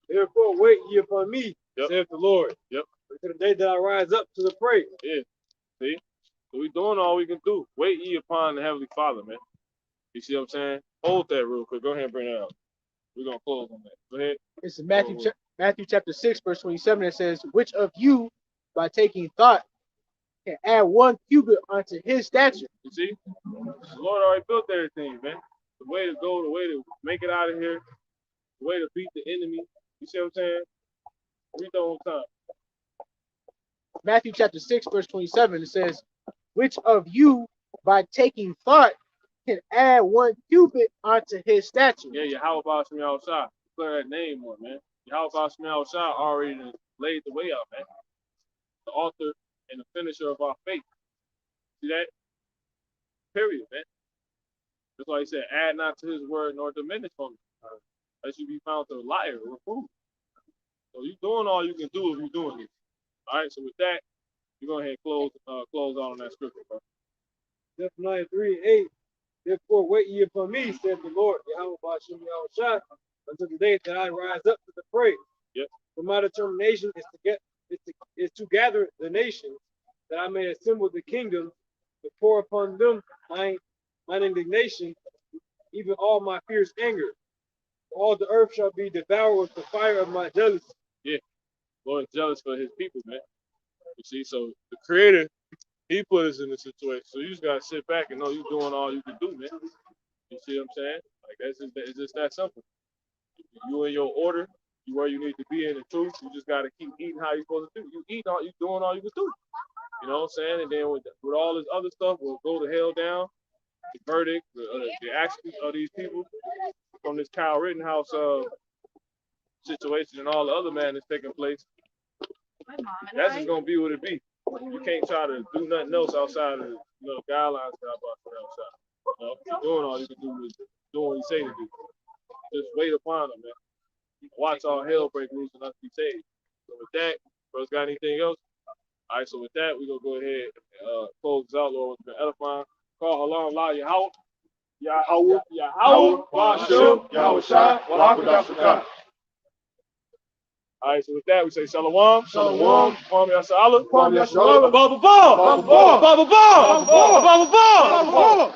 Therefore wait ye upon me, Yep. saith the Lord. Yep. Until the day that I rise up to the prey. Yeah. See? So we doing all we can do. Wait ye upon the Heavenly Father, man. You see what I'm saying? Hold that real quick. Go ahead and bring that up. We're gonna close on that. Go ahead. It's in Matthew chapter 6, verse 27. It says, which of you, by taking thought, can add 1 cubit unto his stature? You see? The Lord already built everything, man. The way to go, the way to make it out of here, the way to beat the enemy. You see what I'm saying? Read the whole time. Matthew chapter 6, verse 27. It says, which of you, by taking thought, can add 1 cubit unto his stature? Yeah, Yahweh Bashim Yahushua. Declare that name on, man. Yahweh Bashim Yahushua already laid the way out, man. The author and the finisher of our faith. See that? Period, man. That's why he said, add not to his word nor diminish from it. Lest you be found to a liar or a fool. So you doing all you can do if you're doing it. All right, so with that, you go ahead and close out on that scripture, bro. Zephaniah 3:8. Therefore wait ye upon me, said the Lord, Yahweh Bashim Yahushua, until the day that I rise up to the prey. Yep. For my determination is to gather the nations, that I may assemble the kingdoms, to pour upon them mine indignation, even all my fierce anger. All the earth shall be devoured with the fire of my jealousy. Yeah. Lord is jealous for his people, man. You see, so the creator, he put us in this situation. So you just gotta sit back and know you're doing all you can do, man. You see what I'm saying? Like it's just that simple. You in your order, you where you need to be in the truth. You just gotta keep eating how you're supposed to do. You doing all you can do. You know what I'm saying? And then with all this other stuff, we'll go to hell down. The verdict, the actions of these people from this Kyle Rittenhouse situation and all the other madness taking place. That's just gonna be what it be. You can't try to do nothing else outside of the guidelines that I'm about to put outside. You're doing all you can do is doing what you say to do. Just wait upon them, man. Watch all hell break loose and us be saved. So with that, brothers, got anything else? All right, so with that, we're gonna go ahead and close this out, Lord. It's been edifying. Call Allah, Allah, Yahweh. Yahweh, Bashim, Yahushua, Walakadashaka. All right, so with that, we say Shalom, Shalom, Kwame Yashala, Kwame Yashala, Baba Ball, Baba Ball, Baba Ball, Baba Ball, Baba Ball.